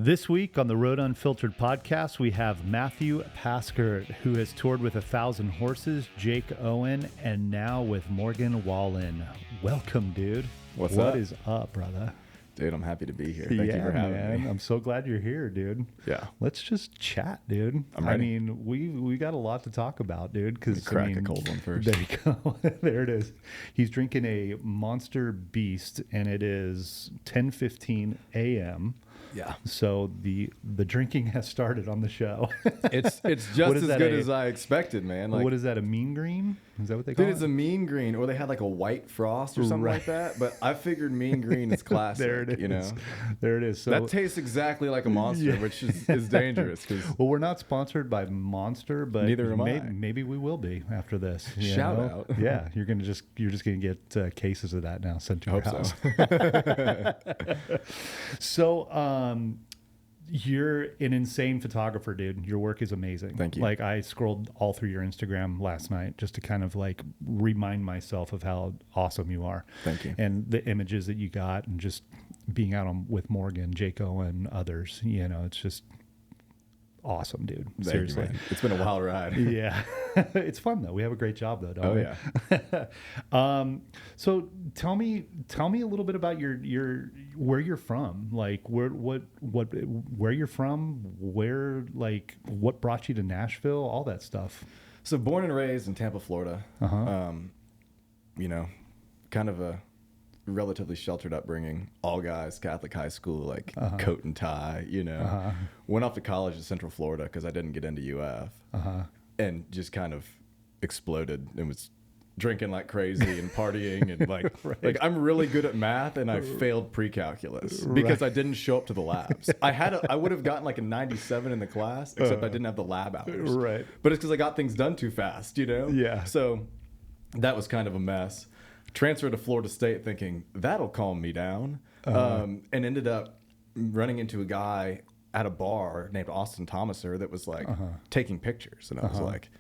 This week on the Road Unfiltered Podcast, we have Matthew Paskert, who has toured with 1,000 Horses, Jake Owen, and now with Morgan Wallen. Welcome, dude. What is up, brother? Dude, I'm happy to be here. Thank you for having me. I'm so glad you're here, dude. Yeah. Let's just chat, dude. I'm ready. I mean, we got a lot to talk about, dude. Crack a cold one first. There you go. There it is. He's drinking a Monster Beast, and it is 10:15 a.m. Yeah. So the drinking has started on the show. It's just as good as I expected, man. What is that, a mean green? Is that what they call it? Dude, it's a mean green, or they had like a white frost or something like that. But I figured mean green is classic. There it is. You know? There it is. So that tastes exactly like a Monster, which is dangerous. Well, we're not sponsored by Monster, but neither am I. Maybe we will be after this. Shout out. Yeah, you're just gonna get cases of that now sent to your house. So, you're an insane photographer, dude. Your work is amazing. Thank you. Like, I scrolled all through your Instagram last night just to kind of like remind myself of how awesome you are. Thank you. And the images that you got, and just being out with Morgan, Jake Owen, others, it's just awesome, dude. Seriously. Thank you, man. It's been a wild ride. Yeah. It's fun though. We have a great job though, don't we? Yeah. So tell me a little bit about your where you're from. Like where you're from, what brought you to Nashville, all that stuff. So born and raised in Tampa, Florida. Uh-huh. Kind of a relatively sheltered upbringing, all guys, Catholic high school, like coat and tie, went off to college in Central Florida because I didn't get into UF and just kind of exploded and was drinking like crazy and partying and like, like I'm really good at math and I failed pre-calculus because I didn't show up to the labs. I would have gotten like a 97 in the class, except I didn't have the lab hours. Right. But it's because I got things done too fast, Yeah. So that was kind of a mess. Transferred to Florida State thinking that'll calm me down, and ended up running into a guy at a bar named Austin Thomaser that was like taking pictures. And I was like,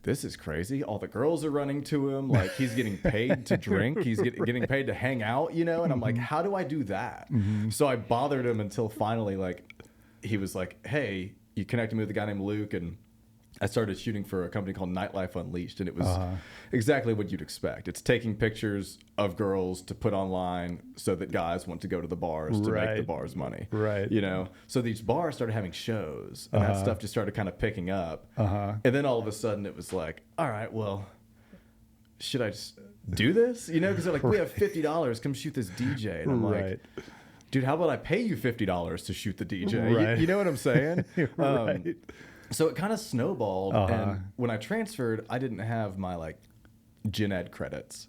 this is crazy. All the girls are running to him. Like, he's getting paid to drink. He's getting paid to hang out, and I'm like, how do I do that? So I bothered him until finally, like, he was like, hey, you connected me with a guy named Luke, and I started shooting for a company called Nightlife Unleashed, and it was exactly what you'd expect. It's taking pictures of girls to put online so that guys want to go to the bars to make the bars money. Right. So these bars started having shows, and that stuff just started kind of picking up. And then all of a sudden it was like, all right, well, should I just do this? Because they're like, we have $50, come shoot this DJ. And I'm like, dude, how about I pay you $50 to shoot the DJ? Right. You know what I'm saying? Right. So it kind of snowballed, and when I transferred, I didn't have my like gen ed credits.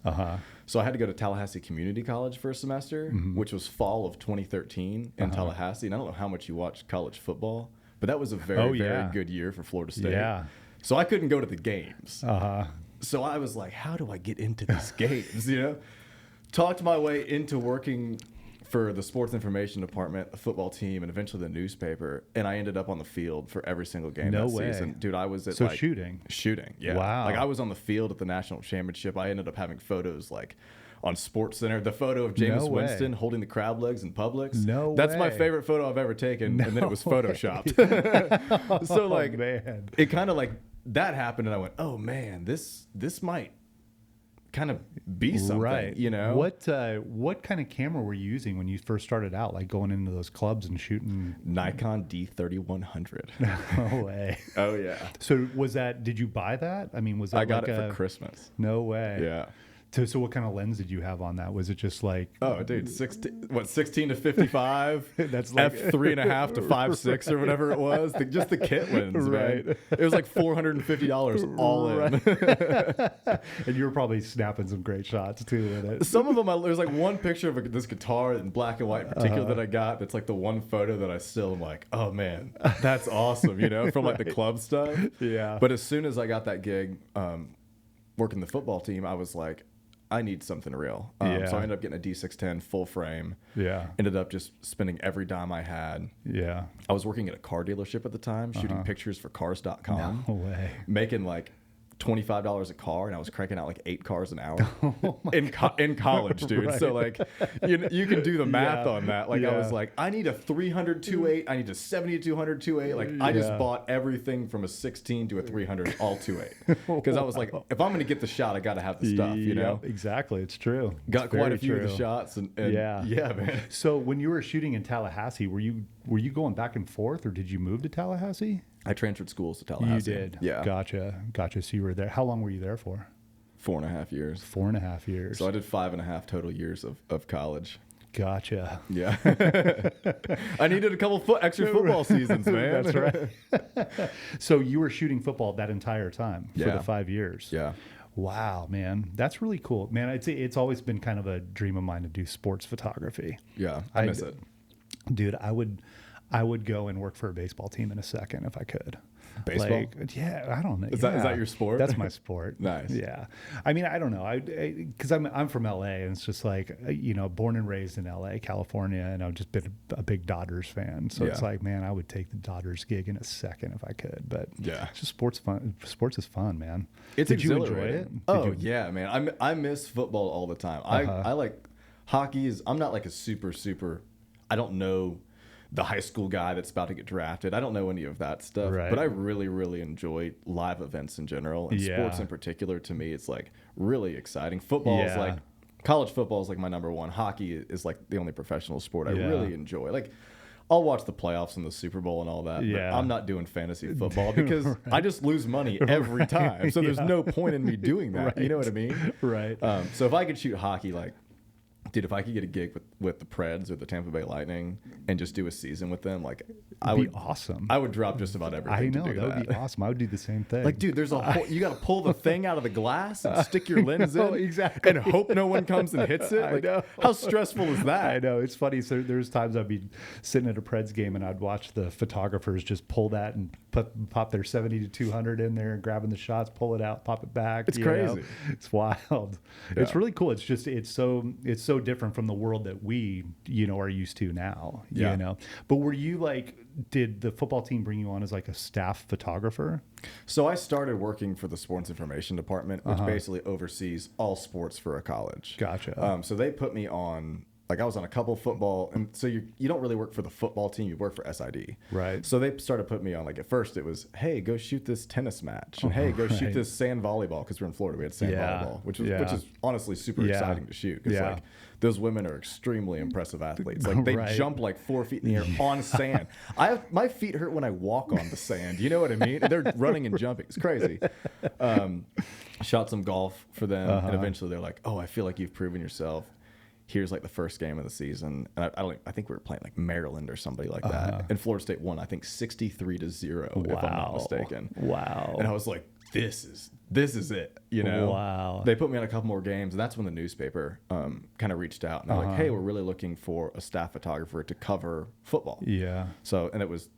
So I had to go to Tallahassee Community College for a semester, which was fall of 2013 in Tallahassee. And I don't know how much you watch college football, but that was a very good year for Florida State. Yeah. So I couldn't go to the games. So I was like, how do I get into these games? Talked my way into working for the sports information department, the football team, and eventually the newspaper. And I ended up on the field for every single game that season. Dude, I was at shooting, yeah. Wow. Like I was on the field at the national championship. I ended up having photos like on Sports Center. The photo of Jameis Winston holding the crab legs in Publix. That's my favorite photo I've ever taken. And then it was photoshopped. So like, man. It kind of like that happened. And I went, oh man, this might kind of be something, What kind of camera were you using when you first started out, like going into those clubs and shooting? Nikon D3100. No way. Oh yeah. So did you buy that? I mean, was that I got it for Christmas. No way. Yeah. So what kind of lens did you have on that? Was it just like, oh dude, 16 to 55? That's like f3.5 to 5.6 or whatever it was. Just the kit lens, man. It was like $450 all in. And you were probably snapping some great shots too with it. Some of them, there's like one picture of this guitar in black and white in particular that I got. That's like the one photo that I still am like, oh man, that's awesome, from like the club stuff. Yeah. But as soon as I got that gig, working the football team, I was like, I need something real. So I ended up getting a D610 full frame. Yeah. Ended up just spending every dime I had. Yeah. I was working at a car dealership at the time, shooting pictures for cars.com. No way. Making like $25 a car, and I was cranking out like 8 cars an hour in college, dude. Right. So like, you can do the math on that. Like I was like, I need a 300 2.8, I need a 70 200 2.8. Like I just bought everything from a 16 to a 300 all 2.8 because I was like, if I'm gonna get the shot, I got to have the stuff, you know. Exactly, it's true. Got quite a few of the shots, and yeah, man. So when you were shooting in Tallahassee, were you going back and forth, or did you move to Tallahassee? I transferred schools to Tallahassee. You did? Yeah. Gotcha. So you were there. How long were you there for? 4.5 years. 4.5 years. So I did 5.5 total years of college. Gotcha. Yeah. I needed a couple extra football seasons, man. That's right. So you were shooting football that entire time for the 5 years. Yeah. Wow, man. That's really cool. Man, it's always been kind of a dream of mine to do sports photography. Yeah. I miss it. Dude, I would go and work for a baseball team in a second if I could. Baseball? Like, yeah, I don't know. Is that your sport? That's my sport. Nice. Yeah. I mean, I don't know. Because I'm from LA, and it's just like, born and raised in LA, California, and I've just been a big Dodgers fan. So it's like, man, I would take the Dodgers gig in a second if I could. But yeah, it's just sports fun. Sports is fun, man. Did you enjoy it? Yeah, man. I miss football all the time. I like hockey. I'm not like a super. I don't know the high school guy that's about to get drafted. I don't know any of that stuff, but I really, really enjoy live events in general, and sports in particular. To me, it's like really exciting. Football is like, college football is like my number one. Hockey is like the only professional sport I really enjoy. Like, I'll watch the playoffs and the Super Bowl and all that, but I'm not doing fantasy football because I just lose money every time. So there's no point in me doing that. You know what I mean? Right. So if I could shoot hockey, like, dude, if I could get a gig with the Preds or the Tampa Bay Lightning and just do a season with them, like, I would be awesome. I would drop just about everything. I know, to do that would be awesome. I would do the same thing. Like, dude, there's a whole, you got to pull the thing out of the glass and stick your lens in, exactly, and hope no one comes and hits it. Like, I know. How stressful is that? I know, it's funny. So there's times I'd be sitting at a Preds game and I'd watch the photographers just pull that and pop their 70 to 200 in there and grabbing the shots, pull it out, pop it back. It's crazy. It's wild. Yeah. It's really cool. It's just it's so different from the world that we are used to now. But were you like, did the football team bring you on as like a staff photographer? So I started working for the sports information department, which basically oversees all sports for a college. Gotcha. So they put me on, like, I was on a couple football, and so you don't really work for the football team, you work for SID. Right. So they started putting me on, like, at first it was, hey, go shoot this tennis match, and hey, go shoot this sand volleyball, because we're in Florida, we had sand volleyball, which is honestly super exciting to shoot, because like, those women are extremely impressive athletes. Like, they jump like 4 feet in the air on sand. My feet hurt when I walk on the sand. You know what I mean? They're running and jumping. It's crazy. Shot some golf for them, and eventually they're like, oh, I feel like you've proven yourself. Here's like the first game of the season, and I think we were playing like Maryland or somebody like that, and Florida State won, I think 63-0, if I'm not mistaken. Wow. And I was like, this is it, you know? Wow. They put me on a couple more games, and that's when the newspaper kind of reached out, and they're like, hey, we're really looking for a staff photographer to cover football. Yeah. So, and it was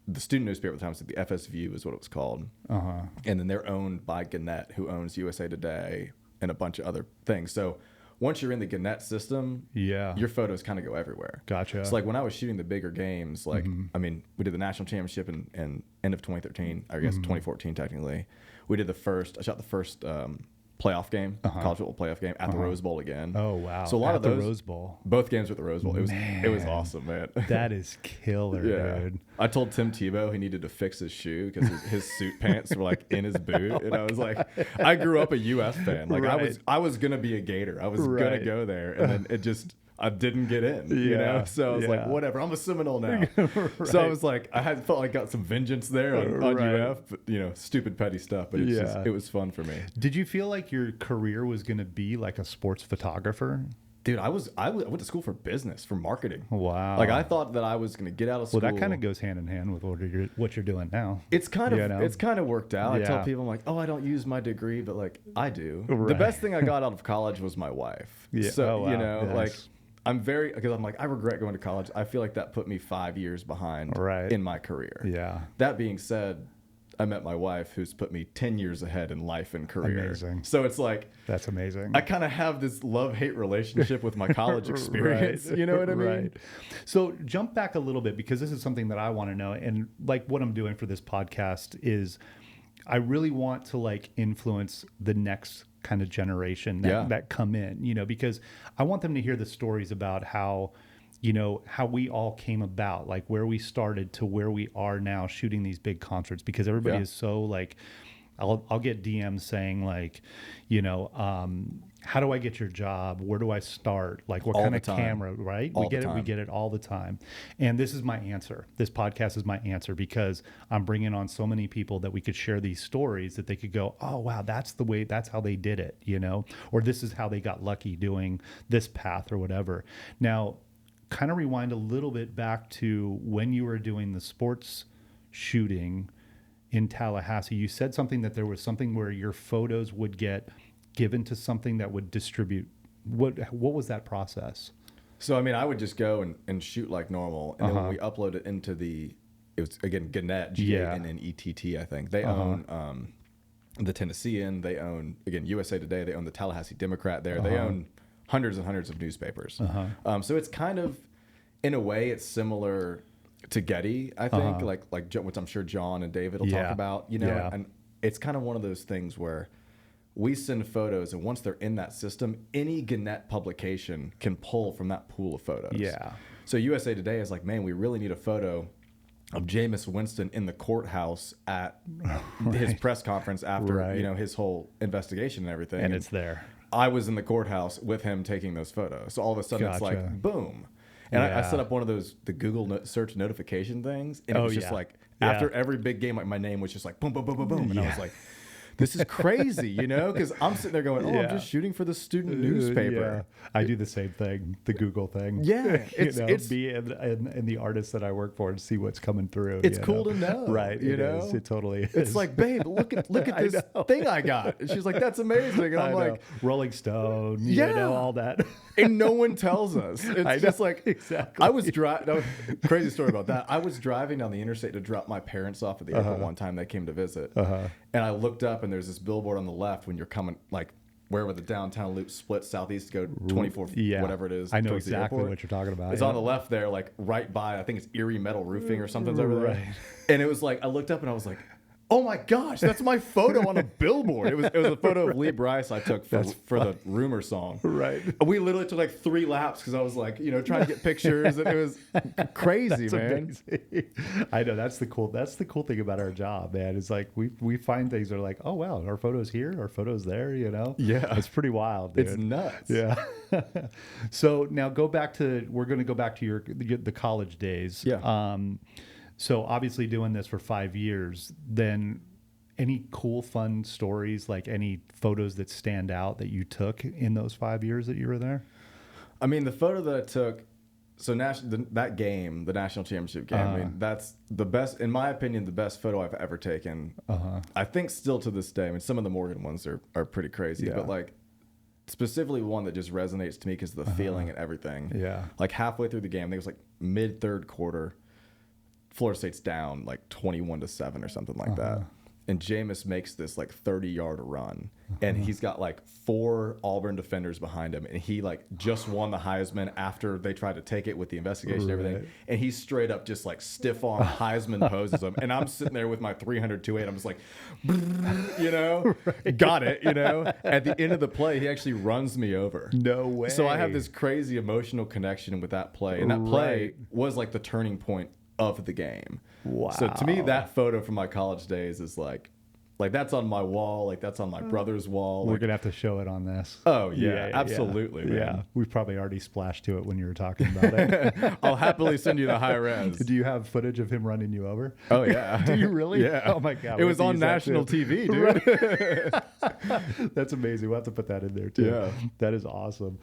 the student newspaper at the time, so the FS View is what it was called. And then they're owned by Gannett, who owns USA Today and a bunch of other things. So once you're in the Gannett system, your photos kind of go everywhere. Gotcha. So like when I was shooting the bigger games, like, I mean, we did the national championship in end of 2013, I guess 2014 technically. I shot the first playoff game, college football playoff game at the Rose Bowl again. Oh, wow. So a lot of those, the Rose Bowl. Both games were at the Rose Bowl. It was awesome, man. That is killer, dude. I told Tim Tebow he needed to fix his shoe because his suit pants were like in his boot, and I was like, I grew up a UF fan. Like I was gonna be a Gator. I was gonna go there, and then it just, I didn't get in, you know? So I was like, whatever, I'm a Seminole now. So I was like, felt like I got some vengeance there on UF, but, stupid petty stuff, but it was fun for me. Did you feel like your career was going to be like a sports photographer? Dude, I went to school for business, for marketing. Wow. Like, I thought that I was going to get out of school. Well, that kind of goes hand in hand with what you're doing now. It's kind of worked out. I tell people, I'm like, oh, I don't use my degree, but like, I do. Right. The best thing I got out of college was my wife. Yeah. So, like, because I'm like, I regret going to college. I feel like that put me 5 years behind in my career. Yeah. That being said, I met my wife, who's put me 10 years ahead in life and career. Amazing. So it's like, that's amazing. I kind of have this love-hate relationship with my college experience. You know what I mean? Right. So jump back a little bit, because this is something that I want to know. And like, what I'm doing for this podcast is I really want to like influence the next kind of generation that come in, you know, because I want them to hear the stories about how, you know, how we all came about, like where we started to where we are now shooting these big concerts, because everybody is so like, I'll get DMs saying like, you know, how do I get your job? Where do I start? Like what kind of camera, right? We get it all the time. And this is my answer. This podcast is my answer, because I'm bringing on so many people that we could share these stories that they could go, oh, wow, that's how they did it, you know, or this is how they got lucky doing this path or whatever. Now, kind of rewind a little bit back to when you were doing the sports shooting in Tallahassee. You said something that there was something where your photos would get given to something that would distribute. What was that process? So, I mean, I would just go and shoot like normal. And then when we upload it into it was, again, Gannett, G-A-N-N-E-T-T, I think. They own the Tennessean. They own, again, USA Today. They own the Tallahassee Democrat there. They own hundreds and hundreds of newspapers. So it's kind of, in a way, it's similar to Getty, I think, like which I'm sure John and David will talk about, you know, and it's kind of one of those things where we send photos, and once they're in that system, any Gannett publication can pull from that pool of photos. Yeah. So USA Today is like, man, we really need a photo of Jameis Winston in the courthouse at his press conference after, you know, his whole investigation and everything. And it's there. I was in the courthouse with him taking those photos. So all of a sudden it's like, boom. And I set up one of those, the Google search notification things. And it was just like, after every big game, like my name was just like, boom, boom, boom, boom, boom. And I was like, this is crazy, you know, because I'm sitting there going, I'm just shooting for the student newspaper. I do the same thing, the Google thing. Yeah. It's me and the artists that I work for and see what's coming through. It's cool to know. Right. You know? It totally is. It's like, babe, look at this thing I got. And she's like, that's amazing. And I'm like, Rolling Stone, you know, all that. And no one tells us. It's just like, exactly. I was driving, crazy story about that. I was driving down the interstate to drop my parents off at the airport one time. They came to visit. And I looked up, and there's this billboard on the left when you're coming, like, wherever the downtown loop splits southeast to go 24, whatever it is. I know exactly what you're talking about. It's on the left there, like, right by, I think it's Erie Metal Roofing or something's over there. And it was like, I looked up, and I was like, oh my gosh, that's my photo on a billboard. It was a photo of Lee Bryce I took for the Rumor song. Right. We literally took like 3 laps because I was like, you know, trying to get pictures, and it was crazy, man. Amazing. I know that's the cool thing about our job, man. It's like we find things that are like, oh wow, our photo's here, our photo's there, you know? Yeah. It's pretty wild, dude. It's nuts. Yeah. So now we're going to go back to the college days. Yeah. So obviously doing this for 5 years, then any cool, fun stories, like any photos that stand out that you took in those 5 years that you were there? I mean, the photo that I took, so that game, the national championship game, I mean, that's the best, in my opinion, the best photo I've ever taken. I think still to this day. I mean, some of the Morgan ones are pretty crazy, but like specifically one that just resonates to me because of the feeling and everything. Yeah. Like halfway through the game, I think it was like mid-third quarter, Florida State's down like 21-7 or something like that. And Jameis makes this like 30-yard run, and he's got like 4 Auburn defenders behind him, and he like just won the Heisman after they tried to take it with the investigation and everything. And he straight up just like stiff arm Heisman poses him, and I'm sitting there with my 300-2.8. I'm just like, you know, got it. You know, at the end of the play, he actually runs me over. No way. So I have this crazy emotional connection with that play, and that play was like the turning point of the game. Wow. So to me, that photo from my college days is like that's on my wall, like that's on my brother's wall. We're gonna have to show it on this. Oh yeah, absolutely, man. Yeah, we've probably already splashed to it when you were talking about it. I'll happily send you the high res. Do you have footage of him running you over? Oh yeah. Do you really? Yeah. Oh my god. It was on national TV, dude. Right. That's amazing. We'll have to put that in there too. Yeah. That is awesome.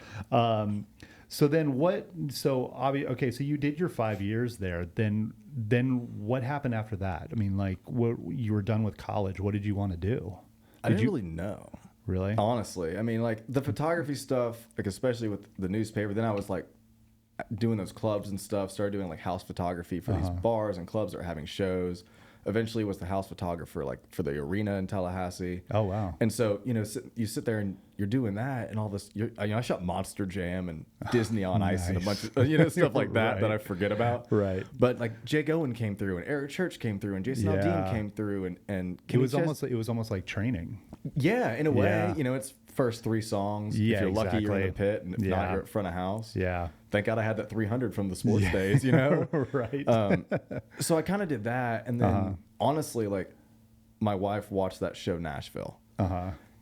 So then what? So okay. So you did your 5 years there. Then what happened after that? I mean, like, what, you were done with college. What did you want to do? I didn't really know. Really? Honestly, I mean, like the photography stuff, like especially with the newspaper. Then I was like doing those clubs and stuff. Started doing like house photography for these bars and clubs that are having shows. eventually was the house photographer, like for the arena in Tallahassee. Oh, wow. And so, you sit there and you're doing that and all this. I shot Monster Jam and Disney on Ice and a bunch of, stuff like that that I forget about. Right. But like Jake Owen came through and Eric Church came through and Jason Aldean came through and it was almost like training. Yeah, in a way. It's first 3 songs. Yeah, if you're lucky, you're in the pit, and if not, you're at front of house. Yeah. Thank God I had that 300 from the sports days, Right. So I kind of did that, and then honestly, like, my wife watched that show Nashville,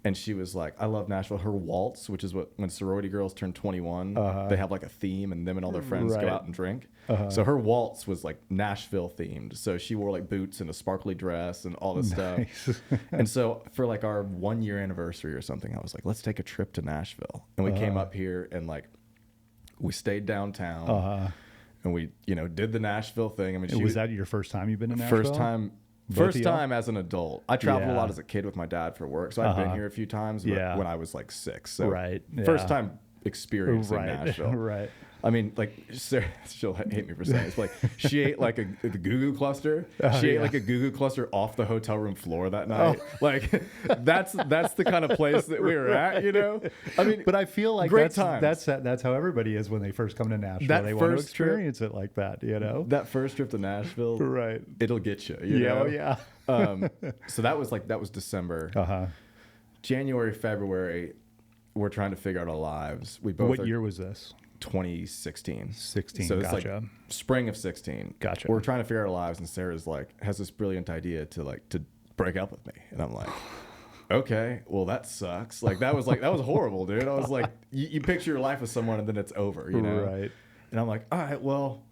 and she was like, "I love Nashville." Her waltz, which is when sorority girls turn 21, they have like a theme, and them and all their friends go out and drink. So her waltz was like Nashville themed. So she wore like boots and a sparkly dress and all this stuff. And so for like our 1-year anniversary or something, I was like, let's take a trip to Nashville. And we came up here and like we stayed downtown and we, did the Nashville thing. I mean, was that your first time you've been to Nashville? First time as an adult. I traveled a lot as a kid with my dad for work. So I've been here a few times when I was like 6. So first time experiencing Nashville. Right. I mean, like, Sarah, she'll hate me for saying this, but like, she ate like the Goo Goo Cluster. She ate like a Goo Goo Cluster off the hotel room floor that night. Like, that's the kind of place that we were at, I mean, but I feel like great that's how everybody is when they first come to Nashville. They want to experience it like that, That first trip to Nashville, right? It'll get you, Yeah. So that was December. January, February, we're trying to figure out our lives. What year was this? 2016. So it's like spring of 16. Gotcha. We're trying to figure out our lives, and Sarah's like has this brilliant idea to break up with me, and I'm like, okay, well that sucks. Like that was horrible, dude. I was like, you picture your life with someone and then it's over, Right. And I'm like, all right, well,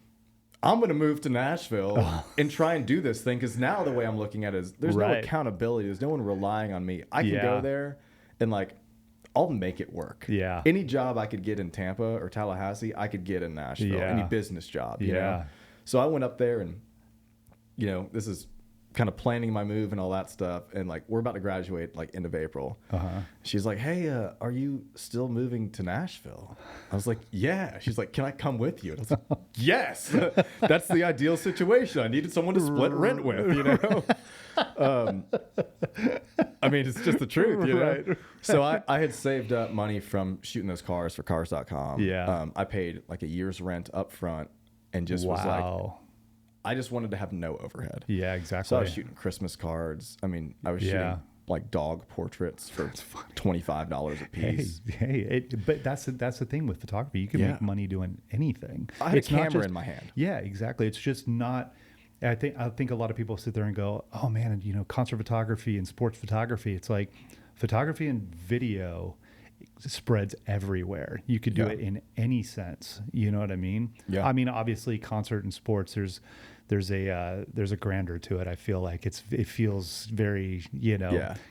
I'm gonna move to Nashville and try and do this thing, because now the way I'm looking at it is there's no accountability. There's no one relying on me. I can go there and like, I'll make it work. Yeah. Any job I could get in Tampa or Tallahassee, I could get in Nashville. Any business job, you know? So I went up there and, this is kind of planning my move and all that stuff. And like, we're about to graduate like end of April. She's like, hey, are you still moving to Nashville? I was like, yeah. She's like, can I come with you? And I was like, yes. That's the ideal situation. I needed someone to split rent with, I mean, it's just the truth, Right. So I had saved up money from shooting those cars for cars.com. Yeah. I paid like a year's rent up front and just was like, I just wanted to have no overhead. Yeah, exactly. So I was shooting Christmas cards. I mean, I was shooting like dog portraits for $25 a piece. But that's the thing with photography. You can make money doing anything. I had a camera in my hand. Yeah, exactly. It's just not. I think a lot of people sit there and go, oh man, concert photography and sports photography. It's like photography and video spreads everywhere. You could do it in any sense. You know what I mean? Yeah. I mean, obviously, concert and sports. There's a grandeur to it. I feel like it feels very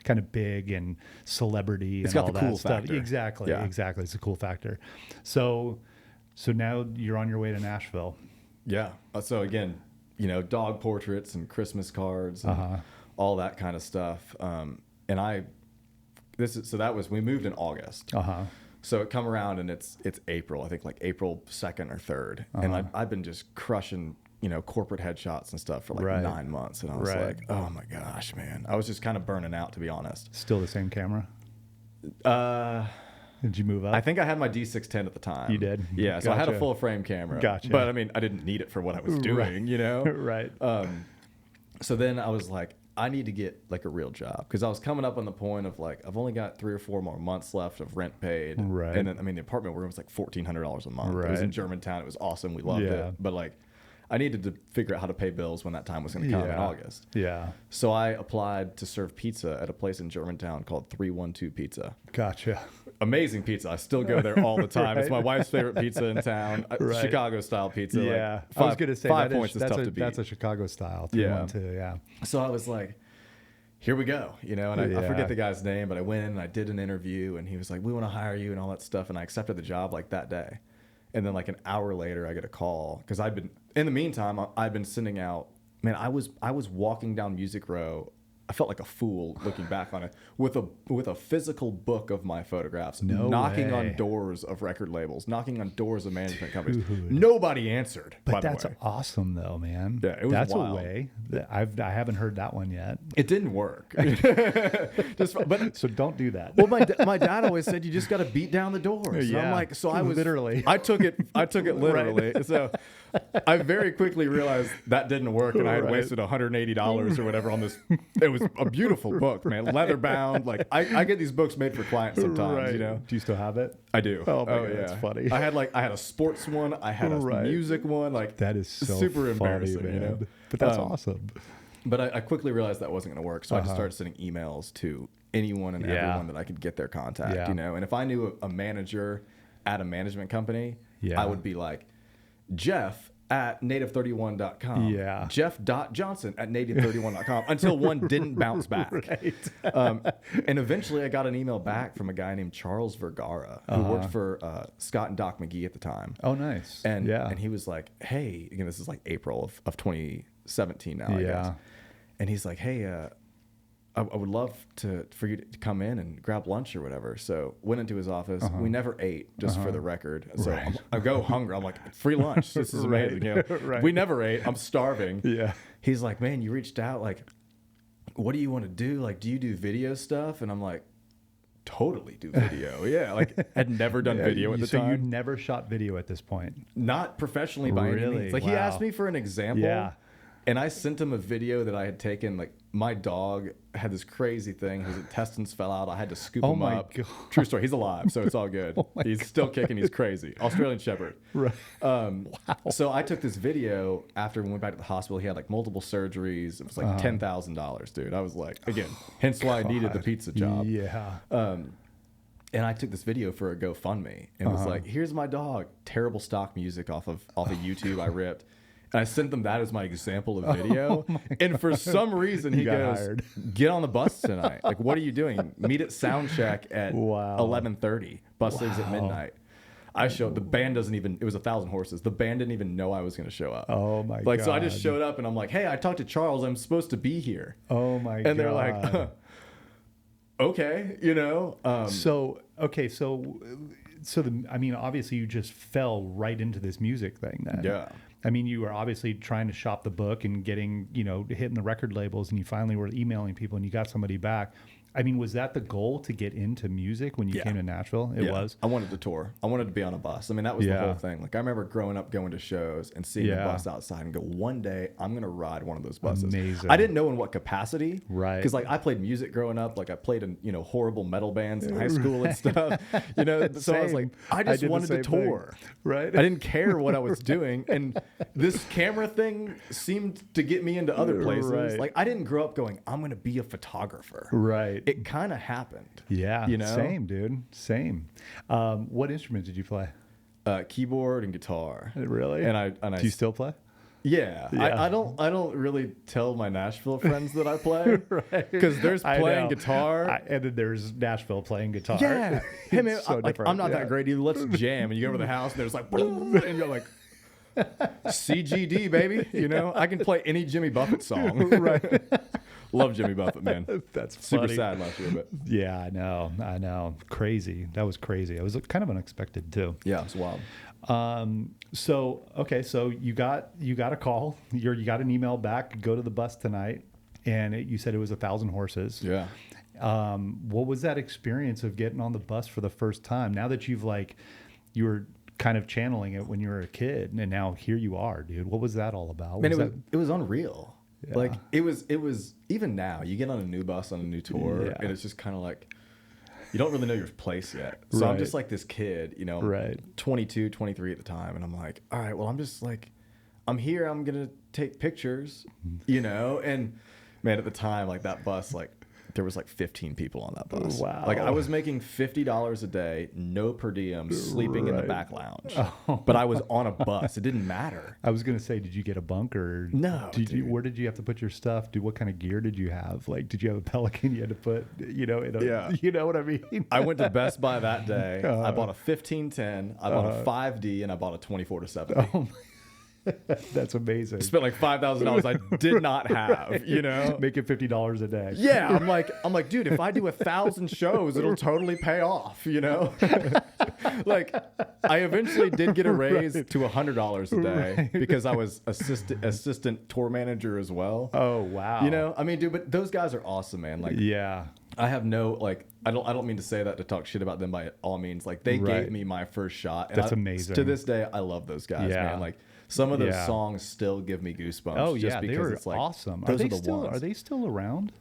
kind of big and celebrity and all that cool stuff. Factor. Exactly. It's a cool factor. So now you're on your way to Nashville. Yeah. So again, dog portraits and Christmas cards and all that kind of stuff. We moved in August. So it come around and it's April, I think like April 2nd or 3rd. And I've been just crushing, corporate headshots and stuff for like 9 months. And I was like, oh my gosh, man. I was just kind of burning out, to be honest. Still the same camera? Did you move up? I think I had my D610 at the time. You did? Yeah, so I had a full frame camera. Gotcha. But I mean, I didn't need it for what I was doing, Right. So then I was like, I need to get like a real job, because I was coming up on the point of like, I've only got 3 or 4 more months left of rent paid. Right. And then, I mean, the apartment room was like $1,400 a month. Right. It was in Germantown. It was awesome. We loved it. But like, I needed to figure out how to pay bills when that time was going to come in August. Yeah. So I applied to serve pizza at a place in Germantown called 312 Pizza. Gotcha. Amazing pizza. I still go there all the time. It's my wife's favorite pizza in town. Chicago style pizza. Yeah. Like I was going to say 5 points is tough to beat. That's a Chicago style. 312. Yeah. So I was like, here we go, and I forget the guy's name, but I went in and I did an interview, and he was like, we want to hire you and all that stuff, and I accepted the job like that day. And then like an hour later, I get a call, because in the meantime, I've been sending out, man, I was walking down Music Row I felt like a fool looking back on it with a physical book of my photographs, No knocking way. on doors of record labels, knocking on doors of management companies. Nobody answered. But by that's the way. awesome, though, man. Yeah, it was that's wild. a way. I haven't heard that one yet. It didn't work. But So don't do that. well, my dad always said you just got to beat down the doors. Yeah, And I'm like, so I was literally. I took it literally. So I very quickly realized that didn't work, and I had Right. wasted $180 or whatever on this. It was a beautiful book, man, leather bound. Like I get these books made for clients sometimes. Right. You know, Do you still have it? I do. Oh my God, that's funny. I had a sports one. I had a Right. music one. Like That is so super funny, embarrassing, man. you know. But that's awesome. But I quickly realized that wasn't going to work, so I just started sending emails to anyone and Yeah. everyone that I could get their contact, Yeah. you know. And if I knew a manager at a management company, Yeah. I would be like, Jeff at native31.com. Yeah. Jeff.Johnson at native31.com until one didn't bounce back. Right. And eventually I got an email back from a guy named Charles Vergara, who worked for Scott and Doc McGee at the time. Oh, nice. And yeah. and he was like, hey, again, this is like April of 2017 now, I Yeah. guess. And he's like, hey, I would love for you to come in and grab lunch or whatever. So went into his office. We never ate, just for the record. So Right. I go hungry. I'm like, free lunch. This is Right. amazing. You know? Right. We never ate. I'm starving. Yeah. He's like, man, you reached out. Like, what do you want to do? Like, do you do video stuff? And I'm like, totally do video. Yeah. Like, had never done video at the so time. you never shot video at this point? Not professionally by any Really? means. Like he Wow. asked me for an example. Yeah. And I sent him a video that I had taken. Like my dog had this crazy thing. His intestines fell out. I had to scoop Oh him my up. God. True story. He's alive, so it's all good. He's still kicking. He's crazy. Australian Shepherd. Right. So I took this video after we went back to the hospital. He had like multiple surgeries. It was like $10,000, dude. I was like, again, hence why I needed the pizza job. Yeah. And I took this video for a GoFundMe and was like, here's my dog. Terrible stock music off of YouTube I ripped. And I sent them that as my example of video. And for some reason he got goes, hired. get on the bus tonight. Like, what are you doing? Meet at sound check at Wow. 11:30. Bus leaves at midnight. I showed, the band doesn't even, it was 1,000 horses. The band didn't even know I was going to show up. Oh my Like, God. so I just showed up and I'm like, hey, I talked to Charles. I'm supposed to be here. Oh my God. And they're like, okay, you know. So I mean, obviously you just fell right into this music thing then. Yeah. I mean, you were obviously trying to shop the book and getting, hitting the record labels, and you finally were emailing people and you got somebody back. I mean, was that the goal to get into music when you came to Nashville? It was? I wanted to tour. I wanted to be on a bus. I mean, that was the Yeah. whole thing. Like, I remember growing up going to shows and seeing a Yeah. bus outside and go, one day I'm going to ride one of those buses. Amazing. I didn't know in what capacity. Right. Because, like, I played music growing up. Like, I played in, horrible metal bands in high school and stuff. So I was like, I just did the wanted to same tour. thing. Right. I didn't care what I was doing. And this camera thing seemed to get me into other places. Right. Like, I didn't grow up going, I'm going to be a photographer. Right. It kind of happened. Yeah. You know? Same, dude. Same. What instrument did you play? Keyboard and guitar. Really? And I Do you still play? Yeah. Yeah. I don't really tell my Nashville friends that I play. Right. Because there's I playing know. guitar. And then there's Nashville playing guitar. Yeah. Hey man, It's so different. I'm not Yeah. that great either. Let's jam. And you go over to the house and there's like, and you're like, CGD, baby. I can play any Jimmy Buffett song. Right. Love Jimmy Buffett, man. That's Super funny. sad last year, but Yeah, I know. Crazy. That was crazy. It was kind of unexpected too. yeah, it's wild. So you got a call. You got an email back. Go to the bus tonight, and you said it was 1,000 horses. Yeah. What was that experience of getting on the bus for the first time? Now that you were kind of channeling it when you were a kid, and now here you are, dude. What was that all about? Man, it was unreal. Yeah. Like it was even now you get on a new bus on a new tour Yeah. and it's just kind of like you don't really know your place yet. So I'm Right. just like this kid, Right. 22, 23 at the time. And I'm like, all right, well, I'm just like, I'm here. I'm going to take pictures, and man, at the time, like that bus, like there was like 15 people on that bus. Wow. Like I was making $50 a day, no per diem, sleeping in the Right. back lounge, Oh. but I was on a bus. It didn't matter. I was gonna say, did you get a bunk or No, dude. where did you have to put your stuff? What kind of gear did you have? Like, did you have a Pelican you had to put, in a, Yeah. you know what I mean? I went to Best Buy that day. I bought a 1510, I bought a 5D, and I bought a 24-70. Oh That's amazing. Spent like $5,000 I did not have, you know? Making $50 a day. Yeah, I'm like, dude, if I do 1,000 shows, it'll totally pay off, you know? Like, I eventually did get a raise to $100 a day because I was assistant tour manager as well. Oh, wow. You know, I mean, dude, but those guys are awesome, man. Like, yeah. I have no, like, I don't mean to say that to talk shit about them by all means. Like, they gave me my first shot. And That's amazing. To this day, I love those guys, man. Like, some of those songs still give me goosebumps. Oh, just yeah, because they were it's like, awesome. Those are the ones. Are they still around?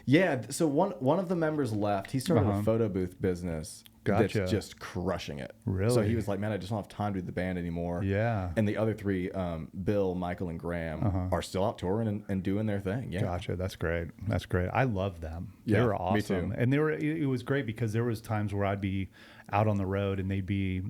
Yeah, so one of the members left. He started a photo booth business that's just crushing it. Really? So he was like, man, I just don't have time to do the band anymore. Yeah. And the other three, Bill, Michael, and Graham, are still out touring and doing their thing. Yeah. Gotcha. That's great. That's great. I love them. Yeah, they were awesome. me too. And it was great because there was times where I'd be out on the road and they'd be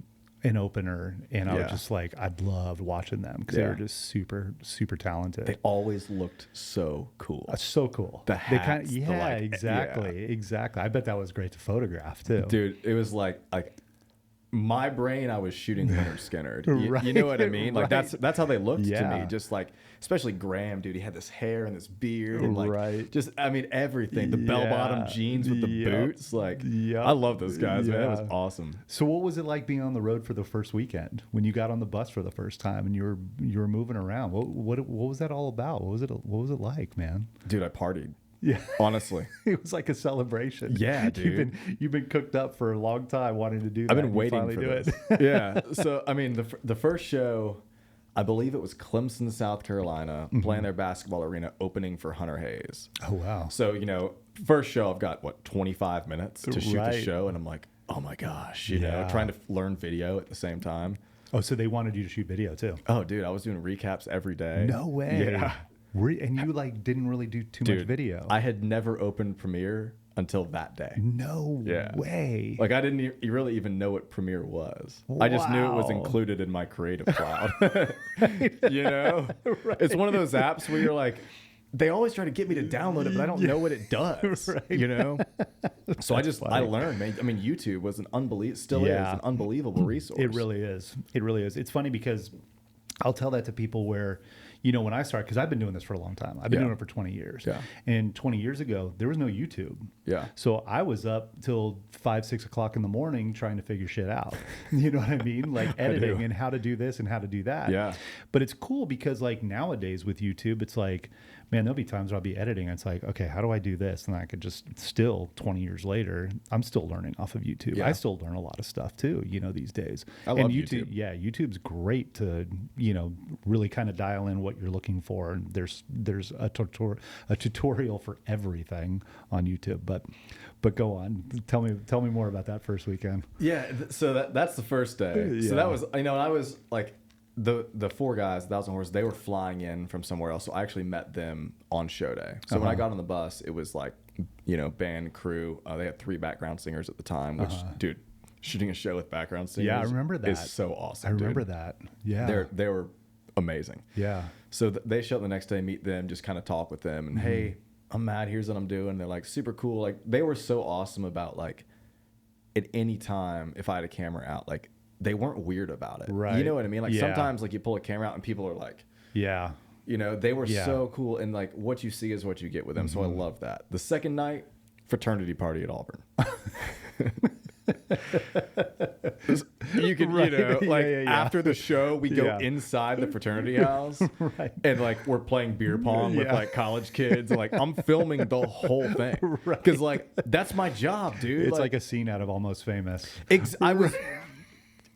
an opener, and I was just like, I loved watching them because they were just super, super talented. They always looked so cool. That's so cool. The hats, exactly. I bet that was great to photograph too. Dude, it was like my brain, I was shooting Leonard Skinner. Right, you know what I mean? Like that's how they looked to Yeah. me. Just like, especially Graham, dude. He had this hair and this beard and like just, I mean, everything. The bell-bottom jeans with the boots. Like, I love those guys, man. It was awesome. So what was it like being on the road for the first weekend when you got on the bus for the first time and you were moving around? What was that all about? What was it like, man? Dude, I partied. Yeah, honestly, it was like a celebration. Yeah, dude, you've been cooked up for a long time wanting to do that. I've been waiting for this. Yeah, so I mean, the first show, I believe it was Clemson, South Carolina, playing their basketball arena, opening for Hunter Hayes. Oh wow! So you know, first show, I've got 25 minutes to shoot the show, and I'm like, oh my gosh, you know, trying to learn video at the same time. Oh, so they wanted you to shoot video too? Oh, dude, I was doing recaps every day. No way. Yeah. And you like didn't really do too much video. I had never opened Premiere until that day. No way. Like I didn't really even know what Premiere was. Wow. I just knew it was included in my Creative Cloud. You know, it's one of those apps where you're like, they always try to get me to download it, but I don't know what it does. You know, so I learned. Man. I mean, YouTube was still is an unbelievable resource. It really is. It really is. It's funny because I'll tell that to people where, you know, when I started, because I've been doing this for a long time. I've been doing it for 20 years. Yeah. And 20 years ago, there was no YouTube. Yeah. So I was up till 5, 6 o'clock in the morning trying to figure shit out. You know what I mean? Like editing and how to do this and how to do that. Yeah. But it's cool because like nowadays with YouTube, it's like, man, there'll be times where I'll be editing. And it's like, okay, how do I do this? And I could just still 20 years later, I'm still learning off of YouTube. Yeah. I still learn a lot of stuff too, you know, these days. I love YouTube. Yeah. YouTube's great to, you know, really kind of dial in what you're looking for. And there's a tutorial for everything on YouTube, but go on. Tell me more about that first weekend. Yeah. So that's the first day. Yeah. So that was, you know, and I was like, the four guys, 1,000 Horses, they were flying in from somewhere else. So I actually met them on show day. So when I got on the bus, it was like, you know, band, crew. They had 3 background singers at the time, which, dude, shooting a show with background singers I remember that. is so awesome. I remember that. Yeah. They were amazing. Yeah. So they show up the next day, meet them, just kind of talk with them. And, hey, I'm Matt. Here's what I'm doing. They're like super cool. Like they were so awesome about like at any time, if I had a camera out, like, they weren't weird about it. Right. You know what I mean? Like sometimes like you pull a camera out and people are like, you know, they were so cool. And like what you see is what you get with them. So I love that. The second night, fraternity party at Auburn. You could, you know, like after the show, we go inside the fraternity house and like we're playing beer pong with like college kids. Like I'm filming the whole thing because like that's my job, dude. It's like a scene out of Almost Famous. I was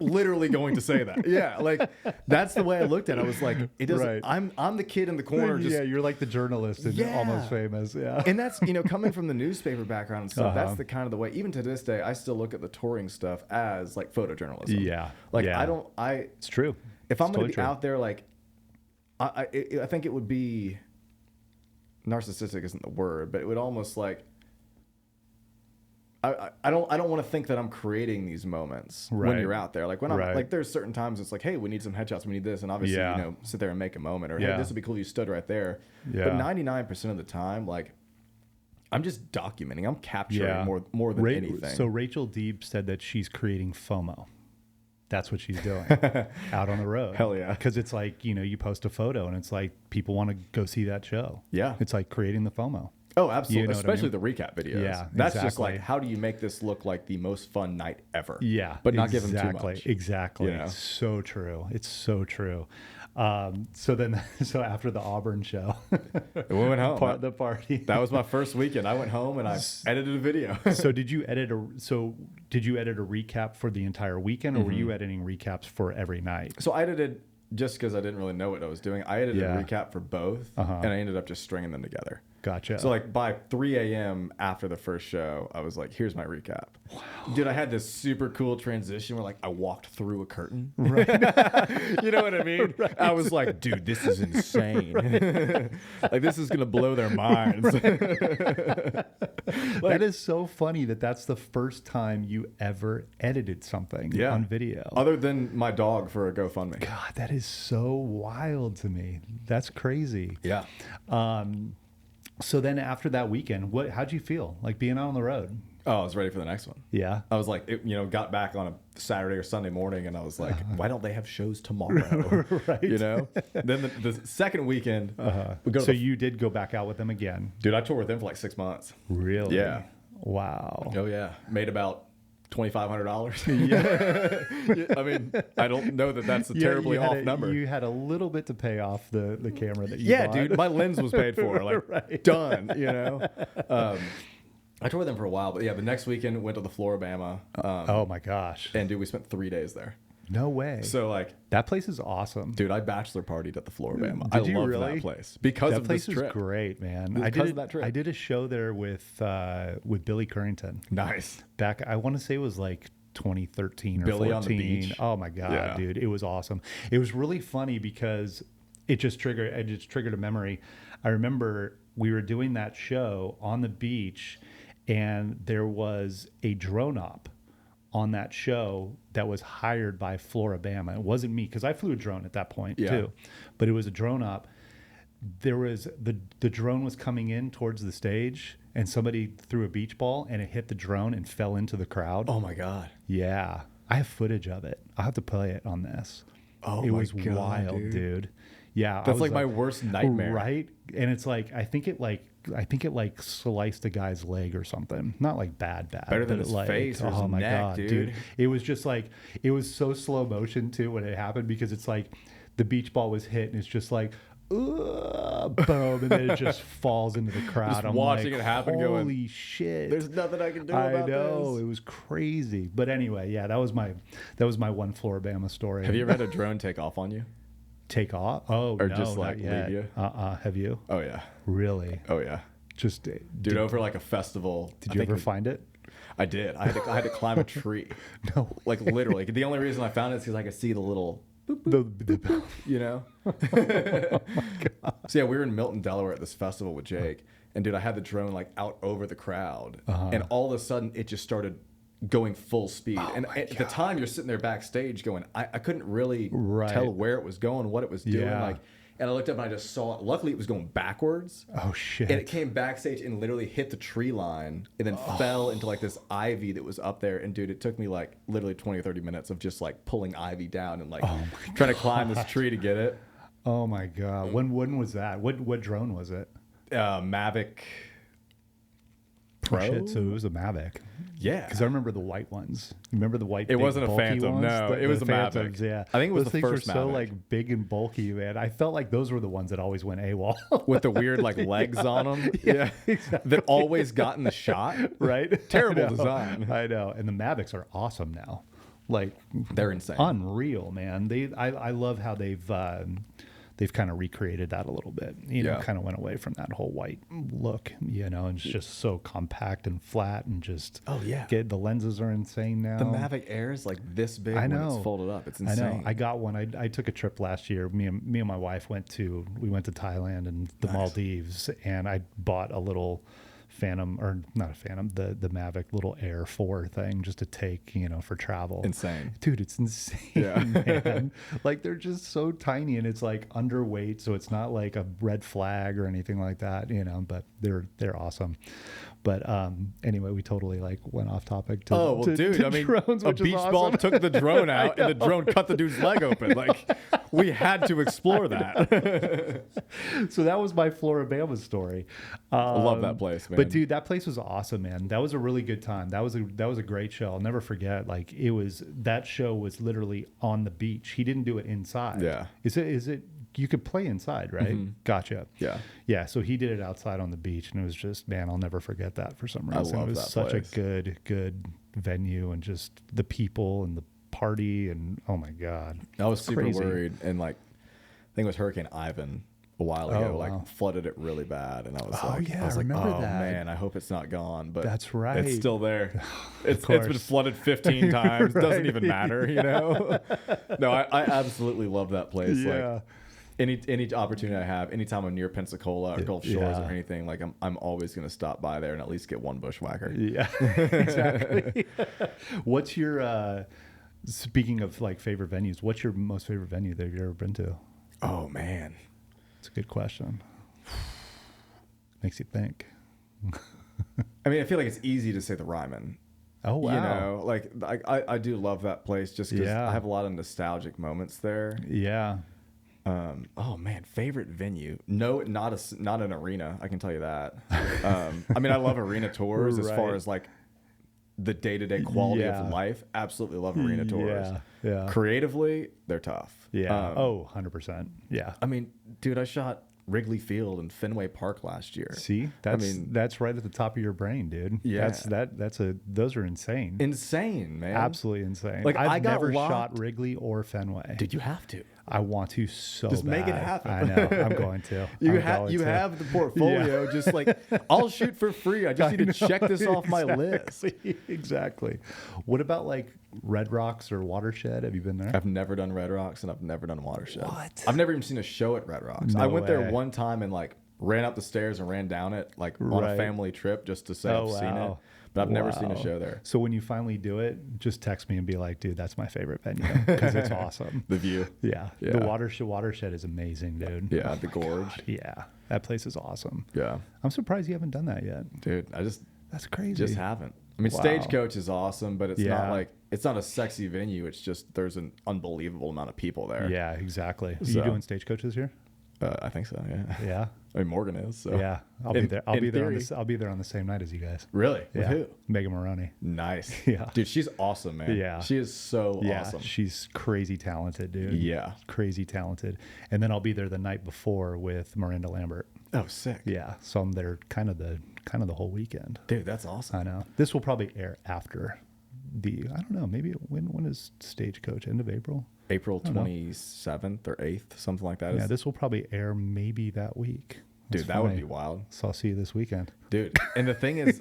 literally going to say that. Yeah, like that's the way I looked at it. I was like, it doesn't. I'm the kid in the corner. Just, you're like the journalist in Almost Famous. Yeah, and that's, you know, coming from the newspaper background and stuff. That's the kind of the way. Even to this day, I still look at the touring stuff as like photojournalism. Yeah, like I it's true. If I'm going to be out there, like I think it would be narcissistic isn't the word, but it would almost like. I don't want to think that I'm creating these moments when you're out there. Like when I'm like, there's certain times it's like, hey, we need some headshots, we need this, and obviously you know, sit there and make a moment, or hey, this would be cool if you stood right there. Yeah. But 99% of the time, like I'm just documenting, I'm capturing more than anything. So Rachel Deeb said that she's creating FOMO. That's what she's doing out on the road. Hell yeah. Because it's like, you post a photo and it's like people want to go see that show. Yeah. It's like creating the FOMO. Oh, absolutely. You know Especially the recap videos. Yeah, That's just exactly. like, how do you make this look like the most fun night ever? Yeah. But not give them too much. Exactly. You know? It's so true. It's so true. So after the Auburn show, we went home. The party. That was my first weekend. I went home and I edited a video. So did you edit a recap for the entire weekend, or were you editing recaps for every night? So I edited, just because I didn't really know what I was doing, I edited a recap for both, and I ended up just stringing them together. Gotcha. So like by 3 a.m. after the first show, I was like, here's my recap. Wow. Dude, I had this super cool transition where like I walked through a curtain. Right. You know what I mean? Right. I was like, dude, this is insane. Like, this is going to blow their minds. That is so funny that's the first time you ever edited something on video. Other than my dog for a GoFundMe. God, that is so wild to me. That's crazy. Yeah. So then after that weekend, how'd you feel like being out on the road? Oh, I was ready for the next one. Yeah. I was like, got back on a Saturday or Sunday morning, and I was like, why don't they have shows tomorrow? Right. You know? Then the second weekend, we go to So you did go back out with them again? Dude, I toured with them for like 6 months. Really? Yeah. Wow. Oh, yeah. Made about $2,500. Yeah. I mean, I don't know that that's a terribly off number. You had a little bit to pay off the camera that you bought. Dude, my lens was paid for. Like, right. Done, you know? I toured with them for a while, but yeah, the next weekend went to the Floribama. Oh my gosh. And dude, we spent 3 days there. No way. So like, that place is awesome. Dude, I bachelor partied at the Floribama. Did you love really? that place because of this trip. That place is great, man. Because of that trip. I did a show there with Billy Currington. Nice. Back, I want to say it was like 2013 or Billy 14. on the beach. Oh my God, dude. It was awesome. It was really funny because it just triggered a memory. I remember we were doing that show on the beach, and there was a drone op on that show that was hired by Floribama. It wasn't me, because I flew a drone at that point too, but it was a drone op. There was the drone was coming in towards the stage, and somebody threw a beach ball and it hit the drone and fell into the crowd. Oh my God. Yeah. I have footage of it. I'll have to play it on this. Oh, it my was God, wild, dude. Yeah. That's like my worst nightmare. Right? And it's like, I think it sliced a guy's leg or something. Not like bad. Better than but his like, face or his oh my neck, God, dude. It was just like, it was so slow motion too when it happened, because it's like the beach ball was hit and it's just like, boom, and then it just falls into the crowd. Just I'm watching like, it happen, holy going, shit! There's nothing I can do about this. I know, it was crazy. But anyway, yeah, that was my one Floribama story. Have you ever had a drone take off on you? Take off? Oh, or no, just like not yet. leave you? Have you? Oh yeah. Really? Oh yeah. Just dude, over like a festival. Did you ever find it? I did. I had to climb a tree. No, like literally. The only reason I found it is because I could see the little. The you know? Oh my God. So yeah, we were in Milton, Delaware at this festival with Jake, and dude, I had the drone like out over the crowd, and all of a sudden it just started going full speed. And at the time you're sitting there backstage going, I couldn't really tell where it was going, what it was doing. Like, and I looked up and I just saw it. Luckily it was going backwards. Oh shit. And it came backstage and literally hit the tree line and then fell into like this ivy that was up there. And dude, it took me like literally 20 or 30 minutes of just like pulling ivy down and like trying to climb this tree to get it. Oh my God. When was that? What drone was it? Mavic Pro. Oh, shit, so it was a Mavic. Yeah. Because I remember the white ones. Remember the white? It wasn't a Phantom. Ones? No, it was a Phantoms, Mavic. Yeah. I think it was those the things first were so Mavic. like big and bulky, man. I felt like those were the ones that always went AWOL. With the weird like legs on them. Yeah, exactly. That always got in the shot. Right. Terrible design. I know. And the Mavics are awesome now. Like, they're insane. Unreal, man. I love how they've kind of recreated that a little bit. You know, kind of went away from that whole white look, you know, and it's just so compact and flat and just the lenses are insane now. The Mavic Air is like this big when it's folded up. It's insane. I know. I got one. I took a trip last year. Me and my wife went to Thailand and the Maldives, and I bought a little Phantom, or not a Phantom, the Mavic little Air 4 thing just to take, for travel. Insane. Dude, it's insane, Yeah. man. Like they're just so tiny and it's like underweight. So it's not like a red flag or anything like that, but they're awesome. But anyway, we totally like went off topic to dude, to drones, a beach ball took the drone out and the drone cut the dude's leg open. Like we had to explore that. So that was my Floribama story. I love that place, man. But dude, that place was awesome, man. That was a really good time. That was a great show. I'll never forget. Like that show was literally on the beach. He didn't do it inside. Yeah. Is it you could play inside, right? Mm-hmm. Gotcha. Yeah. Yeah. So he did it outside on the beach, and it was just, man, I'll never forget that for some reason. I love it was that such place. a good venue, and just the people and the party, and oh my God. I was super crazy. worried, and like I think it was Hurricane Ivan a while ago, wow. like flooded it really bad, and I was yeah, I was I remember oh that. man, I hope it's not gone, but That's right. it's still there. It's course. been flooded 15 times. Right. Doesn't even matter, No, I absolutely love that place. Yeah. Like any opportunity I have, anytime I'm near Pensacola or Gulf Shores or anything, like I'm always going to stop by there and at least get one bushwhacker. Yeah, exactly. What's your speaking of like favorite venues, what's your most favorite venue that you've ever been to? Oh man, It's a good question. Makes you think. I mean, I feel like it's easy to say the Ryman. Oh wow. Like I do love that place just because Yeah. I have a lot of nostalgic moments there. Yeah. Oh man, favorite venue? No, not an arena. I can tell you that. I mean, I love arena tours as far Right. as like the day-to-day quality Yeah. of life. Absolutely love arena tours. Yeah. Creatively, they're tough. Yeah. 100%. Yeah. I mean, dude, I shot Wrigley Field and Fenway Park last year. See, that's right at the top of your brain, dude. Yeah. Those are insane. Insane, man. Absolutely insane. Like, I've I got never locked- shot Wrigley or Fenway. Dude, you have to. I want to so Just make it bad. happen. I know. I'm going to. You I'm going to. have the portfolio. Just like, I'll shoot for free. I just need to check this off my list. Exactly. What about like Red Rocks or Watershed? Have you been there? I've never done Red Rocks and I've never done Watershed. What? I've never even seen a show at Red Rocks. No I went there way. one time and like ran up the stairs and ran down it like on Right. a family trip just to say Oh, I've seen it. wow. But I've never seen a Wow. show there. So when you finally do it, just text me and be like, dude, that's my favorite venue because it's awesome. The view. Yeah. Yeah. The Watershed is amazing, dude. Yeah, Oh the my gorge. God. Yeah. That place is awesome. Yeah. I'm surprised you haven't done that yet. Dude, I That's crazy. just haven't. I mean, Wow. Stagecoach is awesome, but it's Yeah. not like, it's not a sexy venue. It's just, there's an unbelievable amount of people there. Yeah, exactly. Are So- you doing Stagecoach this year? I think so, yeah. Yeah. I mean, Morgan is. So. Yeah. I'll be In- there. I'll in be there theory. I'll be there on the same night as you guys. Really? With Yeah. who? Megan Maroney. Nice. Yeah. Dude, she's awesome, man. Yeah. She is so Yeah. awesome. She's crazy talented, dude. Yeah. Crazy talented. And then I'll be there the night before with Miranda Lambert. Oh, sick. Yeah. So I'm there kind of the whole weekend. Dude, that's awesome. I know. This will probably air after I don't know, maybe when is Stagecoach? End of April? April 27th or 8th, something like that. Yeah, this will probably air maybe that week. Dude, That's that would funny. be wild. So I'll see you this weekend. Dude, and the thing is,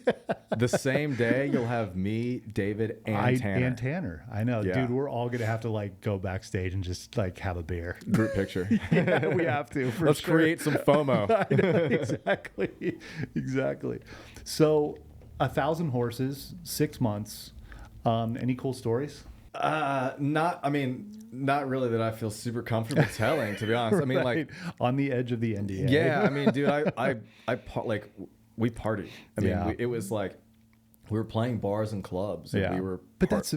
the same day you'll have me, David, and Tanner. And Tanner. I know. Yeah. Dude, we're all going to have to like go backstage and just like have a beer. Group picture. Yeah, we have to. For Let's sure. create some FOMO. I know, exactly. Exactly. So 1,000 horses, 6 months. Any cool stories? Not really that I feel super comfortable telling, to be honest. I mean, like, on the edge of the NDA. yeah, I mean, dude, we partied. I mean, Yeah. it was like, we were playing bars and clubs. And Yeah. we were, But that's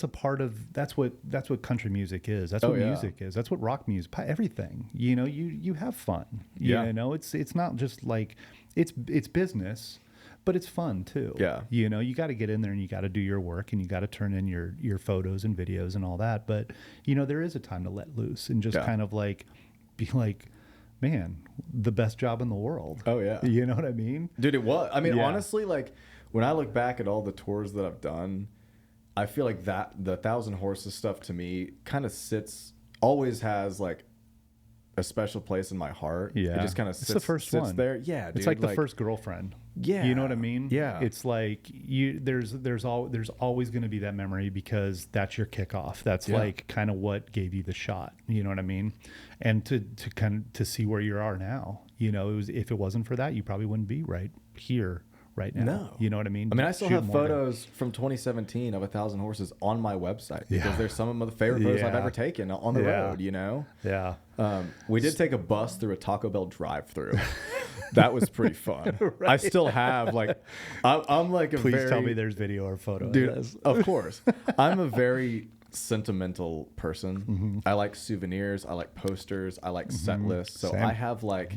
a part of that's what country music is. That's what Oh, yeah. music is. That's what rock music. Everything. You know, you have fun. Yeah. You know, it's not just like it's business, but it's fun too. Yeah. You know, you got to get in there and you got to do your work and you got to turn in your photos and videos and all that. But you know, there is a time to let loose and just Yeah. kind of like be like, man, the best job in the world. Oh, yeah. You know what I mean? dude, it was. I mean, Yeah. honestly, like, when I look back at all the tours that I've done, I feel like that the 1,000 Horses stuff to me kind of always has like a special place in my heart. Yeah. It just kind of It's the first sits one. there. Yeah, dude. It's like the first girlfriend. Yeah. You know what I mean? Yeah. It's like there's always going to be that memory because that's your kickoff. That's Yeah. like kind of what gave you the shot. You know what I mean? And to see where you are now, you know, if it wasn't for that, you probably wouldn't be right here right now. No. You know what I mean? I mean, I still Shoot have Morgan. photos from 2017 of 1,000 horses on my website because they're some of the favorite photos I've ever taken on the road, you know? Yeah. We did take a bus through a Taco Bell drive-through. That was pretty fun. Right. I still have like, I'm like a Please tell me there's video or photo. Dude, of course. I'm a very sentimental person. I like souvenirs. I like posters. I like set lists. So I have like,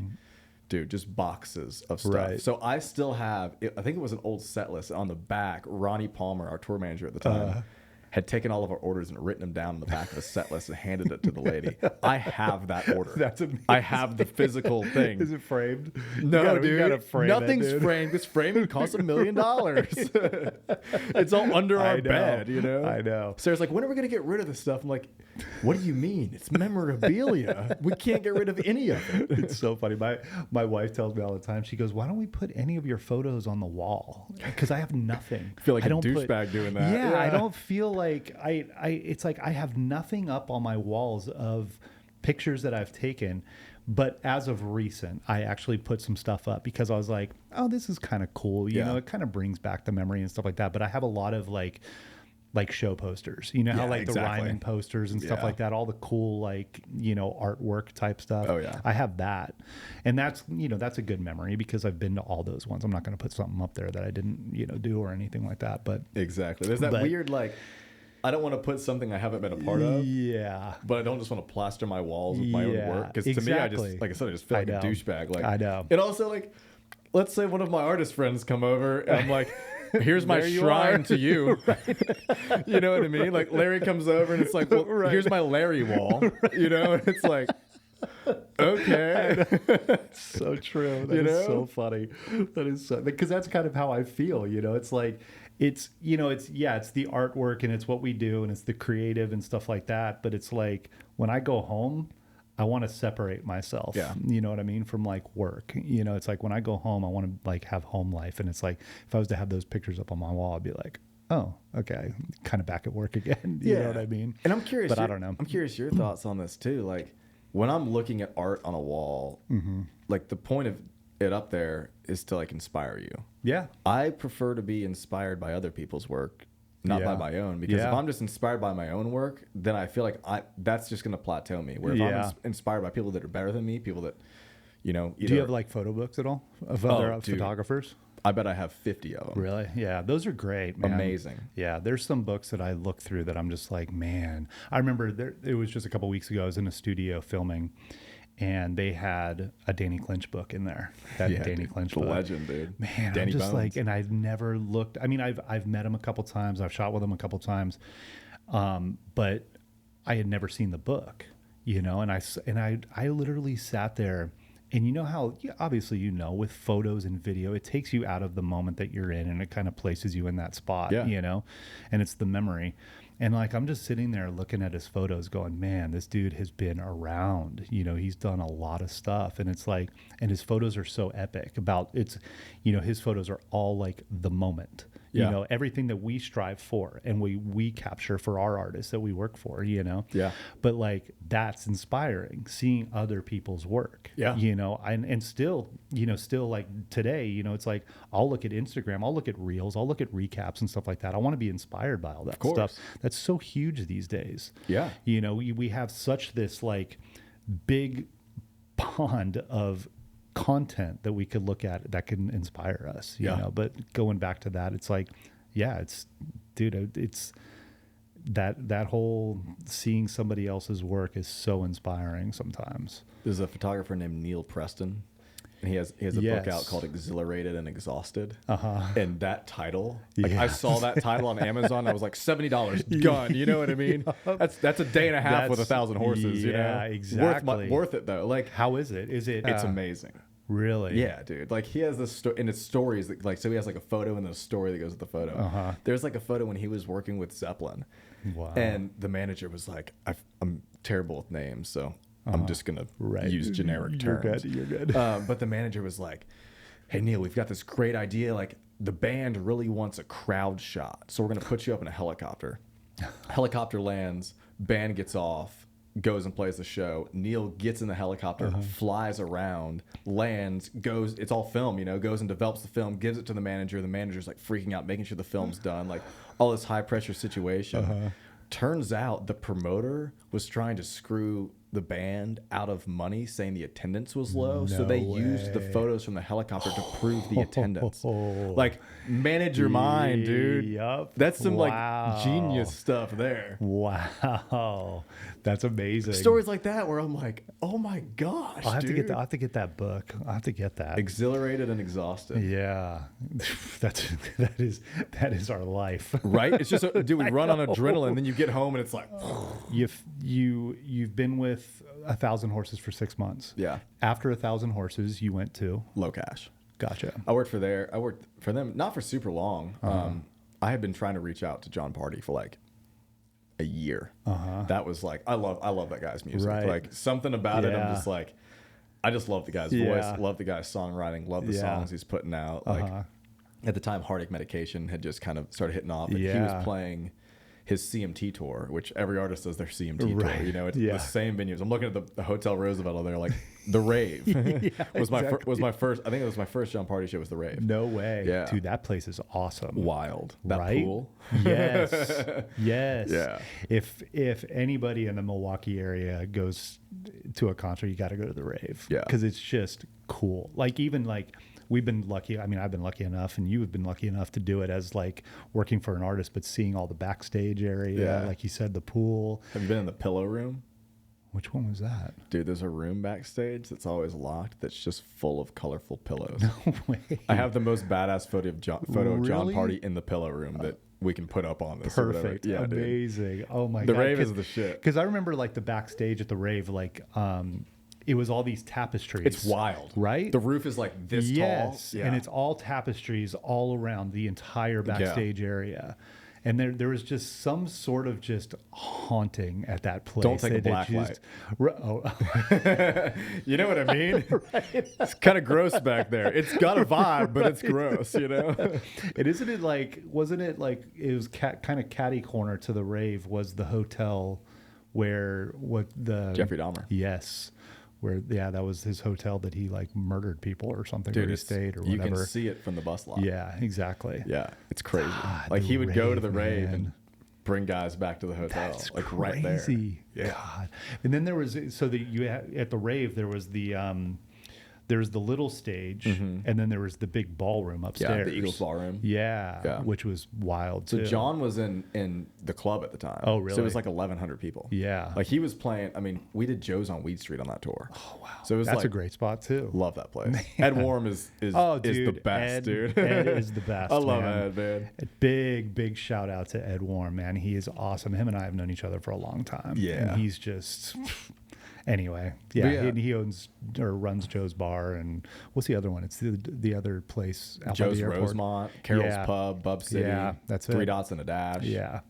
dude, just boxes of stuff. Right. So I still have, I think it was an old set list on the back. Ronnie Palmer, our tour manager at the time, had taken all of our orders and written them down on the back of a set list and handed it to the lady. I have that order. That's amazing. I have the physical thing. Is it framed? No, dude. You gotta frame Nothing's it, dude. framed. This framing costs $1 million. It's all under our bed, you know? I know. Sarah's like, when are we going to get rid of this stuff? I'm like, what do you mean? It's memorabilia. We can't get rid of any of it. It's so funny. My wife tells me all the time, she goes, why don't we put any of your photos on the wall? Because I have nothing. I feel like I a don't douchebag doing that. Yeah, I don't feel like it's like I have nothing up on my walls of pictures that I've taken. But as of recent, I actually put some stuff up because I was like, oh, this is kind of cool. You know, it kind of brings back the memory and stuff like that. But I have a lot of like show posters, you know, how like the Ryman posters and stuff like that, all the cool, like, you know, artwork type stuff. Oh yeah. I have that. And that's, you know, that's a good memory because I've been to all those ones. I'm not going to put something up there that I didn't, you know, do or anything like that. But exactly. There's that weird, like, I don't want to put something I haven't been a part of. Yeah. But I don't just want to plaster my walls with my own work. Because to me, I just, like I said, I just feel like a douchebag. Like, I know. And also, like, let's say one of my artist friends come over and I'm like, here's my shrine to you. You know what I mean? Like Larry comes over and it's like, well, here's my Larry wall. You know, and it's like, okay. So true. That is so funny. That is so, because that's kind of how I feel, you know. It's like, it's, you know, it's the artwork and it's what we do and it's the creative and stuff like that. But it's like when I go home, I want to separate myself, you know what I mean, from like work. You know, it's like when I go home, I want to like have home life. And it's like, if I was to have those pictures up on my wall, I'd be like, oh, okay, kind of back at work again. You know what I mean? And I'm curious, but I don't know. I'm curious your thoughts on this too. Like when I'm looking at art on a wall, like the point of it up there is to like inspire you. Yeah. I prefer to be inspired by other people's work, not by my own, because if I'm just inspired by my own work, then I feel like that's just going to plateau me. Where if I'm inspired by people that are better than me, people that, you know, do you have like photo books at all of other photographers? I bet I have 50 of them. Really? Yeah, those are great, man. Amazing. Yeah, there's some books that I look through that I'm just like, man. I remember it was just a couple weeks ago. I was in a studio filming, and they had a Danny Clinch book in there. Danny Clinch book. Legend, dude. Man, Danny I'm just Bones. like, and I've never looked. I mean, I've met him a couple times. I've shot with him a couple times, but I had never seen the book, you know. And I literally sat there. And you know how, obviously, you know, with photos and video, it takes you out of the moment that you're in and it kind of places you in that spot, you know, and it's the memory. And like, I'm just sitting there looking at his photos going, man, this dude has been around, you know, he's done a lot of stuff. And it's like, and his photos are so epic you know, his photos are all like the moment. You know, everything that we strive for and we capture for our artists that we work for, you know? Yeah. But like, that's inspiring, seeing other people's work, you know, and still like today, you know, it's like, I'll look at Instagram, I'll look at reels, I'll look at recaps and stuff like that. I want to be inspired by all that stuff. That's so huge these days. Yeah. You know, we have such this like big pond of content that we could look at that can inspire us, you know. But going back to that, it's like, it's that whole seeing somebody else's work is so inspiring sometimes. There's a photographer named Neil Preston, and he has a book out called Exhilarated and Exhausted. And that title, like I saw that title on Amazon, I was like, $70 gone. You know what I mean? That's a day and a half with 1,000 horses. You know, exactly. Worth it though. Like, how is it? It's amazing. Really? Yeah, dude. Like he has this in his stories that, like, so he has like a photo and then a story that goes with the photo. There's like a photo when he was working with Zeppelin. Wow. And the manager was like, I'm terrible with names, so I'm just gonna use generic terms. You're good. But the manager was like, hey Neil, we've got this great idea. Like the band really wants a crowd shot, so we're gonna put you up in a helicopter. Helicopter lands, band gets off, goes and plays the show. Neil gets in the helicopter, flies around, lands, goes. It's all film, goes and develops the film, gives it to the manager. The manager's like freaking out, making sure the film's done, like all this high pressure situation. Turns out the promoter was trying to screw the band out of money, saying the attendance was low. So they used the photos from the helicopter to prove the attendance. Like, manage your mind, dude. Yup. That's some like genius stuff there. Wow. That's amazing. Stories like that where I'm like, oh my gosh, I'll have dude. to get that book. I'll have to get that. Exhilarated and exhausted. Yeah. that is our life. Right? It's just, dude, we run on adrenaline, then you get home and it's like, You've been with 1,000 horses for 6 months. yeah. After 1,000 horses, you went to Low Cash. Gotcha. I worked for them, not for super long. I had been trying to reach out to John Party for like a year. That was like, I love that guy's music. Right. Like something about it, I'm just like, I just love the guy's voice, love the guy's songwriting, love the songs he's putting out. Like at the time, Heartache Medication had just kind of started hitting off, and he was playing his CMT tour, which every artist does their CMT tour. It's the same venues. I'm looking at the Hotel Roosevelt over there, like the Rave was my first. I think it was my first John Party show. Was the Rave? No way. Yeah, dude, that place is awesome. Wild. That pool. Yes. Yes. Yeah. If anybody in the Milwaukee area goes to a concert, you got to go to the Rave. Yeah. Because it's just cool. Like even like. We've been lucky. I mean, I've been lucky enough, and you have been lucky enough to do it as like working for an artist, but seeing all the backstage area, like you said, the pool. Have you been in the Pillow Room? Which one was that? Dude, there's a room backstage that's always locked that's just full of colorful pillows. No way. I have the most badass photo of John Really? Party in the Pillow Room that we can put up on this. Perfect. Yeah, amazing. Dude. Oh my The god. Rave is the shit. Because I remember like the backstage at the Rave, like it was all these tapestries. It's wild, right? The roof is like this tall. Yeah. And it's all tapestries all around the entire backstage area. And there was just some sort of just haunting at that place. Don't take a black light. You know what I mean? Right. It's kind of gross back there. It's got a vibe, but it's gross, And wasn't it like it was kind of catty corner to the Rave was the hotel where Jeffrey Dahmer. Yes. Where that was his hotel that he like murdered people or something. Dude, where he stayed or whatever. You can see it from the bus lot. Yeah, exactly. Yeah, it's crazy. God, like he would go to the Rave man. and bring guys back to the hotel. That's like crazy. Right there. Yeah. God. And then there was at the Rave there was the little stage, and then there was the big ballroom upstairs. Yeah, the Eagles ballroom. Yeah, which was wild So too. John was in the club at the time. Oh, really? So it was like 1,100 people. Yeah. Like he was playing. I mean, we did Joe's on Weed Street on that tour. Oh wow. So it was That's like a great spot too. Love that place. Ed Warm is the best, dude. Ed is the best. I love man. Ed, man. A big shout out to Ed Warm, man. He is awesome. Him and I have known each other for a long time. Yeah. And he's just. Anyway, he owns or runs Joe's Bar, and what's the other one? It's the other place out by Joe's the airport. Rosemont, Carol's Pub, Bub City. Yeah, that's Three it. Dots and a Dash. Yeah,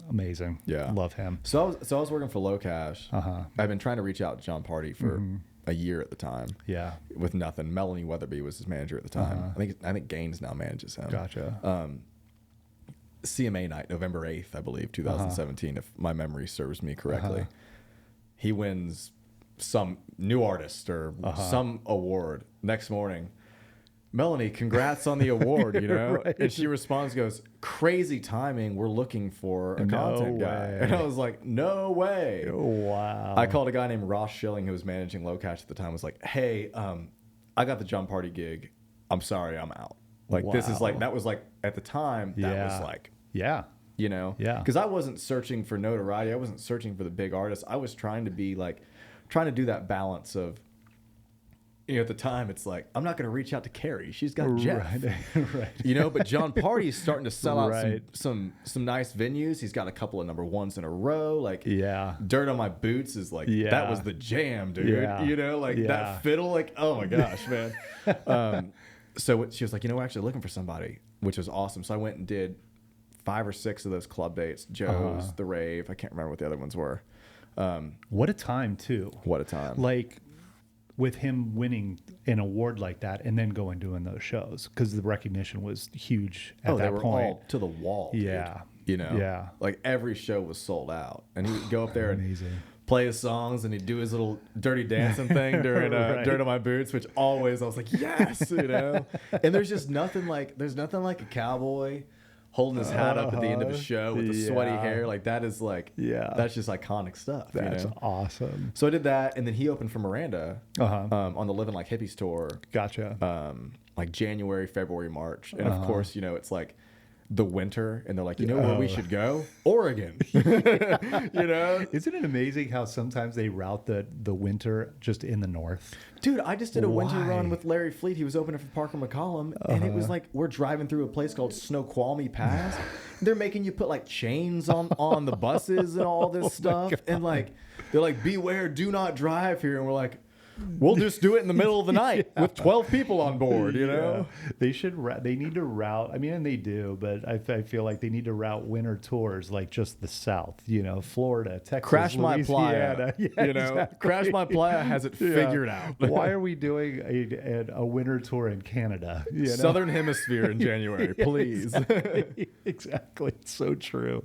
amazing. Yeah, love him. So I was working for Low Cash. I've been trying to reach out to John Party for a year at the time. Yeah, with nothing. Melanie Weatherby was his manager at the time. I think Gaines now manages him. Gotcha. CMA night, November 8th, I believe, 2017, if my memory serves me correctly. He wins some new artist or some award. Next morning, Melanie, congrats on the award, Right. And she responds, goes, crazy timing. We're looking for a content guy. And I was like, no way. Wow. I called a guy named Ross Schilling who was managing Low Cash at the time. Was like, hey, I got the John Party gig. I'm sorry, I'm out. Like this is like, that was like at the time, that was like, yeah. Because I wasn't searching for notoriety. I wasn't searching for the big artists. I was trying to do that balance of, at the time, it's like, I'm not going to reach out to Carrie. She's got Jeff. Right. But John Party's starting to sell out some nice venues. He's got a couple of number ones in a row. Like, Dirt on My Boots is like, that was the jam, dude. That fiddle, like, oh my gosh, man. So she was like, we're actually looking for somebody, which was awesome. So I went and did 5 or 6 of those club dates, Joe's, the Rave. I can't remember what the other ones were. What a time too. What a time. Like with him winning an award like that and then going doing those shows because the recognition was huge at that they were point. all to the wall. Yeah. Dude. Like every show was sold out, and he would go up there and play his songs and he'd do his little dirty dancing thing during Dirt on My Boots, which always I was like, yes, you know. And there's nothing like a cowboy holding his hat up at the end of a show with the sweaty hair. Like that is like, that's just iconic stuff. That's awesome. So I did that, and then he opened for Miranda on the Living Like Hippies tour. Gotcha. Like January, February, March, and of course, you know, it's like the winter, and they're like, you know where we should go? Oregon. You know? Isn't it amazing how sometimes they route the winter just in the north? Dude, I just did a winter run with Larry Fleet. He was opening for Parker McCollum, and it was like we're driving through a place called Snoqualmie Pass. They're making you put like chains on the buses and all this stuff, and like they're like, beware, do not drive here, and we're like, we'll just do it in the middle of the night with 12 people on board, you know? They need to route, I mean, and they do, but I feel like they need to route winter tours like just the South, you know, Florida, Texas, Crash My Louisiana. Playa, you know? Exactly. Crash My Playa has it figured out. Why are we doing a winter tour in Canada? You know? Southern Hemisphere in January, please. Exactly. So true.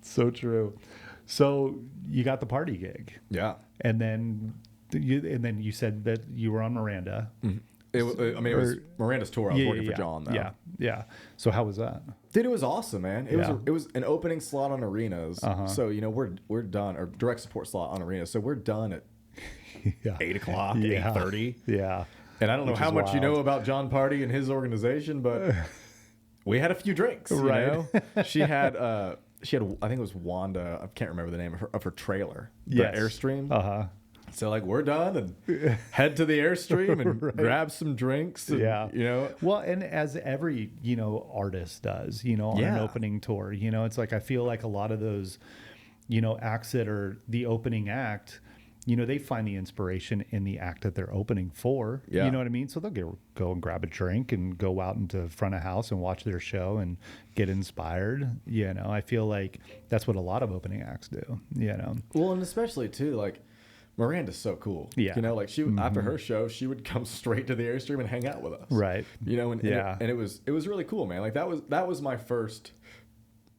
So true. So you got the party gig. Yeah. And then you said that you were on Miranda. Mm-hmm. It was Miranda's tour. I was working for John, though. Yeah. So how was that? Dude, it was awesome, man. It was an opening slot on arenas. So you know we're done, or direct support slot on arenas. So we're done at 8 o'clock, 8:30. Yeah. And I don't know how much you know about John Party and his organization, but we had a few drinks. You know? She had I think it was Wanda. I can't remember the name of her trailer. The Airstream. So like we're done and head to the Airstream and grab some drinks. And, you know. Well, and as every, you know, artist does, you know, on an opening tour, you know, it's like I feel like a lot of those, you know, acts that are the opening act, you know, they find the inspiration in the act that they're opening for. Yeah. You know what I mean? So they'll go and grab a drink and go out into front of house and watch their show and get inspired. You know, I feel like that's what a lot of opening acts do, you know. Well, and especially too, like, Miranda's so cool. Yeah. You know, like she after her show, she would come straight to the Airstream and hang out with us. Right. You know, and it was really cool, man. Like that was my first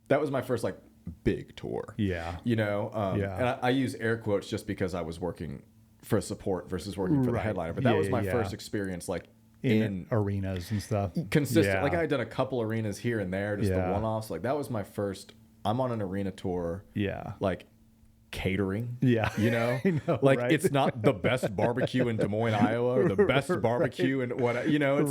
like big tour. Yeah. You know, and I use air quotes just because I was working for support versus working for the headliner. But that was my first experience like in arenas and stuff. Consistent. Yeah. Like I had done a couple arenas here and there, just the one-offs. Like that was my first, I'm on an arena tour. Yeah. Like catering, you know, like it's not the best barbecue in Des Moines, Iowa, or the best barbecue in what, you know, it's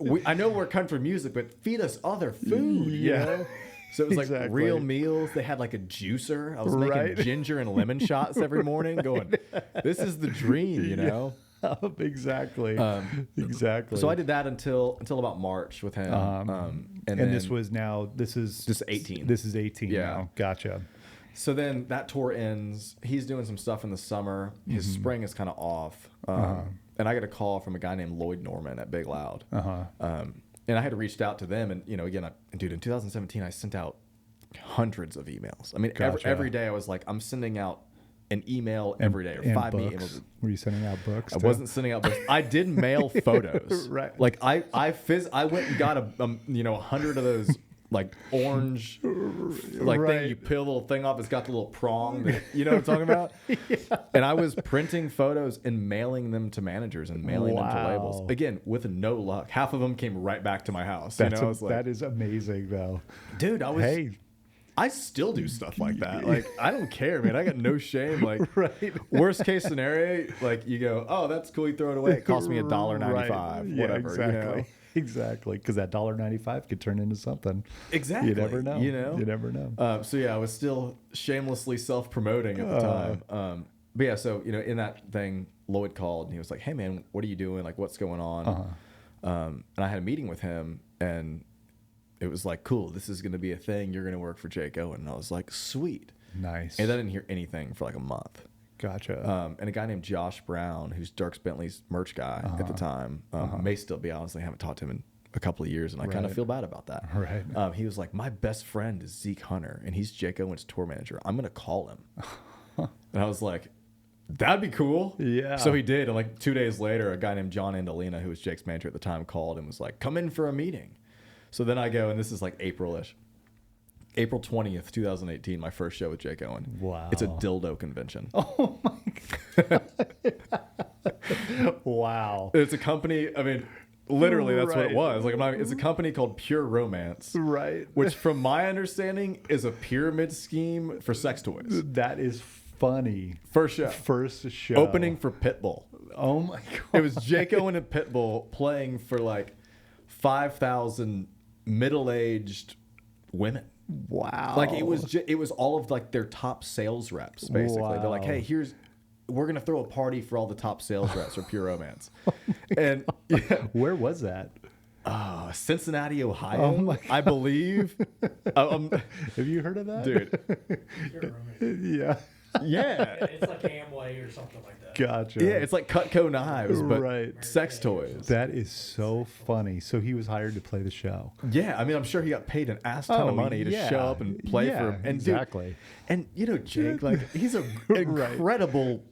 like I know we're country music, but feed us other food, you know. So it was like real meals. They had like a juicer. I was making ginger and lemon shots every morning, going, "This is the dream," you know. Exactly. So I did that until about March with him, and then, this is 18. This is 18 now. Gotcha. So then that tour ends. He's doing some stuff in the summer. His spring is kind of off. And I get a call from a guy named Lloyd Norman at Big Loud. And I had reached out to them. And, you know, again, dude, in 2017, I sent out hundreds of emails. I mean, every day I was like, I'm sending out an email every day, or 5 emails. Were you sending out books? I wasn't sending out books. I did mail photos. Right. Like I went and got 100 of those like orange, like thing you peel a little thing off. It's got the little prong. That, you know what I'm talking about? And I was printing photos and mailing them to managers and mailing them to labels. Again, with no luck. Half of them came right back to my house. That is amazing, though. Dude, I still do stuff like that. Like, I don't care, man. I got no shame. Like, worst case scenario, like you go, oh, that's cool. You throw it away. It costs me $1.95. Whatever. Exactly. You know? Exactly, because that $1.95 could turn into something. Exactly. You never know. You never know. So yeah, I was still shamelessly self-promoting at the time. But yeah, so you know, in that thing, Lloyd called and he was like, "Hey man, what are you doing? Like, what's going on?" And I had a meeting with him, and it was like, "Cool, this is going to be a thing. You're going to work for Jake Owen." And I was like, "Sweet, nice." And I didn't hear anything for like a month. Gotcha. And a guy named Josh Brown, who's Dirks Bentley's merch guy at the time, may still be. Honestly, I haven't talked to him in a couple of years, and I kind of feel bad about that. Right. He was like, "My best friend is Zeke Hunter, and he's Jake Owen's tour manager. I'm gonna call him." And I was like, "That'd be cool." Yeah. So he did, and like 2 days later, a guy named John Andolina, who was Jake's manager at the time, called and was like, "Come in for a meeting." So then I go, and this is like April-ish. April 20th, 2018, my first show with Jake Owen. Wow. It's a dildo convention. Oh my God. Wow. It's a company, I mean, literally that's what it Right. was. Like, it's a company called Pure Romance. Right. Which, from my understanding, is a pyramid scheme for sex toys. That is funny. First show. First show. Opening for Pitbull. Oh my God. It was Jake Owen and Pitbull playing for like 5,000 middle-aged women. Wow. Like, it was all of like their top sales reps, basically. Wow. They're like, hey, we're gonna throw a party for all the top sales reps for Pure Romance. And yeah, Where was that? Cincinnati, Ohio, Oh my God. I believe. Have you heard of that? Dude, Yeah. yeah. It's like Amway or something like that. Gotcha. Yeah, it's like Cutco knives, but Right. sex toys. That is so funny. So he was hired to play the show. Yeah, I mean, I'm sure he got paid an ass ton of money to show up and play for him. And exactly. And you know, Jake, like, he's an incredible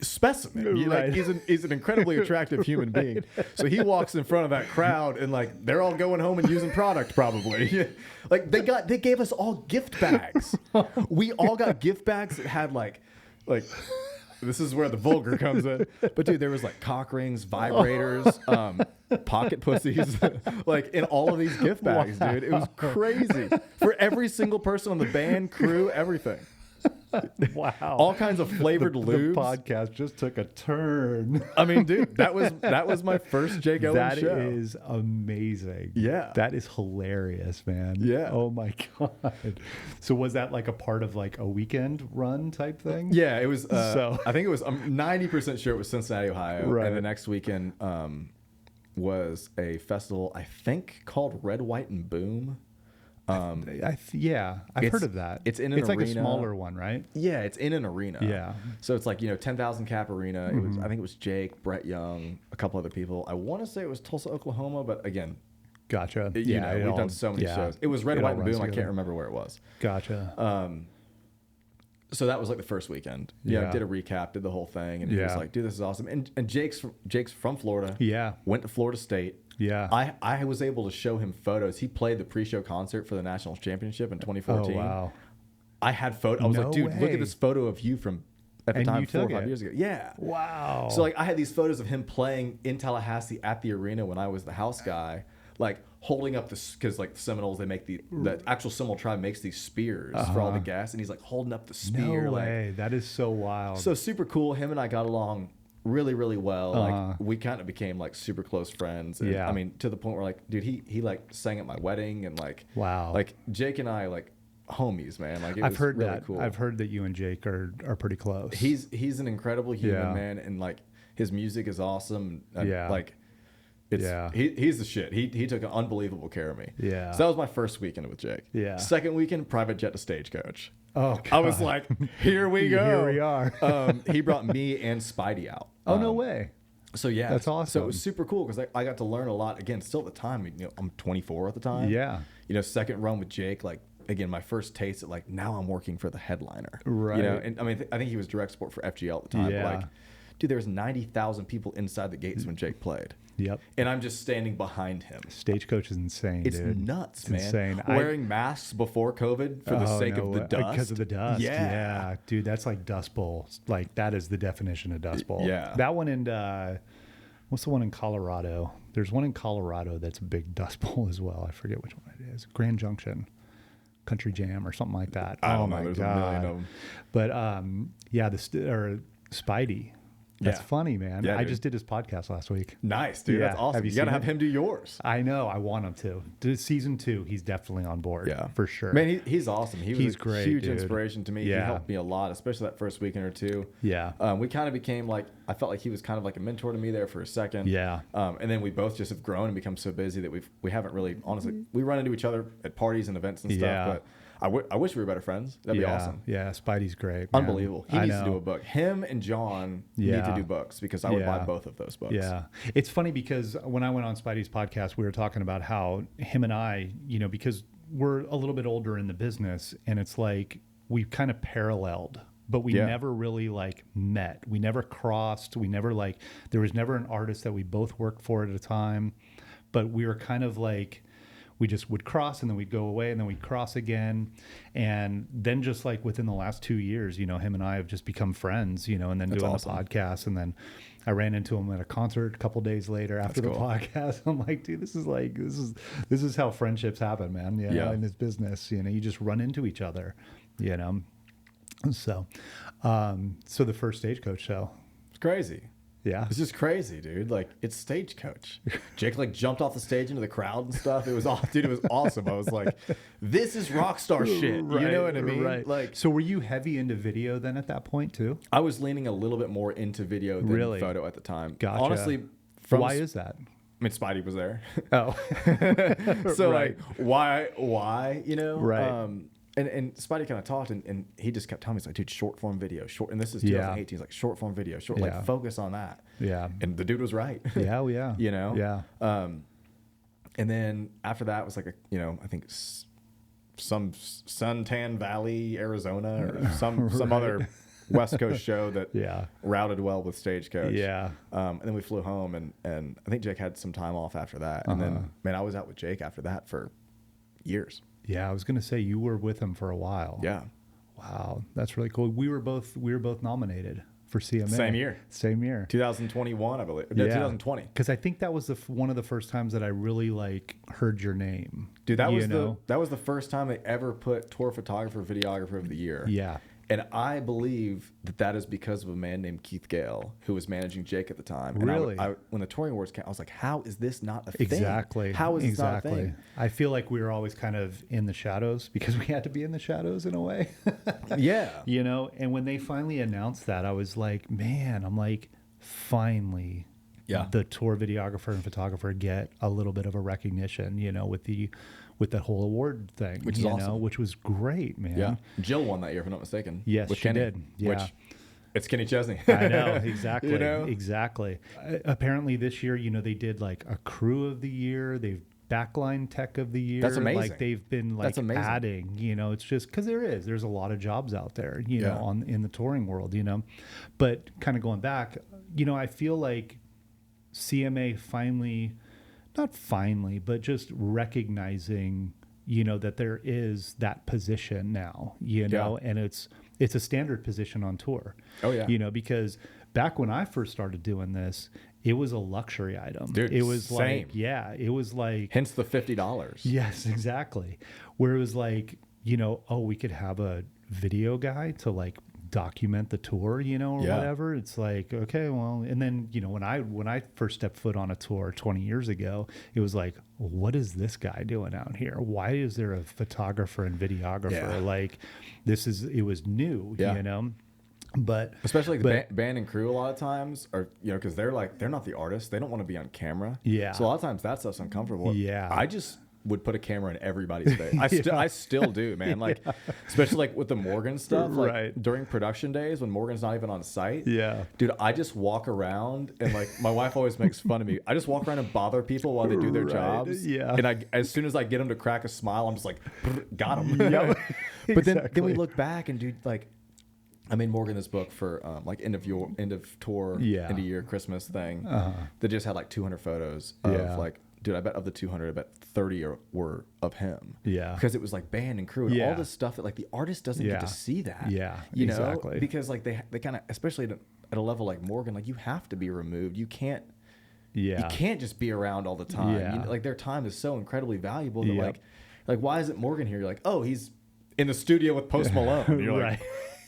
specimen. Right. He's an incredibly attractive human being. So he walks in front of that crowd, and like they're all going home and using product probably. Like they gave us all gift bags. We all got gift bags that had like. This is where the vulgar comes in. But dude, there was like cock rings, vibrators, pocket pussies, like in all of these gift bags, dude. It was crazy for every single person on the band, crew, everything. Wow. All kinds of flavored lubes. The podcast just took a turn. I mean, dude, that was my first Jake Owen That show. is amazing. Yeah. That is hilarious, man. Yeah. Oh my God. So was that like a part of like a weekend run type thing? Yeah, it was. So- I think it was. I'm 90% sure it was Cincinnati, Ohio. Right. And the next weekend was a festival, I think, called Red, White, and Boom. I've It's- heard of that. it's in an like a arena. smaller one, right? Yeah, it's in an arena. Yeah. So it's like 10,000 cap arena. It was. I think it was Jake, Brett Young, a couple other people. I want to say it was Tulsa, Oklahoma, but again, Gotcha. we've done so many shows. It was Red, it White, all and runs Boom. I together. can't remember where it was. Gotcha. So that was like the first weekend. Yeah. Did a recap, did the whole thing, and he was Yeah. like, "Dude, this is awesome." And Jake's from Florida. Yeah. Went to Florida State. Yeah. I was able to show him photos. He played the pre-show concert for the national championship in 2014. Oh, wow. I had photos. I was No like, "Dude, look way. at this photo of you from at the And time you 4 or took 5 it? years ago." Yeah. Wow. So like I had these photos of him playing in Tallahassee at the arena when I was the house guy, like holding up this, because like the Seminoles, they make the actual Seminole tribe makes these spears for all the gas, and he's like holding up the spear. no like, way. That is so wild. so super cool. Him and I got along really, really well. Like we kind of became like super close friends. And, Yeah. I mean, to the point where like, dude, he like sang at my wedding, and like, Wow. like Jake and I like homies, man. Like it I've was heard really that. cool. I've heard that you and Jake are pretty close. He's an incredible human, Yeah. man, and like his music is awesome. And, Yeah. like it's Yeah. he's the shit. He took unbelievable care of me. Yeah. So that was my first weekend with Jake. Yeah. Second weekend, private jet to Stagecoach. Oh, I was God. like, here we go. Here we are. He brought me and Spidey out. Oh, no way. So yeah, That's So awesome. it was super cool because I got to learn a lot. Again, still at the time, I'm 24 at the time. Yeah. Second run with Jake, like again, my first taste at like now I'm working for the headliner. Right. And I mean, I think he was direct support for FGL at the time. Yeah. But like, dude, there was 90,000 people inside the gates when Jake played. Yep. And I'm just standing behind him. Stagecoach is insane, It's dude. nuts, It's man. insane. Wearing masks before COVID for the sake of the dust. Because of the dust. Yeah. Yeah. Dude, that's like Dust Bowl. Like, that is the definition of Dust Bowl. Yeah. That one in, what's the one in Colorado? There's one in Colorado that's a big Dust Bowl as well. I forget which one it is. Grand Junction. Country Jam or something like that. I don't oh know. my There's God. a million of them. But yeah, Spidey. That's Yeah. funny, man. Yeah, I dude. just did his podcast last week. Nice, dude. Yeah. That's awesome. Have you You got to seen have it? him do yours. I know. I want him to. Do season 2, he's definitely on board. Yeah, for sure. Man, he's awesome. He's a great, huge dude. inspiration to me. Yeah. He helped me a lot, especially that first weekend or two. Yeah. We kind of became like, I felt like he was kind of like a mentor to me there for a second. Yeah. And then we both just have grown and become so busy that we haven't really, honestly, we run into each other at parties and events and stuff. Yeah. But I wish we were better friends. That'd be awesome. Yeah, Spidey's great. Man. Unbelievable. He I needs to do know. a book. Him and John need Yeah. to do books because I would buy Yeah. both of those books. Yeah. It's funny because when I went on Spidey's podcast, we were talking about how him and I, because we're a little bit older in the business, and it's like we've kind of paralleled, but we Yeah. never really like met. We never crossed. We never there was never an artist that we both worked for at a time, but we were kind of like, we just would cross and then we'd go away and then we'd cross again. And then just like within the last 2 years, you know, him and I have just become friends, you know, and then That's doing awesome. the podcast. And then I ran into him at a concert a couple days later after That's the cool. podcast. I'm like, dude, this is how friendships happen, man. You know, Yeah. in this business, you know, you just run into each other, you know? So, so the first Stagecoach show. It's crazy. Yeah. It's just crazy, dude. Like, it's Stagecoach. Jake like jumped off the stage into the crowd and stuff. It was dude, it was awesome. I was like, this is rock star shit. Right, you know what I mean? Right. Like, So were you heavy into video then at that point too? I was leaning a little bit more into video than Really? photo at the time. Gotcha. Honestly, Why is that? I mean, Spidey was there. Oh, So Right. like, why, you know? Right. And Spidey kind of talked and he just kept telling me, he's like, dude, short form video, and this is Yeah. 2018. He's like, short form video, Yeah. like focus on that. yeah. And the dude was right. Yeah. Well, yeah. You know? Yeah. And then after that was like I think some Suntan Valley, Arizona, or some Right. other West Coast show that Yeah. routed well with Stagecoach. Yeah. And then we flew home and I think Jake had some time off after that. And then man, I was out with Jake after that for years. Yeah. I was going to say you were with him for a while. Yeah. Wow. That's really cool. We were both nominated for CMA. Same year. Same year. 2021, I believe. No, Yeah. 2020. Because I think that was one of the first times that I really like heard your name. Dude, that you know? that was the first time they ever put tour photographer, videographer of the year. Yeah. And I believe that is because of a man named Keith Gale, who was managing Jake at the time. And Really? when the touring awards came, I was like, how is this not a thing? Exactly. How is this exactly. not a thing? I feel like we were always kind of in the shadows because we had to be in the shadows in a way. Yeah. You know, and when they finally announced that, I was like, man, I'm like, finally, Yeah. the tour videographer and photographer get a little bit of a recognition, you know, with the whole award thing, Which is you know, awesome. which was great, man. Yeah. Jill won that year, if I'm not mistaken. Yes, with she Kenny, did. Yeah. Which it's Kenny Chesney. I know, exactly. You know? Exactly. Apparently this year, you know, they did like a crew of the year. They've backline tech of the year. That's amazing. Like they've been like That's amazing. adding, you know, it's just because there's a lot of jobs out there, you know, in the touring world, you know, but kind of going back, you know, I feel like CMA but just recognizing, you know, that there is that position now, you know, and it's a standard position on tour. Oh, yeah. You know, because back when I first started doing this, it was a luxury item. Dude, it was same. like, yeah, it was like, Hence the $50. yes, exactly. Where it was like, you know, oh, we could have a video guy to like document the tour, you know, or Yeah. whatever. It's like, okay, well, and then, you know, when I first stepped foot on a tour 20 years ago, it was like, what is this guy doing out here? Why is there a photographer and videographer? Yeah. Like, it was new, Yeah. you know. But Especially like the band and crew a lot of times are, you know, because they're not the artists. They don't want to be on camera. Yeah. So a lot of times that stuff's uncomfortable. Yeah. I just would put a camera in everybody's face. I still do, man. Like, especially like with the Morgan stuff, like Right. during production days when Morgan's not even on site. Yeah. Dude, I just walk around and like my wife always makes fun of me. I just walk around and bother people while they do their Right. jobs. Yeah. And as soon as I get them to crack a smile, I'm just like, got them. Yep. But then we Exactly. look back and dude, like, I made Morgan this book for like end of tour, Yeah. end of year Christmas thing Uh-huh. that just had like 200 photos of Yeah. like, dude, I bet of the 200, I bet 30 were of him. Yeah. Because it was like band and crew and Yeah. all this stuff that like the artist doesn't Yeah. get to see that. Yeah, you know, exactly. because like they kind of, especially at a level like Morgan, like you have to be removed. You can't just be around all the time. Yeah. Like their time is so incredibly valuable that Yep. like why isn't Morgan here? You're like, oh, he's in the studio with Post Malone. And you're right. like,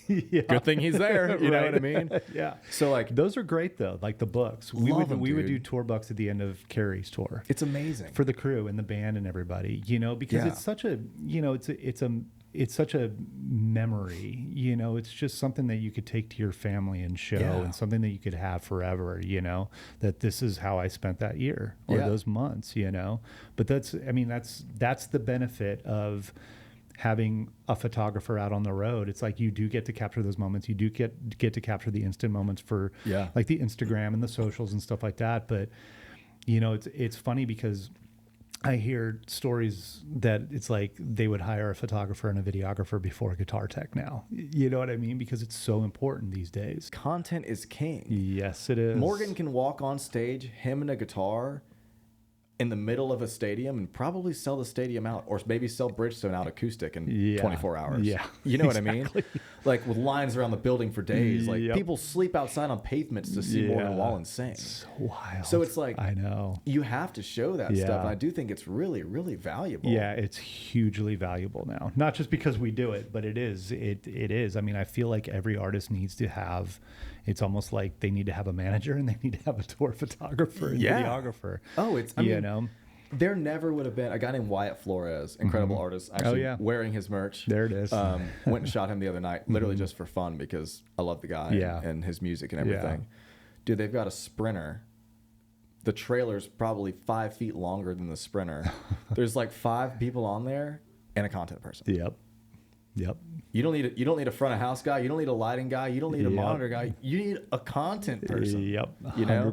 Yeah. good thing he's there. You know Right. what I mean? Yeah. So like, Those are great though, like the books. We Love would 'em, we would do dude. tour books at the end of Carrie's tour it's amazing. for the crew and the band and everybody, you know, because Yeah. it's such a, you know, it's such a memory, you know, it's just something that you could take to your family and show Yeah. and something that you could have forever, you know, that this is how I spent that year or Yeah. those months, you know. But that's the benefit of having a photographer out on the road. It's like you do get to capture those moments. You do get to capture the instant moments for Yeah. like the Instagram and the socials and stuff like that. But you know, it's funny because I hear stories that it's like they would hire a photographer and a videographer before a guitar tech now. You know what I mean? Because it's so important these days. Content is king. Yes, it is. Morgan can walk on stage, him and a guitar, in the middle of a stadium and probably sell the stadium out, or maybe sell Bridgestone out acoustic in 24 hours. Yeah. You know what I mean? Like with lines around the building for days. Like people sleep outside on pavements to see Morgan Wallen sing. It's wild. So it's like, I know. You have to show that stuff. And I do think it's really, really valuable. Yeah, it's hugely valuable now. Not just because we do it, but it is. It is. I mean, I feel like every artist needs to have, it's almost like they need to have a manager and they need to have a tour photographer and videographer. Oh, it's, I mean, there never would have been a guy named Wyatt Flores, incredible artist, actually wearing his merch. There it is. Went and shot him the other night, literally just for fun because I love the guy and his music and everything. Dude, they've got a Sprinter. The trailer's probably 5 feet longer than the Sprinter. There's like 5 people on there and a content person. Yep. You don't need a front of house guy. You don't need a lighting guy. You don't need a monitor guy. You need a content person. Yep. 100%. You know?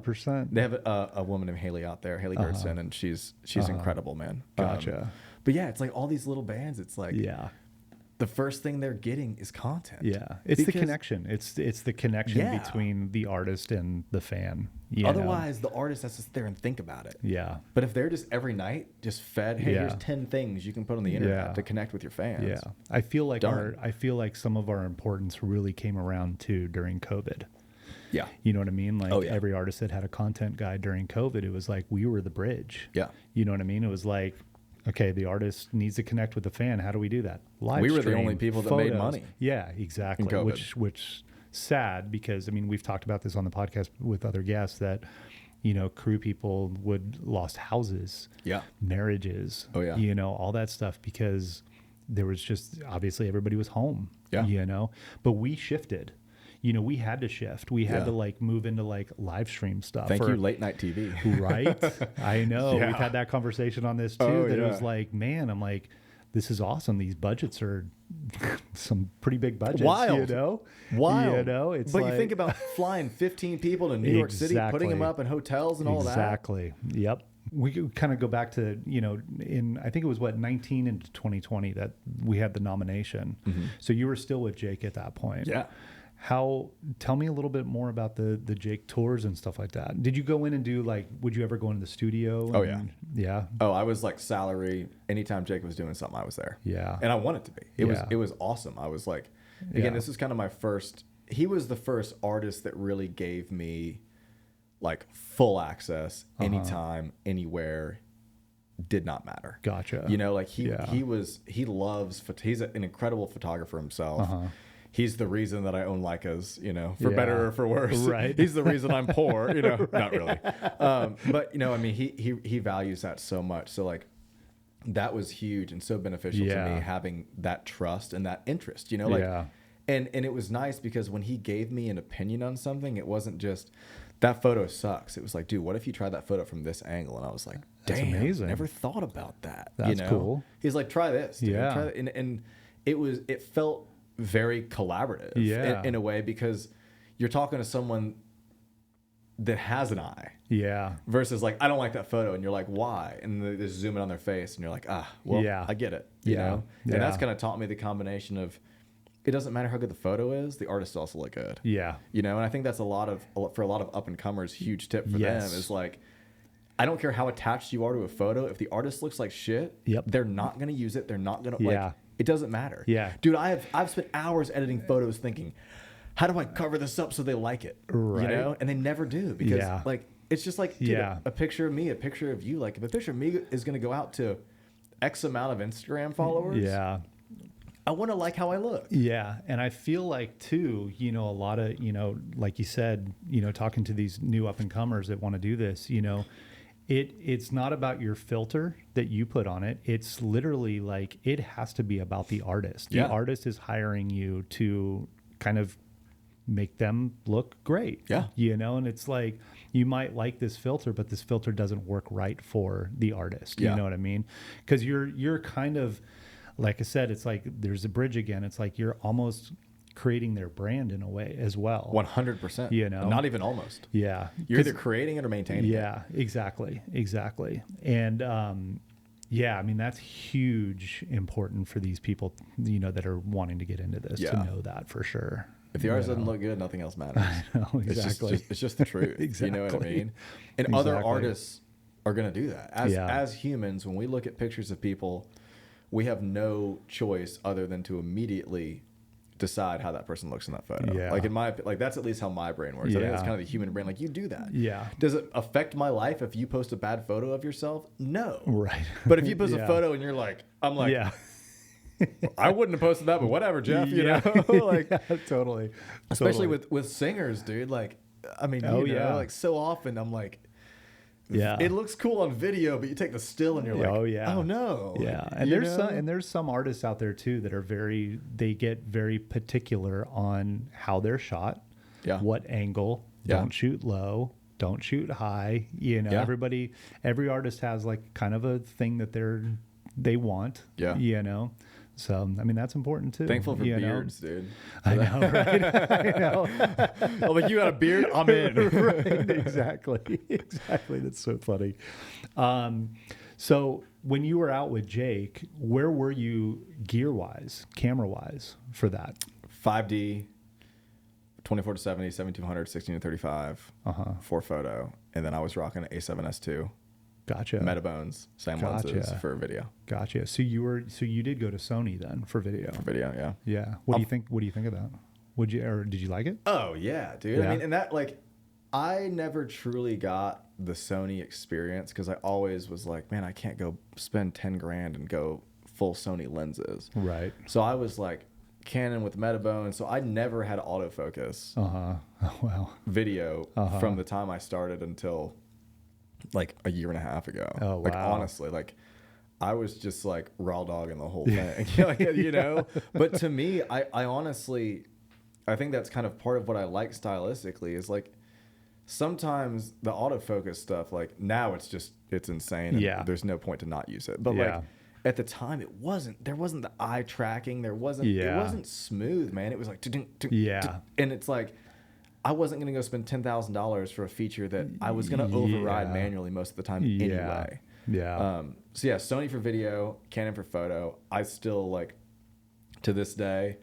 They have a woman named Haley out there, Haley Gertson, and she's incredible, man. Gotcha. But yeah, it's like all these little bands. It's like the first thing they're getting is content. Yeah, it's the connection. It's the connection between the artist and the fan. Otherwise, the artist has to sit there and think about it. Yeah. But if they're just every night just fed, hey, here's 10 things you can put on the internet to connect with your fans. Yeah, I feel like some of our importance really came around too during COVID. Yeah, you know what I mean. Like every artist that had a content guy during COVID, it was like we were the bridge. Yeah, you know what I mean. It was like, okay, the artist needs to connect with the fan. How do we do that? Live stream, the only people that made money. Yeah, exactly. Which sad, because I mean, we've talked about this on the podcast with other guests that, you know, crew people lost houses, marriages, you know, all that stuff because there was just obviously everybody was home, you know, but we shifted. You know, we had to shift. We had to like move into like live stream stuff. Thank you, late night TV. Right? I know. We've had that conversation on this too. It was like, man, I'm like, this is awesome. These budgets are some pretty big budgets. Wild. You know? Wild. You know, it's but you think about flying 15 people to New York City, putting them up in hotels and all that. Exactly. Yep. We could kind of go back to, you know, I think it was 19 into 2020 that we had the nomination. Mm-hmm. So you were still with Jake at that point. Yeah. Tell me a little bit more about the Jake tours and stuff like that. Did you go in and do would you ever go into the studio? Yeah. Oh, I was like salary. Anytime Jake was doing something, I was there. Yeah. And I wanted to be. It was awesome. I was like, again, this is kind of my first, he was the first artist that really gave me like full access anytime, anywhere. Did not matter. Gotcha. You know, like he's an incredible photographer himself. He's the reason that I own Leicas, you know, for better or for worse. Right. He's the reason I'm poor, you know, not really. But, you know, I mean, he values that so much. So, like, that was huge and so beneficial to me, having that trust and that interest, you know, like, and it was nice because when he gave me an opinion on something, it wasn't just, that photo sucks. It was like, dude, what if you tried that photo from this angle? And I was like, damn, amazing. Never thought about that. That's, you know? Cool. He's like, try this. Dude. Try that. And it felt very collaborative in a way, because you're talking to someone that has an eye versus like, I don't like that photo, and you're like, why? And they just zoom in on their face and you're like, I get it, you know. And that's kind of taught me the combination of, it doesn't matter how good the photo is, the artist also look good, you know. And I think that's for a lot of up and comers, huge tip for them is like, I don't care how attached you are to a photo, if the artist looks like shit, they're not going to use it, they're not going to like, it doesn't matter. Yeah. Dude, I've spent hours editing photos thinking, how do I cover this up so they like it? Right. You know? And they never do, because like, it's just like, dude, a picture of me, a picture of you. Like, if a picture of me is going to go out to X amount of Instagram followers, I want to like how I look. Yeah. And I feel like too, you know, a lot of, you know, like you said, you know, talking to these new up and comers that want to do this, you know, it's not about your filter that you put on it. It's literally like, it has to be about the artist. The artist is hiring you to kind of make them look great. Yeah. You know, and it's like, you might like this filter, but this filter doesn't work right for the artist. You know what I mean? Because you're kind of, like I said, it's like, there's a bridge again. It's like, you're almost creating their brand in a way as well. 100%. You know, not even almost. Yeah. You're either creating it or maintaining it. Yeah, exactly. And, I mean, that's huge important for these people, you know, that are wanting to get into this, to know that for sure. If the artist doesn't look good, nothing else matters. I know, exactly. It's just the truth. Exactly. You know what I mean? And other artists are going to do that. As humans, when we look at pictures of people, we have no choice other than to immediately decide how that person looks in that photo. Yeah. Like that's at least how my brain works. I think that's kind of the human brain. Like, you do that. Yeah. Does it affect my life if you post a bad photo of yourself? No. Right. But if you post a photo and you're like, I'm like, I wouldn't have posted that, but whatever, Jeff, you know? Like, totally. Especially with singers, dude. Like, I mean, like so often I'm like, it looks cool on video, but you take the still and you're like, oh no. Yeah. Like, And there's some artists out there too that are they get very particular on how they're shot, what angle, don't shoot low, don't shoot high. You know, every artist has like kind of a thing that they want, you know? So, I mean, that's important too. Thankful for beards, dude. I know, right? I know. Oh, like, you got a beard? I'm in. Right, exactly. That's so funny. So when you were out with Jake, where were you gear-wise, camera-wise for that? 5D, 24 to 70, 7200, 16 to 35 for photo. And then I was rocking an A7S2. Gotcha. Metabones, same lenses for video. Gotcha. So you did go to Sony then for video. For video, yeah. Yeah. What do you think? What do you think of that? Did you like it? Oh yeah, dude. Yeah. I mean, and that, like, I never truly got the Sony experience because I always was like, man, I can't go spend 10 grand and go full Sony lenses. Right. So I was like Canon with Metabone. So I never had autofocus. Oh, wow. Video from the time I started until like a year and a half ago. Oh, wow. Like, honestly, like, I was just like raw dogging the whole thing, like, you know. But to me, I honestly, I think that's kind of part of what I like stylistically is like sometimes the autofocus stuff, like now it's insane. And there's no point to not use it. But like at the time, there wasn't the eye tracking. It wasn't smooth, man. It was like, and it's like, I wasn't going to go spend $10,000 for a feature that I was going to override manually most of the time anyway. Yeah. So yeah, Sony for video, Canon for photo. I still, like, to this day,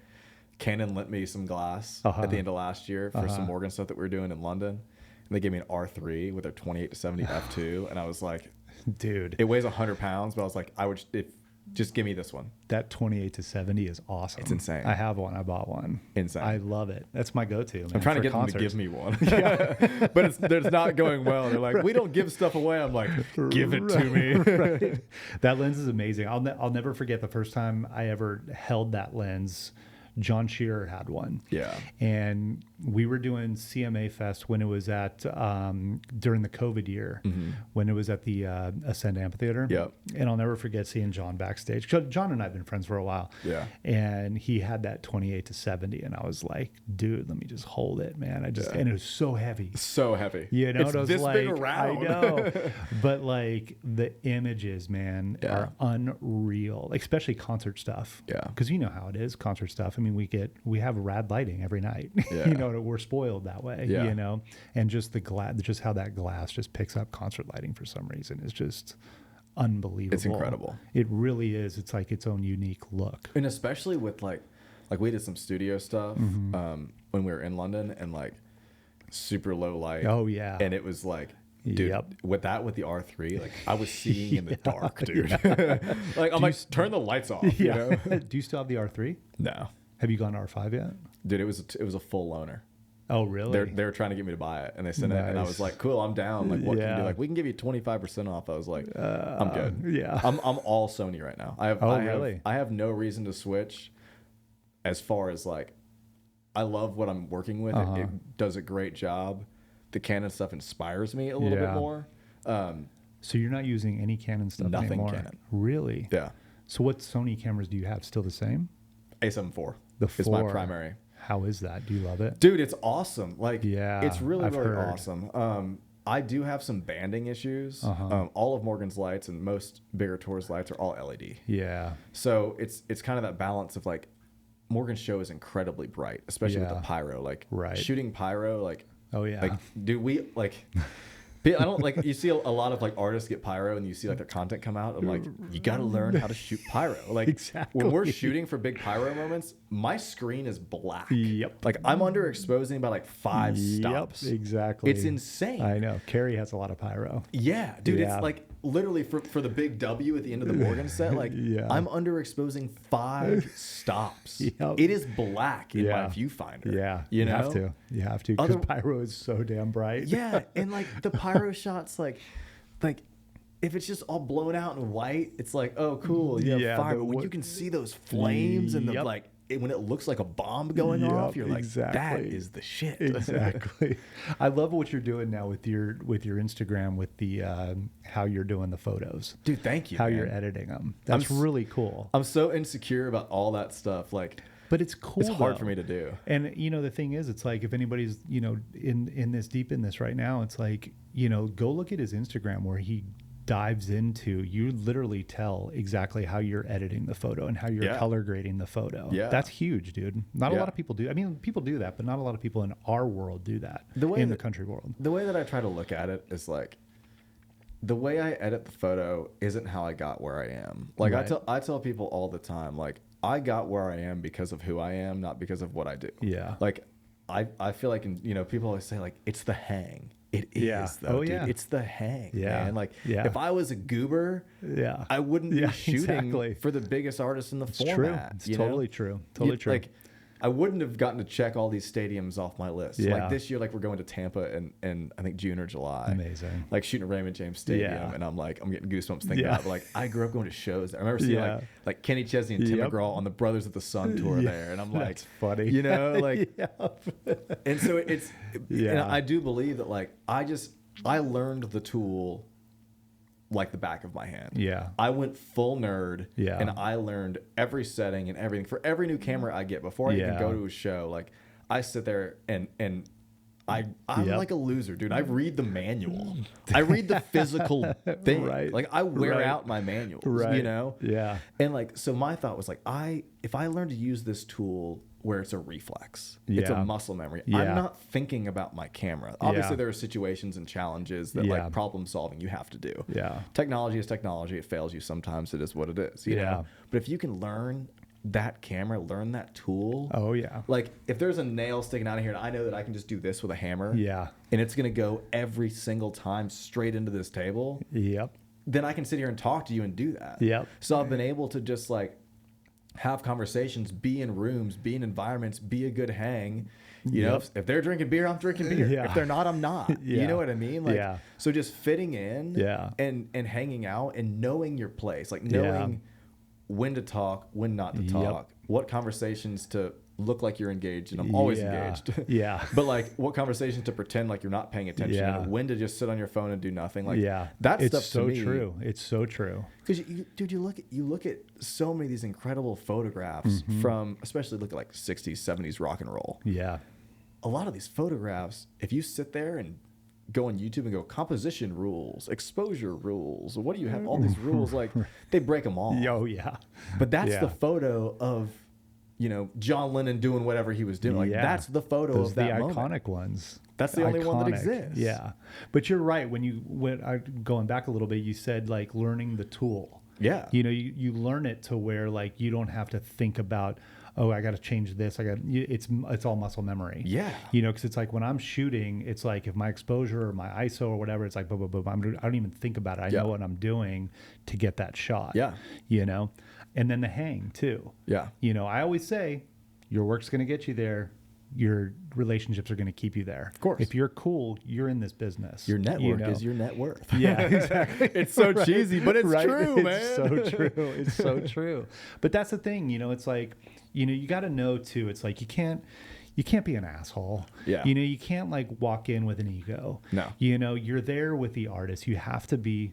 Canon lent me some glass at the end of last year for some Morgan stuff that we were doing in London. And they gave me an R3 with their 28 to 70 f2. And I was like, dude, it weighs 100 pounds, but I was like, just give me this one. That 28 to 70 is awesome. It's insane. I have one. I bought one. Insane. I love it. That's my go-to, man. I'm trying to get them to give me one. But it's not going well. They're like, we don't give stuff away. I'm like, give it to me. Right. That lens is amazing. I'll never forget the first time I ever held that lens. John Shearer had one. Yeah. And we were doing CMA Fest when it was at, during the COVID year, when it was at the Ascend Amphitheater. Yep. And I'll never forget seeing John backstage. John and I have been friends for a while. Yeah. And he had that 28 to 70. And I was like, dude, let me just hold it, man. And it was so heavy. So heavy. You know, it's this like, big around. I know. But like the images, man, are unreal, especially concert stuff. Yeah. Because you know how it is, concert stuff. I mean, we have rad lighting every night. You know, we're spoiled that way. You know, and just just how that glass just picks up concert lighting for some reason is just unbelievable. It's incredible. It really is. It's like its own unique look. And especially with like we did some studio stuff when we were in London and like super low light. Oh yeah. And it was like, dude, with the R3, like I was seeing in the dark, dude. Like I'm like, turn the lights off. You know? Do you still have the R3? No. Have you gone to R5 yet? Dude, it was a full loaner. Oh, really? They were trying to get me to buy it, and they sent it, and I was like, cool, I'm down. Like, what can you do? Like, we can give you 25% off. I was like, I'm good. Yeah. I'm all Sony right now. I have no reason to switch. As far as like, I love what I'm working with. It does a great job. The Canon stuff inspires me a little bit more. So you're not using any Canon stuff anymore? Nothing Canon. Really? Yeah. So what Sony cameras do you have? Still the same? A7 IV. The 4 is my primary. How is that? Do you love it? Dude, it's awesome. Like, it's really I've heard. awesome. I do have some banding issues. All of Morgan's lights and most bigger tours lights are all LED. Yeah. So it's kind of that balance of like, Morgan's show is incredibly bright, especially with the pyro. Like, shooting pyro, like, oh yeah, like, dude, we like. I don't like, you see a lot of like artists get pyro and you see like their content come out. I'm like, you got to learn how to shoot pyro. Like Exactly. when we're shooting for big pyro moments, my screen is black. Yep. Like I'm underexposing by like 5 stops. Yep, exactly. It's insane. I know. Carrie has a lot of pyro. Yeah, dude, Yeah. it's like literally for the big W at the end of the Morgan set, like Yeah. I'm underexposing 5 stops. Yep. It is black in Yeah. my viewfinder. Yeah. You know? have to. You have to. Because Other- pyro is so damn bright. Yeah, and like the pyro shots, like if it's just all blown out and white, it's like, oh, cool, you have Yeah, fire. but But when what- you can see those flames and the Yep. like, when it looks like a bomb going off, you're like, that exactly. is the shit. Exactly. I love what you're doing now with your Instagram, with the how you're doing the photos, Dude, thank you. how man. you're editing them. That's really cool. I'm so insecure about all that stuff. Like, But it's cool. it's hard though. for me to do. And the thing is, it's like if anybody's in this deep in this right now, it's like go look at his Instagram where he dives into, you literally tell exactly how you're editing the photo and how you're Yeah. color grading the photo. Yeah. That's huge, dude. Not a Yeah. lot of people do. I mean, people do that, but not a lot of people in our world do that. The way in the that- country world. The way that I try to look at it is like, the way I edit the photo isn't how I got where I am. Like Right. I tell people all the time, like I got where I am because of who I am, not because of what I do. Yeah. Like I feel like, people always say like, it's the hang. It is Yeah. though, Oh, dude. yeah. It's the hang. Yeah. Man. Like Yeah. if I was a goober, Yeah. I wouldn't Yeah, be shooting exactly. for the biggest artists in the It's format. true. It's you know? totally true. Totally true. Like I wouldn't have gotten to check all these stadiums off my list. Yeah. Like this year, like we're going to Tampa in I think June or July. Amazing. Like shooting at Raymond James Stadium, Yeah. and I'm getting goosebumps thinking Yeah. about it. But like I grew up going to shows there. I remember seeing Yeah. like Kenny Chesney and Tim Yep. McGraw on the Brothers of the Sun tour Yeah. there, and I'm like, That's funny. like, Yeah. and so it's, Yeah. and I do believe that like I learned the tool like the back of my hand. Yeah. I went full nerd, Yeah. and I learned every setting and everything for every new camera I get before I even Yeah. go to a show. Like I sit there and I'm Yep. like a loser, dude. I read the manual. I read the physical thing. Right. Like I wear Right. out my manuals, Right. you know? Yeah. And like, so my thought was like, if I learn to use this tool where it's a reflex, it's a Yeah. muscle memory. Yeah. I'm not thinking about my camera. Obviously Yeah. there are situations and challenges that Yeah. like problem solving you have to do. Yeah. Technology is technology. It fails you sometimes. It is what it is. You Yeah. know? But if you can learn that camera, learn that tool. Oh yeah. Like if there's a nail sticking out of here and I know that I can just do this with a hammer. Yeah. And it's going to go every single time straight into this table, Yep. then I can sit here and talk to you and do that. Yep. So I've been able to just like have conversations, be in rooms, be in environments, be a good hang. You know, Yep. if they're drinking beer, I'm drinking beer. Yeah. If they're not, I'm not. Yeah. You know what I mean? Like, Yeah. so just fitting in Yeah. and hanging out and knowing your place, like knowing when to talk, when not to Yep. talk, what conversations to look like you're engaged, and I'm always Yeah. engaged. Yeah. But like what conversations to pretend like you're not paying attention, Yeah. and when to just sit on your phone and do nothing. Like Yeah. that It's stuff so to me, true. It's so true. because dude, you look at so many of these incredible photographs Mm-hmm. from, especially look at like 60s, 70s rock and roll. Yeah. A lot of these photographs, if you sit there and go on YouTube and go composition rules, exposure rules, what do you have? All these rules, like they break them all. Oh yeah. But that's Yeah. the photo of, John Lennon doing whatever he was doing. Like Yeah. that's the photo Those of that the moment. iconic ones. That's the only one that Iconic. exists. Yeah. But you're right. Going back a little bit, you said like learning the tool. Yeah. You learn it to where like you don't have to think about, oh, I got to change this. It's all muscle memory. Yeah. Because it's like when I'm shooting, it's like if my exposure or my ISO or whatever, it's like boom, boom, boom. I don't even think about it. I Yeah. know what I'm doing to get that shot. Yeah. And then the hang too. Yeah. I always say your work's going to get you there. Your relationships are going to keep you there. Of course. If you're cool, you're in this business. Your network is your net worth. Yeah, exactly. It's so Right. cheesy, but it's Right. true, man. It's so true. It's so true. But that's the thing, it's like, you got to know too. It's like you can't be an asshole. Yeah. You can't like walk in with an ego. No. You're there with the artist. You have to be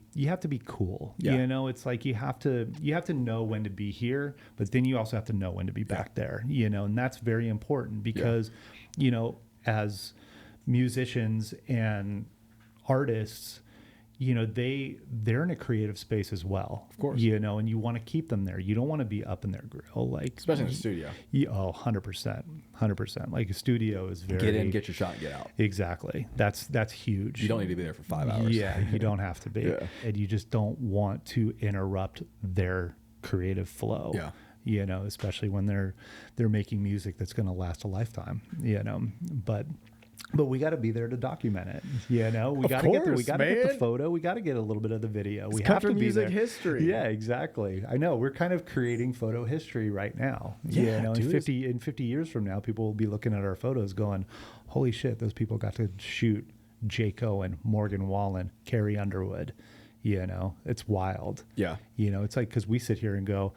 cool. Yeah. It's like you have to know when to be here, but then you also have to know when to be back there. And that's very important because, as musicians and artists, they're in a creative space as well, of course, and you want to keep them there. You don't want to be up in their grill, like especially in the studio. 100%. Like a studio is very get in, get your shot, and get out. Exactly. That's huge. You don't need to be there for 5 hours. Yeah, you don't have to be. Yeah. And you just don't want to interrupt their creative flow. Yeah. Especially when they're making music that's going to last a lifetime. But we got to be there to document it. We got to get the photo. We got to get a little bit of the video. It's we have to be music there. history. Yeah, exactly. I know. We're kind of creating photo history right now. Yeah, in 50 years from now, people will be looking at our photos going, "Holy shit, those people got to shoot Jake Owen, Morgan Wallen, Carrie Underwood." It's wild. Yeah. It's like, because we sit here and go,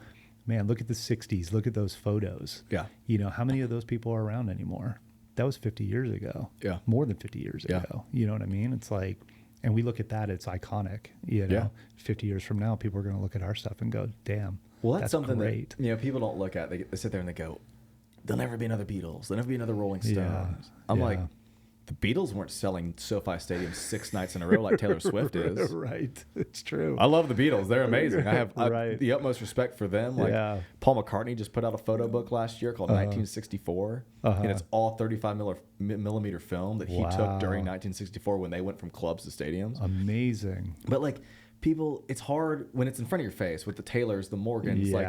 man, look at the 60s. Look at those photos. Yeah. How many of those people are around anymore? That was 50 years ago. Yeah. More than 50 years ago. You know what I mean? It's like, and we look at that, it's iconic. 50 years from now, people are going to look at our stuff and go, damn. Well, that's something great. that people don't look at. They sit there and they go, there'll never be another Beatles. There'll never be another Rolling Stones. Yeah. I'm like, the Beatles weren't selling SoFi Stadium 6 nights in a row like Taylor Swift is. Right. It's true. I love the Beatles. They're amazing. I have the utmost respect for them. Like Paul McCartney just put out a photo book last year called 1964. And it's all 35 millimeter film that he took during 1964 when they went from clubs to stadiums. Amazing. But like, people, it's hard when it's in front of your face with the Taylors, the Morgans, like,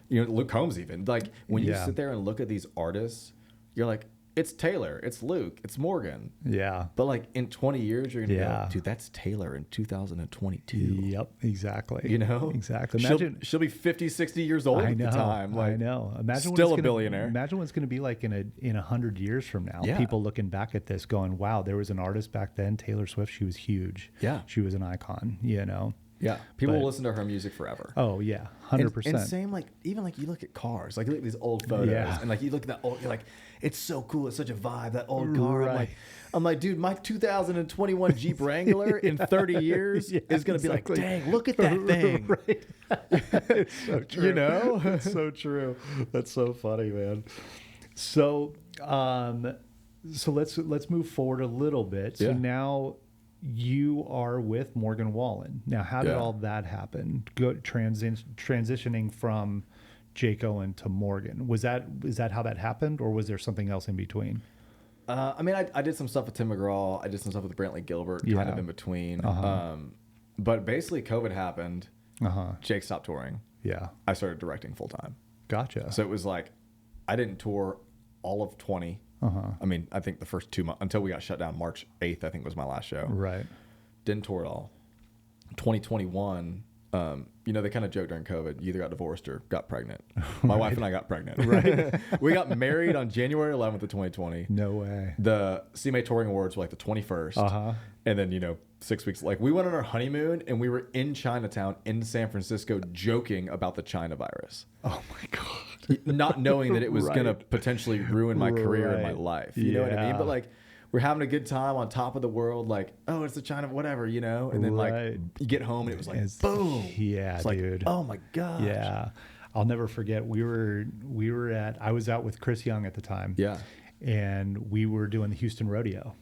Luke Combs even. Like, when you sit there and look at these artists, you're like, it's Taylor, it's Luke, it's Morgan. Yeah. But like in 20 years, you're going to go, dude, that's Taylor in 2022. Yep, exactly. Exactly. She'll be 50, 60 years old at the time. Like, I know. Imagine still a billionaire. Imagine what it's going to be like in 100 years from now. Yeah. People looking back at this going, wow, there was an artist back then, Taylor Swift, she was huge. Yeah. She was an icon, Yeah. People will listen to her music forever. Oh, yeah. 100%. And same, like, even like you look at cars, like you look at these old photos and like you look at that old, you're like, it's so cool. It's such a vibe, that old car. Right. I'm like, dude, my 2021 Jeep Wrangler in 30 years is going to be like, dang, look at that thing. Right. It's so true. It's so true. That's so funny, man. So, so let's move forward a little bit. So now you are with Morgan Wallen. Now, how did all that happen? Transitioning from Jake Owen to Morgan. Is that how that happened, or was there something else in between? I mean, I did some stuff with Tim McGraw. I did some stuff with Brantley Gilbert, kind of in between. But basically, COVID happened. Jake stopped touring. Yeah. I started directing full time. Gotcha. So it was like, I didn't tour all of 20. I mean, I think the first 2 months, until we got shut down, March 8th, I think was my last show. Right. Didn't tour at all. 2021, they kind of joked during COVID, you either got divorced or got pregnant. My wife and I got pregnant. Right. We got married on January 11th of 2020. No way. The CMA Touring Awards were like the 21st. And then, 6 weeks, like we went on our honeymoon and we were in Chinatown in San Francisco joking about the China virus. Oh my God. Not knowing that it was going to potentially ruin my career and my life. You know what I mean? But like, we're having a good time on top of the world. Like, oh, it's the China, whatever, And then like you get home and it was like, boom. Yeah, it's dude. Like, oh my God. Yeah. I'll never forget. I was out with Chris Young at the time. Yeah. And we were doing the Houston Rodeo.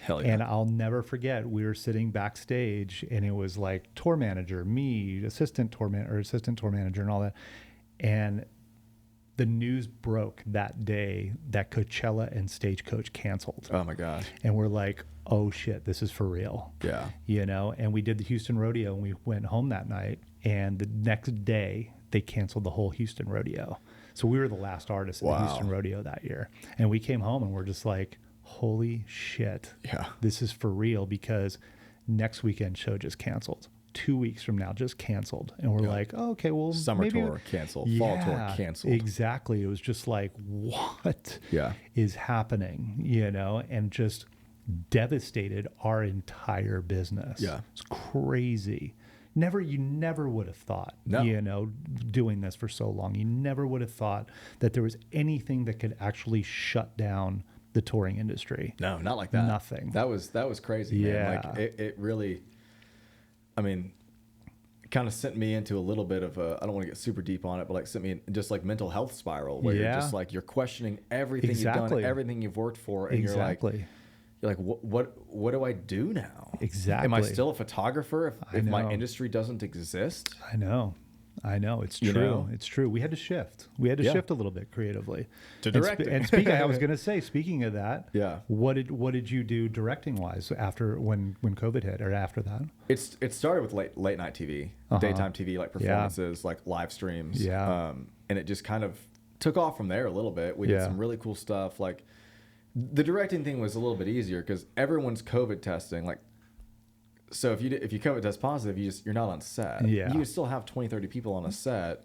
Hell yeah. And I'll never forget, we were sitting backstage and it was like tour manager, me, assistant tour manager and all that. And the news broke that day that Coachella and Stagecoach canceled. Oh my God. And we're like, oh shit, this is for real. Yeah. And we did the Houston Rodeo and we went home that night. And the next day they canceled the whole Houston Rodeo. So we were the last artists in the Houston Rodeo that year. And we came home and we're just like, holy shit. Yeah. This is for real, because next weekend show just canceled. 2 weeks from now just canceled. And we're like, oh, okay, well, summer tour canceled, fall tour canceled. Exactly. It was just like, what is happening, and just devastated our entire business. Yeah. It's crazy. You never would have thought, doing this for so long, you never would have thought that there was anything that could actually shut down the touring industry. No, not like that. Nothing. That was crazy, man. Like it really, I mean, kind of sent me into a little bit of a, I don't want to get super deep on it, but like sent me in just like mental health spiral where you're just like, you're questioning everything you've done, everything you've worked for. And you're like, you're like, what do I do now? Exactly. Am I still a photographer if my know. industry doesn't exist? I know. It's true. You know? It's true. We had to shift. We had to Yeah. shift a little bit creatively To direct it. And speaking, I was going to say, speaking of that, Yeah. What did you do directing wise after when COVID hit or after that? It started with late night TV, daytime TV, like performances, like live streams. Yeah. And it just kind of took off from there a little bit. We did some really cool stuff. Like the directing thing was a little bit easier because everyone's COVID testing. Like, so if you COVID test positive, you're not on set. Yeah. You can still have 20, 30 people on a set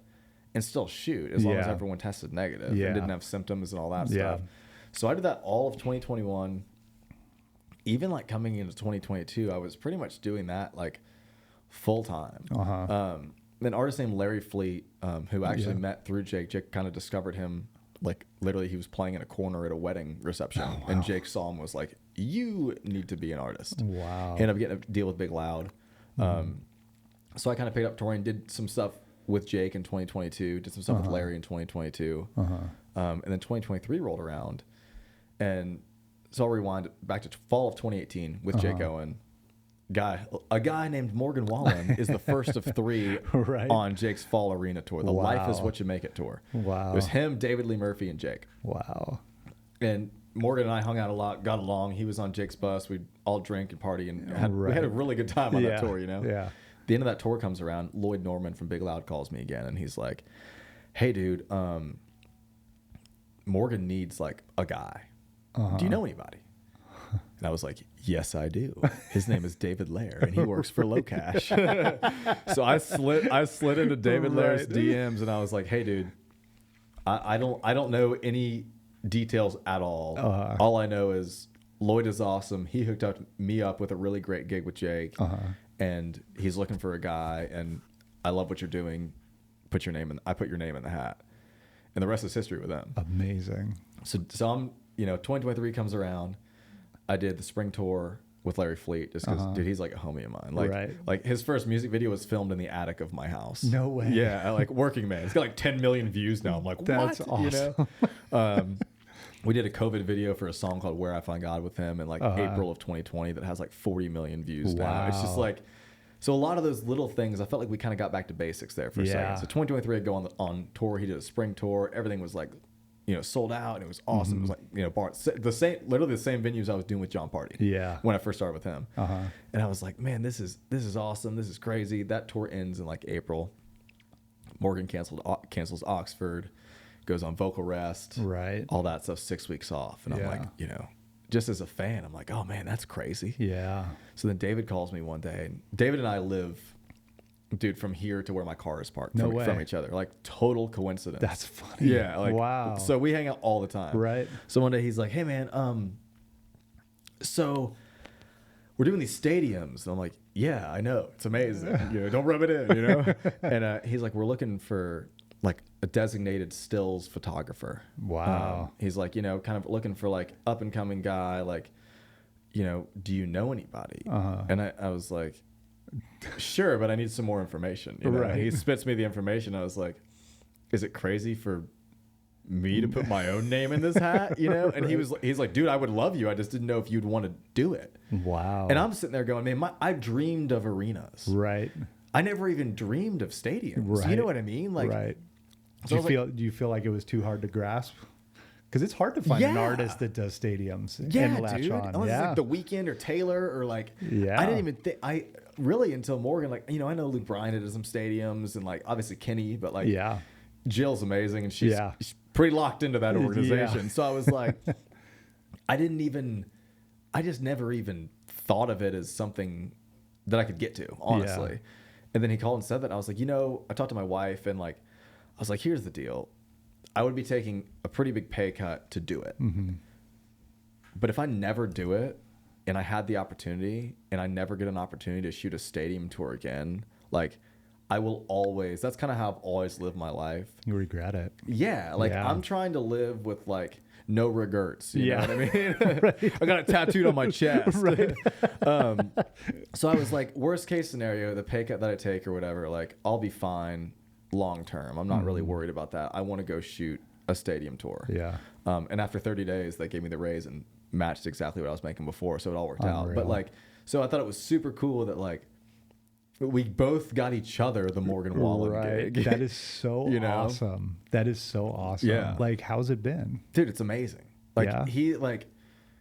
and still shoot as long as everyone tested negative and didn't have symptoms and all that stuff. So I did that all of 2021. Even like coming into 2022, I was pretty much doing that like full time. An artist named Larry Fleet, who actually met through Jake. Jake kind of discovered him, like literally he was playing in a corner at a wedding reception, and Jake saw him, was like, "You need to be an artist." Wow. He ended up getting a deal with Big Loud. So I kind of picked up touring, did some stuff with Jake in 2022, did some stuff with Larry in 2022, and then 2023 rolled around, and so I'll rewind back to fall of 2018 with Jake Owen. A guy named Morgan Wallen is the first of 3 on Jake's fall arena tour, the Life Is What You Make It tour. Wow. It was him, David Lee Murphy, and Jake. Wow. And Morgan and I hung out a lot, got along. He was on Jake's bus. We'd all drink and party, and we had a really good time on that tour, you know? Yeah. The end of that tour comes around. Lloyd Norman from Big Loud calls me again, and he's like, "Hey, dude, Morgan needs like a guy. Do you know anybody?" And I was like, "Yes, I do. His name is David Lair, and he works for Low Cash." So I slid into David Lair's DMs, and I was like, "Hey, dude, I don't know any details at all. All I know is Lloyd is awesome. He hooked me up with a really great gig with Jake, and he's looking for a guy. And I love what you're doing. I put your name in the hat, and the rest is history with them." Amazing. So I'm 2023 comes around. I did the spring tour with Larry Fleet just because, dude, he's like a homie of mine. Like his first music video was filmed in the attic of my house. No way. Yeah, like Working Man. It's got like 10 million views now. I'm like, what? That's awesome. We did a COVID video for a song called Where I Find God with him in like April of 2020 that has like 40 million views now. It's just like, so a lot of those little things, I felt like we kind of got back to basics there for a second. So 2023, I'd go on tour. He did a spring tour. Everything was like, sold out, and it was awesome. It was like, literally the same venues I was doing with John Party. Yeah. When I first started with him. And I was like, man, this is awesome. This is crazy. That tour ends in like April. Morgan cancels Oxford, goes on vocal rest. Right. All that stuff, 6 weeks off. And I'm like, just as a fan, I'm like, oh man, that's crazy. Yeah. So then David calls me one day, and David and I live, dude, from here to where my car is parked from each other. Like total coincidence. That's funny. Yeah. Like, wow. So we hang out all the time. Right. So one day he's like, "Hey man, so we're doing these stadiums." And I'm like, "Yeah, I know. It's amazing. Don't rub it in, And he's like, "We're looking for like a designated stills photographer." Wow. He's like, kind of looking for like up and coming guy, like, do you know anybody? And I was like, "Sure, but I need some more information." Right. He spits me the information. I was like, "Is it crazy for me to put my own name in this hat?" And he's like, "Dude, I would love you. I just didn't know if you'd want to do it." Wow. And I'm sitting there going, "Man, I dreamed of arenas. Right. I never even dreamed of stadiums. Right. You know what I mean? Like, right. So do you feel like it was too hard to grasp? Because it's hard to find an artist that does stadiums and latch dude. on. Unless it's like The Weeknd or Taylor or like, I didn't even think, really until Morgan, like, I know Luke Bryan did some stadiums and like obviously Kenny, but like Jill's amazing and she's pretty locked into that organization. So I was like, I just never even thought of it as something that I could get to, honestly. Yeah. And then he called and said that. I was like, I talked to my wife and like, I was like, here's the deal. I would be taking a pretty big pay cut to do it. But if I never do it and I had the opportunity and I never get an opportunity to shoot a stadium tour again, like I will always, that's kind of how I've always lived my life. You regret it. Yeah. Like I'm trying to live with like no regrets. You know what I mean? Right. I got it tattooed on my chest. Right. So I was like, worst case scenario, the pay cut that I take or whatever, like I'll be fine long term. I'm not really worried about that. I want to go shoot a stadium tour. Yeah. And after 30 days, they gave me the raise and matched exactly what I was making before, so it all worked out. Unreal. But like, so I thought it was super cool that like we both got each other the Morgan Wallen gig. That is so awesome. That is so awesome. Yeah. Like, how's it been? Dude, it's amazing. Like Yeah. he like,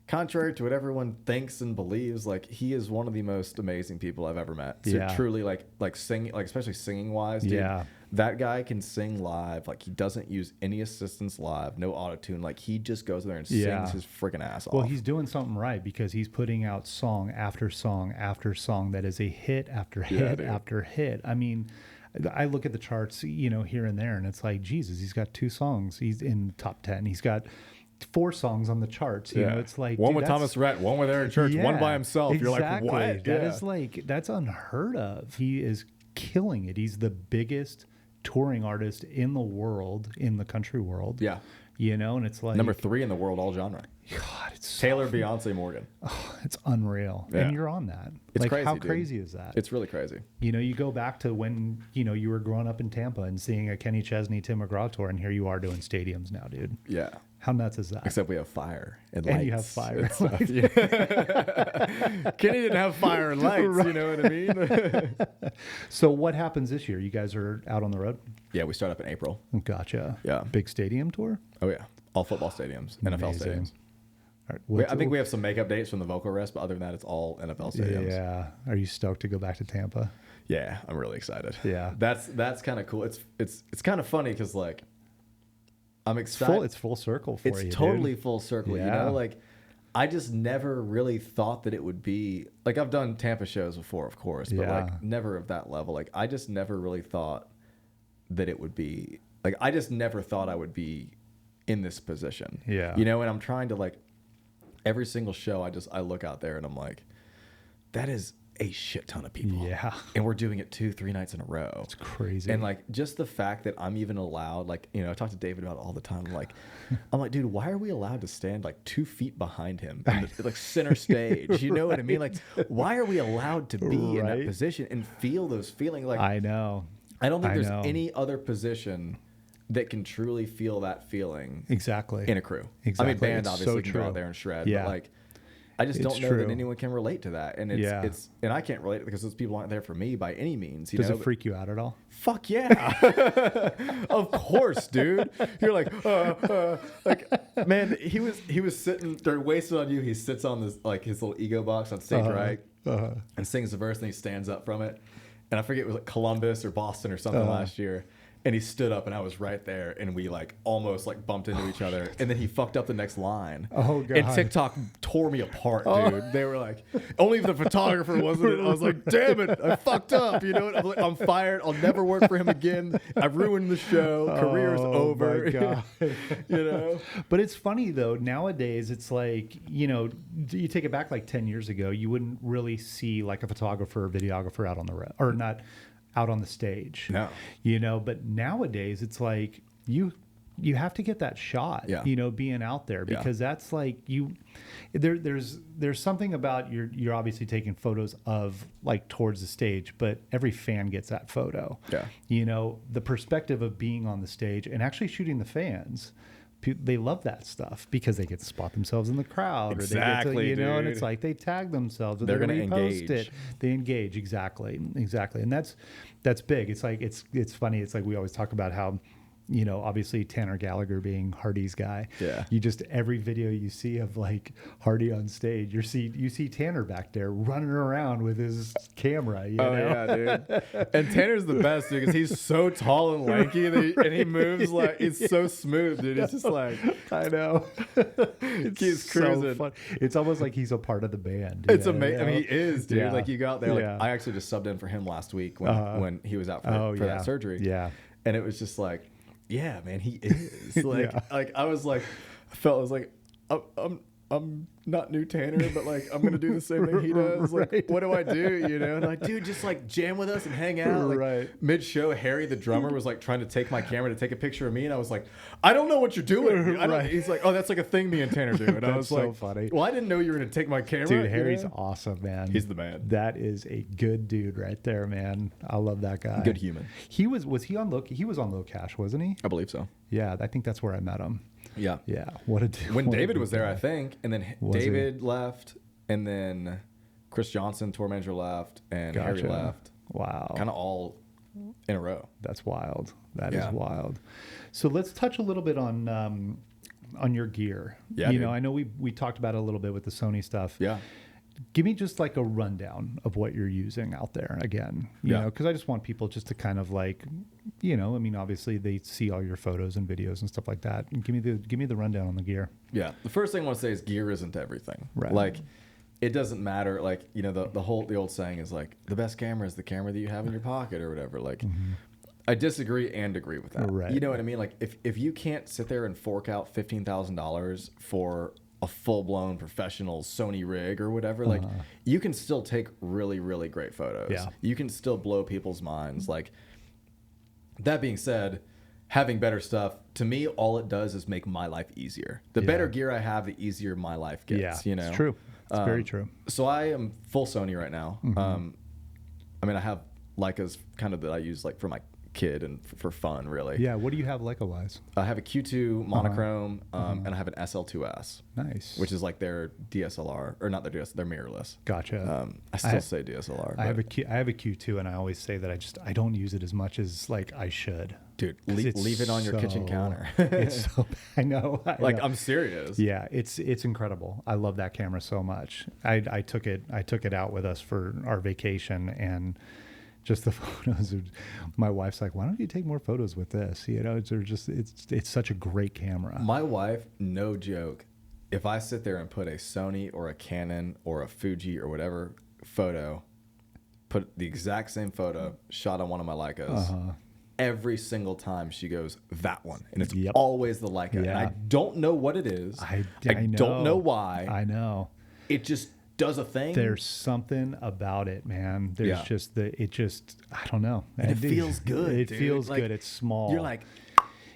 contrary to what everyone thinks and believes, like he is one of the most amazing people I've ever met. So Yeah. truly like singing, like especially singing wise, dude. Yeah. That guy can sing live. Like he doesn't use any assistance live, no auto-tune. Like he just goes there and Yeah. sings his freaking ass off. Well, he's doing something right because he's putting out song after song after song that is a hit after hit after hit. I mean, I look at the charts, you know, here and there, and it's like, Jesus, he's got 2 songs. He's in the top 10. He's got 4 songs on the charts. You know, it's like one dude, with Thomas Rhett, one with Eric Church, one by himself. Exactly. You're like, what? That is like, that's unheard of. He is killing it. He's the biggest touring artist in the world, in the country world. Yeah. You know, and it's like Number 3 in the world, all genre. God, it's Taylor, Beyonce, Morgan. it's unreal. Yeah. And you're on that. It's like, crazy, how dude. crazy is that? It's really crazy. You know, you go back to when, you know, you were growing up in Tampa and seeing a Kenny Chesney, Tim McGraw tour, and here you are doing stadiums now, dude. Yeah. How nuts is that? Except we have fire and lights. And you have fire and stuff. Yeah. Kenny didn't have fire and lights, you know what I mean? So what happens this year? You guys are out on the road? Yeah, we start up in April. Gotcha. Yeah. Big stadium tour? Oh, yeah. All football stadiums, NFL Amazing. stadiums. All right, I think we have some makeup dates from the vocal rest, but other than that, it's all NFL stadiums. Yeah. Are you stoked to go back to Tampa? Yeah, I'm really excited. Yeah. That's kind of cool. It's kind of funny because like I'm excited. It's full circle for you. It's totally dude. full circle. Yeah. You know, like I just never really thought that it would be like I've done Tampa shows before, of course, but Yeah. like never of that level. Like I just never really thought that it would be like I just never thought I would be in this position. Yeah. You know, and I'm trying to like every single show I look out there and I'm like, that is a shit ton of people. Yeah. And we're doing it 2-3 nights in a row. It's crazy. And like just the fact that I'm even allowed, like, you know, I talk to David about it all the time. I'm like, dude, why are we allowed to stand like 2 feet behind him in the, like center stage? You know what I mean? Like, why are we allowed to be in that Right. position and feel those feelings? Like, I know. I don't think I there's know. any other position that can truly feel that feeling Exactly. in a crew. Exactly. I mean, band It's obviously so can go true. out there and shred, Yeah. but like, I just It's don't know true. that anyone can relate to that. And it's and I can't relate because those people aren't there for me by any means. You Does know? it freak you out at all? Fuck yeah. Of course, dude. You're like man, he was sitting, they're wasted on you. He sits on this, like his little ego box on stage, right? And sings the verse and he stands up from it. And I forget it was like Columbus or Boston or something last year. And he stood up and I was right there and we like almost like bumped into each other. And then he fucked up the next line. Oh, God. And TikTok tore me apart, dude. They were like, only the photographer wasn't it. I was like, damn it, I fucked up. You know what? I'm like, I'm fired. I'll never work for him again. I've ruined the show. Career's over. My God. You know? But it's funny though, nowadays it's like, you know, you take it back like 10 years ago, you wouldn't really see like a photographer or videographer out on the road, or not out on the stage. No. You know, but nowadays it's like you have to get that shot, Yeah. you know, being out there, Yeah. because that's like there's something about you're obviously taking photos of like towards the stage, but every fan gets that photo. Yeah. You know, the perspective of being on the stage and actually shooting the fans, they love that stuff because they get to spot themselves in the crowd, or they get to, Exactly, you know, and dude. it's like they tag themselves, or They're they're gonna going to repost engage. it. They engage. Exactly. And that's big. It's like, it's funny. It's like, we always talk about how, you know, obviously Tanner Gallagher being Hardy's guy. Yeah. You just, every video you see of like Hardy on stage, you see Tanner back there running around with his camera. You know? Yeah, dude. And Tanner's the best, dude, because he's so tall and lanky, and he moves like it's so smooth, dude. It's just like I know. it keeps cruising. fun. It's almost like he's a part of the band. It's you know? amazing. I mean, he is, dude. Yeah. Like you go out there. Like Yeah. I actually just subbed in for him last week when he was out for yeah. that surgery. Yeah. And it was just like, yeah, man, he is. Like, Yeah. like I was like, I was like, I'm not new Tanner, but like I'm gonna do the same thing he does. Like, Right. what do I do? You know? And like, dude, just like jam with us and hang out. Like, Right. mid-show, Harry the drummer was like trying to take my camera to take a picture of me, and I was like, I don't know what you're doing. I don't, Right. He's like, oh, that's like a thing me and Tanner do. And I was That's so like, funny. well, I didn't know you were gonna take my camera. Dude, you Harry's know? awesome, man. He's the man. That is a good dude right there, man. I love that guy. Good human. Was he on Low? He was on Low Cash, wasn't he? I believe so. Yeah, I think that's where I met him. Yeah. Yeah. When David was there, I think, and then David left, and then Chris Johnson, tour manager, left, and Harry left. Wow. Kind of all in a row. That's wild. That is wild. So let's touch a little bit on your gear. Yeah, you know, I know we talked about it a little bit with the Sony stuff. Yeah. Give me just like a rundown of what you're using out there again, you know, because I just want people just to kind of like, you know, I mean, obviously they see all your photos and videos and stuff like that. And give me the rundown on the gear. Yeah. The first thing I want to say is gear isn't everything. Right. Like, it doesn't matter. Like, you know, the old saying is like, the best camera is the camera that you have in your pocket or whatever. Like, I disagree and agree with that. Right. You know what I mean? Like, if you can't sit there and fork out $15,000 for a full-blown professional Sony rig or whatever, like, you can still take really, really great photos. Yeah. You can still blow people's minds. Like, that being said, having better stuff, to me, all it does is make my life easier. The better gear I have, the easier my life gets. You know? It's true. It's very true. So I am full Sony right now. I mean, I have Leicas kind of that I use like for my kid and for fun, really. Yeah. What do you have Leica-wise? I have a Q2 monochrome, and I have an SL2S. Nice. Which is like their DSLR, or not their DSLR, they're mirrorless. Gotcha. I still say DSLR. I have a Q2, and I always say that I don't use it as much as like I should. Dude, leave it on your kitchen counter. It's so, I know. I'm serious. Yeah, it's incredible. I love that camera so much. I took it out with us for our vacation, and just the photos of my wife's like, why don't you take more photos with this? You know, it's such a great camera. My wife, no joke, if I sit there and put a Sony or a Canon or a Fuji or whatever photo, put the exact same photo shot on one of my Leicas, every single time she goes, that one. And it's always the Leica. And I don't know what it is. I don't know why. I know. It just does a thing. There's something about it, man. There's I don't know. And it feels good. It feels good. It's small. You're like,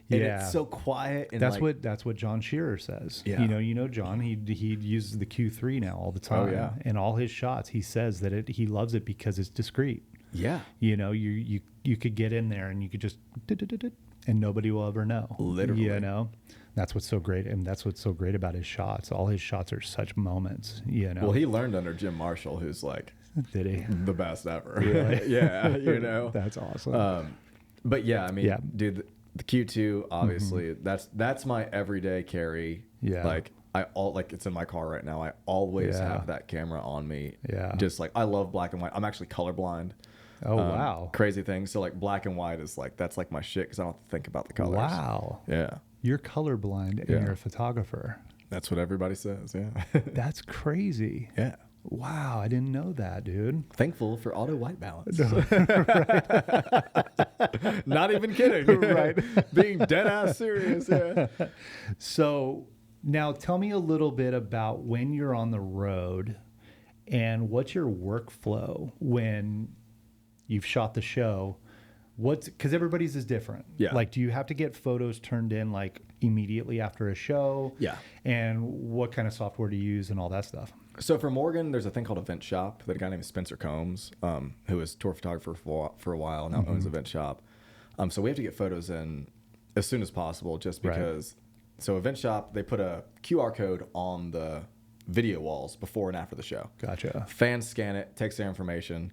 and it's so quiet. And that's what John Shearer says. Yeah. You know John. He uses the Q3 now all the time. Oh, yeah. And all his shots, he says that he loves it because it's discreet. Yeah. You know, you could get in there and you could just and nobody will ever know. Literally. You know. That's what's so great, and that's what's so great about his shots. All his shots are such moments, you know. Well, he learned under Jim Marshall, who's like, did he? The best ever. Really? Yeah, you know. That's awesome. But yeah, I mean, dude, the Q2, obviously, that's my everyday carry. Yeah. Like it's in my car right now. I always have that camera on me. Yeah. Just like, I love black and white. I'm actually colorblind. Oh, wow. Crazy thing. So like black and white is like, that's like my shit because I don't have to think about the colors. Wow. Yeah. You're colorblind and you're a photographer. That's what everybody says. Yeah. That's crazy. Yeah. Wow. I didn't know that, dude. Thankful for auto white balance. Not even kidding. Right. Being dead ass serious. Yeah. So now tell me a little bit about when you're on the road and what's your workflow when you've shot the show. Because everybody's is different. Yeah. Like, do you have to get photos turned in like immediately after a show? Yeah. And what kind of software do you use and all that stuff? So for Morgan, there's a thing called Event Shop that a guy named Spencer Combs, who was tour photographer for a while, now owns Event Shop. So we have to get photos in as soon as possible, just because. Right. So Event Shop, they put a QR code on the video walls before and after the show. Gotcha. Fans scan it, takes their information.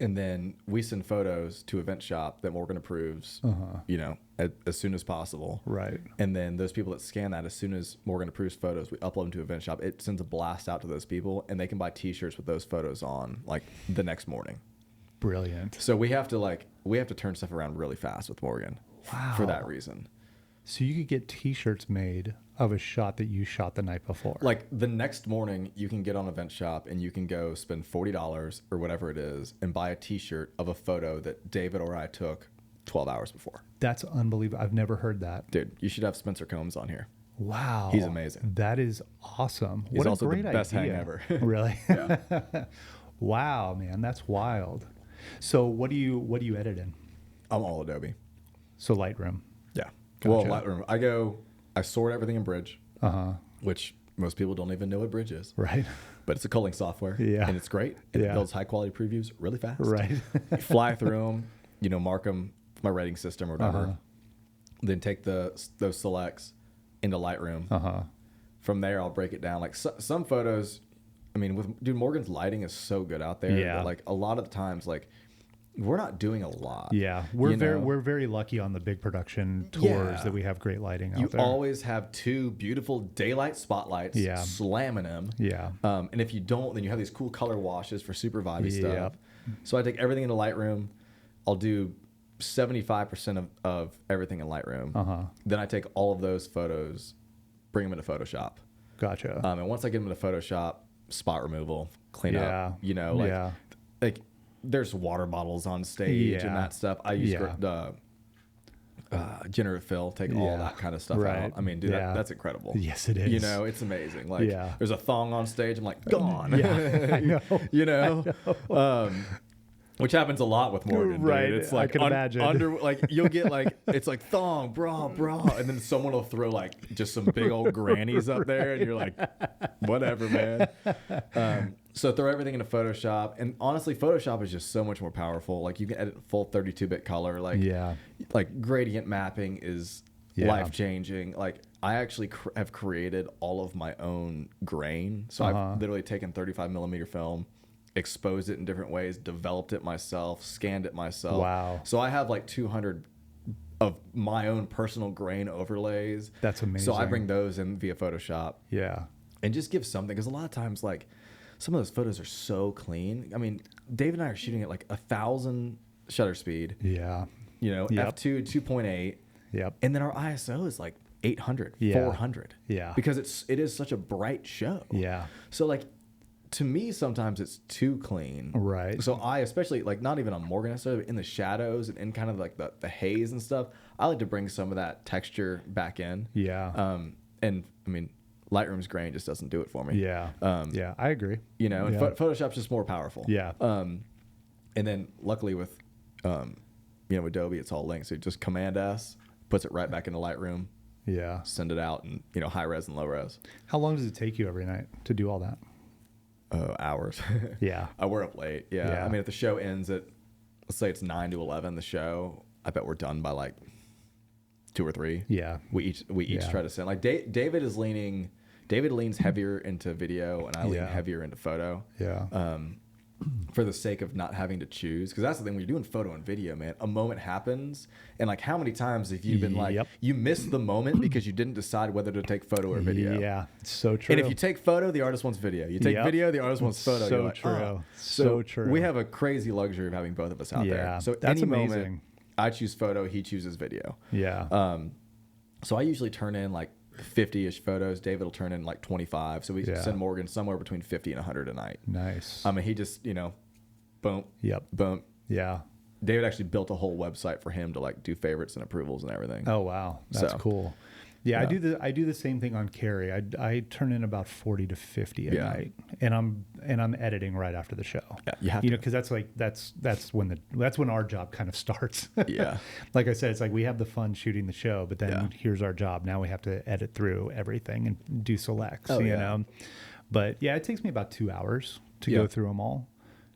And then we send photos to Event Shop that Morgan approves, you know, as soon as possible. Right. And then those people that scan that, as soon as Morgan approves photos, we upload them to Event Shop. It sends a blast out to those people, and they can buy T-shirts with those photos on, like, the next morning. Brilliant. So we have to turn stuff around really fast with Morgan. Wow. For that reason. So you could get T-shirts made of a shot that you shot the night before. Like the next morning, you can get on Event Shop and you can go spend $40 or whatever it is and buy a T-shirt of a photo that David or I took 12 hours before. That's unbelievable. I've never heard that. Dude, you should have Spencer Combs on here. Wow. He's amazing. That is awesome. He's what also a great the best idea. hang ever. Really? Yeah. Wow, man. That's wild. So what do you edit in? I'm all Adobe. So Lightroom. Yeah. Gotcha. Well, Lightroom. I sort everything in Bridge, which most people don't even know what Bridge is. Right. But it's a culling software. Yeah. And it's great. And it builds high quality previews really fast. Right. You fly through them, mark them with my rating system or whatever. then take those selects into Lightroom. From there, I'll break it down. Like some photos, I mean, dude, Morgan's lighting is so good out there. Yeah. That, like a lot of the times, like we're not doing a lot. Yeah, we're very lucky on the big production tours that we have great lighting out there. You always have 2 beautiful daylight spotlights slamming them. Yeah. And if you don't, then you have these cool color washes for super vibey stuff. So I take everything into Lightroom. I'll do 75% of everything in Lightroom. Then I take all of those photos, bring them into Photoshop. Gotcha. And once I get them into Photoshop, spot removal, clean up. You know, like there's water bottles on stage and that stuff. I use generative fill, take all that kind of stuff out. I mean, dude, that's incredible. Yes, it is. You know, it's amazing. Like, there's a thong on stage. I'm like, gone. I know. You know? Which happens a lot with Morgan, right? Dude. It's like I can imagine. like you'll get like it's like thong, bra, and then someone will throw like just some big old grannies up there, and you're like, whatever, man. So throw everything into Photoshop, and honestly, Photoshop is just so much more powerful. Like you can edit full 32-bit color. Like gradient mapping is life changing. Like I actually have created all of my own grain. So I've literally taken 35mm film, exposed it in different ways, developed it myself, scanned it myself. Wow. So I have like 200 of my own personal grain overlays. That's amazing. So I bring those in via Photoshop. Yeah. And just give something, because a lot of times, like, some of those photos are so clean. I mean, Dave and I are shooting at like 1,000 shutter speed. Yeah. You know, f2 2.8. Yep. And then our ISO is like 800, 400. Yeah. Because it is such a bright show. Yeah. So like, to me, sometimes it's too clean. Right. So I, especially like not even on Morgan necessarily, but in the shadows and in kind of like the haze and stuff, I like to bring some of that texture back in. Yeah. And I mean, Lightroom's grain just doesn't do it for me. Yeah. Yeah, I agree. You know, and Photoshop's just more powerful. Yeah. And then luckily with, Adobe, it's all linked. So just Command S, puts it right back into Lightroom. Yeah. Send it out in, high res and low res. How long does it take you every night to do all that? Hours. Yeah. We're up late. Yeah. I mean, if the show ends at, let's say it's 9 to 11, the show, I bet we're done by like 2 or 3. Yeah. We each try to send, like David leans heavier into video and I lean heavier into photo. Yeah. For the sake of not having to choose. Because that's the thing, when you're doing photo and video, man, a moment happens. And like, how many times have you been like, you missed the moment because you didn't decide whether to take photo or video? Yeah, it's so true. And if you take photo, the artist wants video. You take video, the artist wants photo. So You're like, true. Oh. So true. We have a crazy luxury of having both of us out there. So that's any amazing. moment, I choose photo, he chooses video. Yeah. So I usually turn in like 50-ish photos. David will turn in like 25. So we send Morgan somewhere between 50 and 100 a night. Nice. I mean, he just, boom. Yep. Boom. Yeah. David actually built a whole website for him to like do favorites and approvals and everything. Oh wow, that's cool. Yeah, I do the same thing on Carrie. I turn in about 40 to 50 a night, and I'm editing right after the show. Yeah, you have to. Because that's when our job kind of starts. Yeah. Like I said, it's like we have the fun shooting the show, but then here's our job. Now we have to edit through everything and do selects. You know, but yeah, it takes me about 2 hours to go through them all.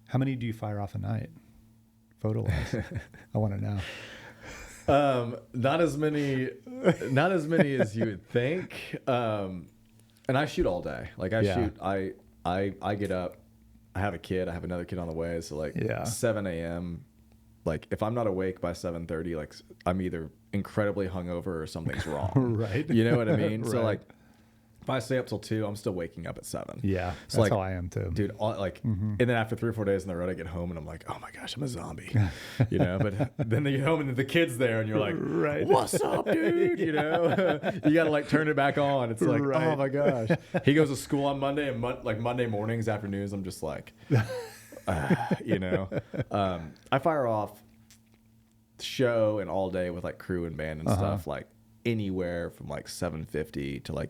How many do you fire off a night, photo-wise? I want to know. Not as many as you would think. And I shoot all day. Like I get up, I have a kid, I have another kid on the way. So like 7 a.m. Like if I'm not awake by 7:30, like I'm either incredibly hungover or something's wrong. Right. You know what I mean? Right. So like if I stay up till 2, I'm still waking up at 7. Yeah, so that's like, how I am too, dude. And then after 3 or 4 days on the road, I get home and I'm like, oh my gosh, I'm a zombie, But then you get home and the kid's there and you're like, what's up, dude? You gotta like turn it back on. It's like, oh my gosh. He goes to school on Monday and like Monday mornings, afternoons, I'm just like, I fire off show and all day with like crew and band and stuff like. Anywhere from like 750 to like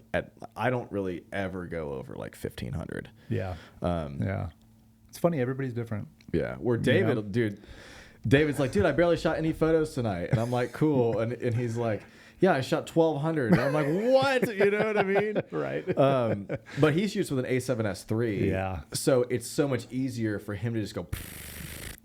I don't really ever go over like 1500. Yeah. It's funny, everybody's different. Yeah. Where David's like, dude, I barely shot any photos tonight. And I'm like, cool. And he's like, yeah, I shot 1200. And I'm like, what? You know what I mean? Right. But he shoots with an A7S III. Yeah. So it's so much easier for him to just go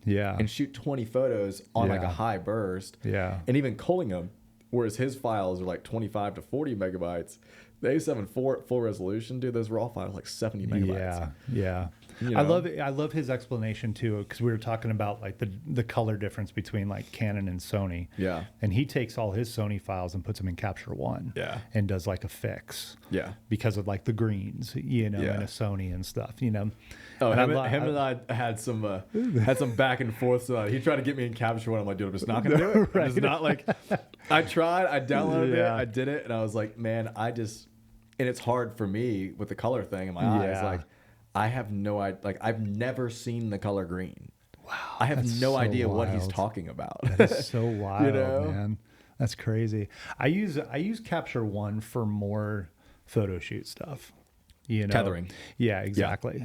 and shoot 20 photos on like a high burst. Yeah. And even culling them whereas his files are like 25 to 40 megabytes. The A7 full resolution, dude, those raw files are like 70 megabytes. Yeah. You I know? love his explanation too, because we were talking about like the color difference between like Canon and Sony. Yeah. And he takes all his Sony files and puts them in Capture One. Yeah. And does like a fix. Yeah. Because of like the greens, you know, Yeah. and a Sony and stuff, you know. Oh, and him and I had some back and forth. So he tried to get me in Capture One. I'm like, dude, I'm just not gonna do it. Right. I'm just not like. I tried. I downloaded it. Yeah. I did it, and I was like, man, and it's hard for me with the color thing in my eyes. Yeah. Like, I have no idea. Like, I've never seen the color green. Wow. I have that's no so idea what he's wild. talking about. That is so wild, You know? man. That's crazy. I use Capture One for more photo shoot stuff. You know, Tethering. Yeah, exactly.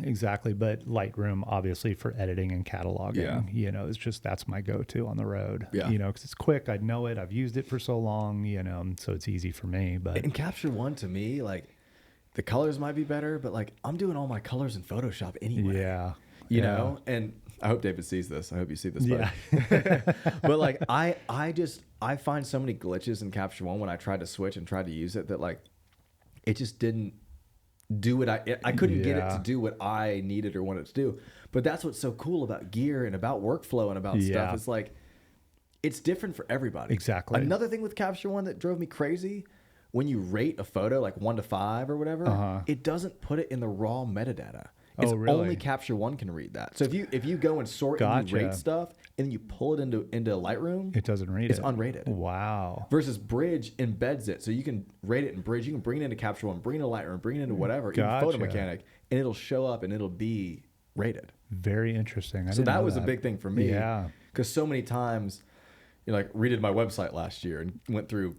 But Lightroom, obviously, for editing and cataloging. Yeah. You know, it's just that's my go-to on the road. Yeah. You know, because it's quick. I know it. I've used it for so long. You know, so it's easy for me. But In Capture One, to me, like, the colors might be better, but like, I'm doing all my colors in Photoshop anyway. yeah, You know, and I hope David sees this. I hope you see this. Yeah. But like, I find so many glitches in Capture One when I tried to switch and tried to use it that like, it just didn't do what I couldn't get it Yeah. to do what I needed or wanted to do. But that's what's so cool about gear and about workflow and about Yeah. stuff. It's like, it's different for everybody. Exactly. Another thing with Capture One that drove me crazy, when you rate a photo like 1 to 5 or whatever, it doesn't put it in the raw metadata. It's Oh, really? only Capture One can read that. So if you go and sort and you Gotcha. rate stuff and you pull it into Lightroom, it doesn't read it's it. unrated. Wow. Versus Bridge embeds it, so you can rate it in Bridge. You can bring it into Capture One, bring it into Lightroom, bring it into whatever, Gotcha. even Photo Mechanic, and it'll show up and it'll be rated. Very interesting. I So didn't that know was a big thing for me. Yeah. Because so many times, you know, like redid my website last year and went through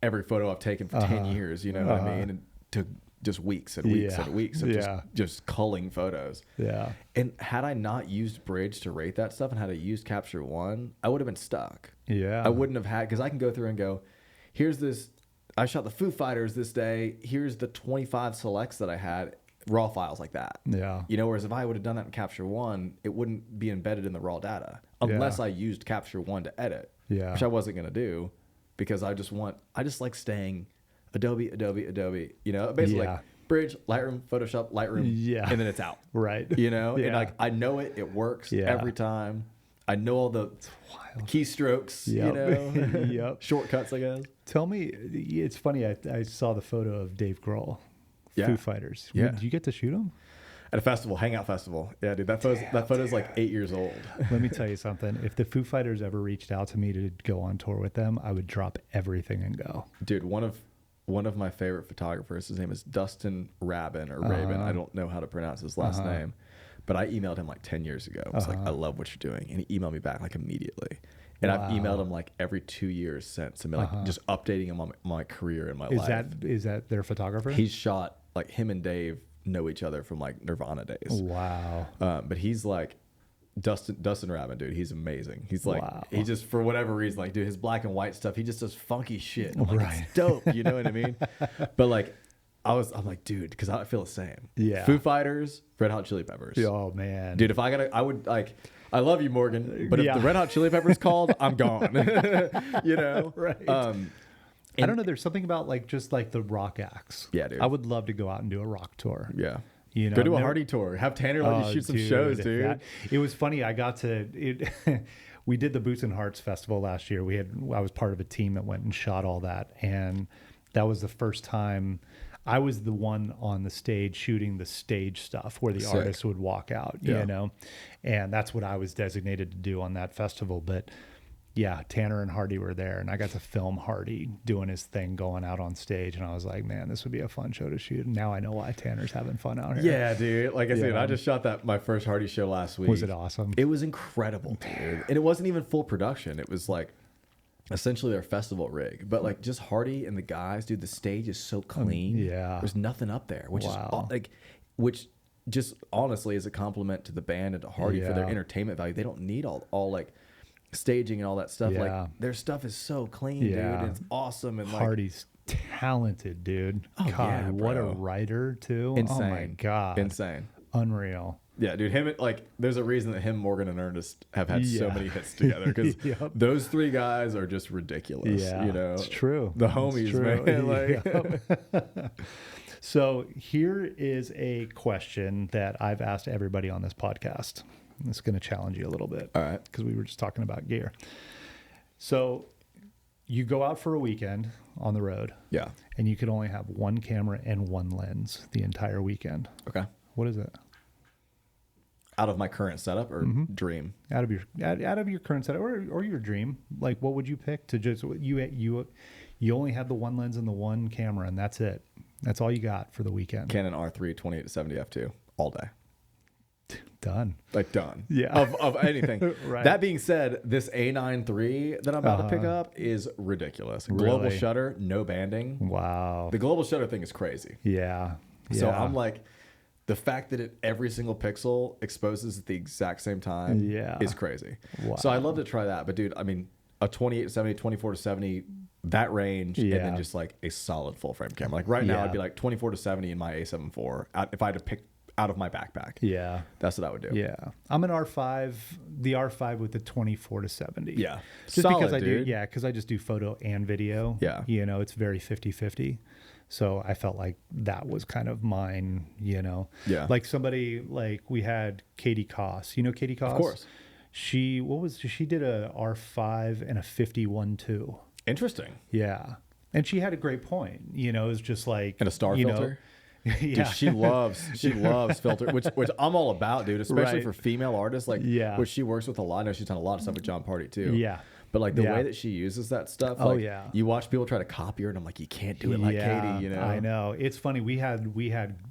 every photo I've taken for 10 years. You know what I mean? And took just weeks and weeks Yeah. and weeks of Yeah. just culling photos. Yeah. And had I not used Bridge to rate that stuff and had I used Capture One, I would have been stuck. Yeah. I wouldn't have had, because I can go through and go, here's this, I shot the Foo Fighters this day. Here's the 25 selects that I had, raw files like that. Yeah. You know, whereas if I would have done that in Capture One, it wouldn't be embedded in the raw data unless I used Capture One to edit, Yeah. which I wasn't going to do because I just like staying Adobe, you know, basically Yeah. like Bridge, Lightroom, Photoshop, Lightroom, Yeah. and then it's out. Right. You know, and Yeah. like I know it works Yeah. every time. I know all the keystrokes, you Yep. know, Yep. shortcuts, I guess. Tell me, it's funny. I saw the photo of Dave Grohl, Yeah. Foo Fighters. Yeah. Did you get to shoot him? At a festival, Hangout Festival. Yeah, dude, that photo's like 8 years old. Let me tell you something. If the Foo Fighters ever reached out to me to go on tour with them, I would drop everything and go. Dude, one of my favorite photographers, his name is Dustin Rabin or Rabin. I don't know how to pronounce his last name, but I emailed him like 10 years ago. I was like, I love what you're doing. And he emailed me back like immediately. And I've emailed him like every 2 years since. I mean, like just updating him on my career and my life. Is that their photographer? He's shot, like him and Dave know each other from like Nirvana days. Wow. But he's like Dustin Rabin, dude. He's amazing. He's like, Wow. he just, for whatever reason, like, dude, his black and white stuff, he just does funky shit. I'm like, Right. it's dope. You know what I mean? But like, I'm like, dude, because I feel the same. Yeah. Foo Fighters, Red Hot Chili Peppers. Oh man, Dude, if I would like, I love you, Morgan, but Yeah. if the Red Hot Chili Peppers called, I'm gone. You know? Right. I don't know. There's something about like just like the rock acts. Yeah, dude. I would love to go out and do a rock tour. Yeah. You know, Go to a never- Hardy tour. Have Tanner let you shoot some shows, dude. It was funny. I got to it. We did the Boots and Hearts Festival last year. I was part of a team that went and shot all that, and that was the first time I was the one on the stage shooting the stage stuff where the Sick. artist would walk out. Yeah. You know, and that's what I was designated to do on that festival. But yeah, Tanner and Hardy were there, and I got to film Hardy doing his thing, going out on stage, and I was like, man, this would be a fun show to shoot. And now I know why Tanner's having fun out here. Yeah, dude. Like I said, Yeah. I just shot my first Hardy show last week. Was it awesome? It was incredible, dude. And it wasn't even full production. It was like essentially their festival rig. But like just Hardy and the guys, dude, the stage is so clean. yeah. There's nothing up there, which Wow. is like, which just honestly is a compliment to the band and to Hardy for their Yeah. entertainment value. They don't need all like staging and all that stuff. Yeah. Like their stuff is so clean, Yeah. dude. And it's awesome. And like, Hardy's talented, dude. Oh, God, yeah, what a bro. writer too. insane. Oh my God. Insane. Unreal. Yeah, dude. There's a reason that him, Morgan, and Ernest have had so many hits together because those three guys are just ridiculous. Yeah, you know, it's true. The homies, man. So here is a question that I've asked everybody on this podcast. It's going to challenge you a little bit. All right. Because we were just talking about gear. So you go out for a weekend on the road. Yeah. And you could only have one camera and one lens the entire weekend. Okay. What is it? Out of my current setup or dream? Out of your current setup or your dream. Like, what would you pick to just you only have the one lens and the one camera, and that's it. That's all you got for the weekend. Canon R3 28-70 f2 all day. Done. Like done. Yeah. Of anything. Right. That being said, this A9 III that I'm about to pick up is ridiculous. Global Really? shutter, no banding. Wow. The global shutter thing is crazy. Yeah. So I'm like, the fact that every single pixel exposes at the exact same time is crazy. Wow. So I'd love to try that. But dude, I mean, a 28-70, 24-70, that range, and then just like a solid full frame camera. Like right now, I'd be like 24-70 in my A7 IV if I had to pick out of my backpack. Yeah. That's what I would do. Yeah. I'm an R5, the R5 with the 24-70. Yeah. Just solid, because I dude. because I just do photo and video. Yeah. You know, it's very 50-50. So I felt like that was kind of mine, you know. Yeah. Like somebody, like we had Katie Koss. You know Katie Koss? Of course. She did a R5 and a 51.2. Interesting. Yeah. And she had a great point. You know, it's just like, And a star filter. Yeah. Dude, she loves filter, which I'm all about, dude, especially Right. for female artists. Like, which she works with a lot. I know she's done a lot of stuff with John Party too. Yeah. But like the way that she uses that stuff, like, you watch people try to copy her, and I'm like, you can't do it like Katie, you know? I know. It's funny. We had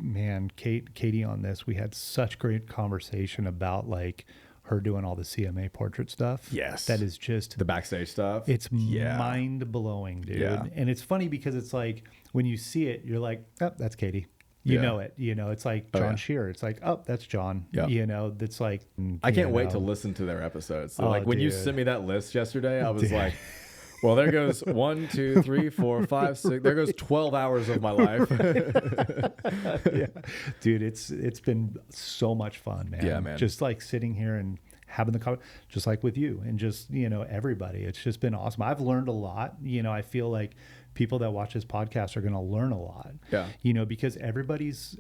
man, Katie on this. We had such great conversation about like her doing all the CMA portrait stuff. Yes. That is just The backstage stuff. It's mind blowing, dude. Yeah. And it's funny because it's like when you see it, you're like, oh, that's Katie. You know it. You know, it's like John Shearer. It's like, oh, that's John. Yep. You know, that's like. I can't wait to listen to their episodes. So, like when you dude. sent me that list yesterday, I was like, well, there goes 1, 2, 3, 4, 5, 6. There goes 12 hours of my life. Dude, it's been so much fun, man. Yeah, man. Just like sitting here and having the just like with you and just, you know, everybody. It's just been awesome. I've learned a lot. You know, I feel like people that watch this podcast are going to learn a lot. Yeah. You know, because everybody's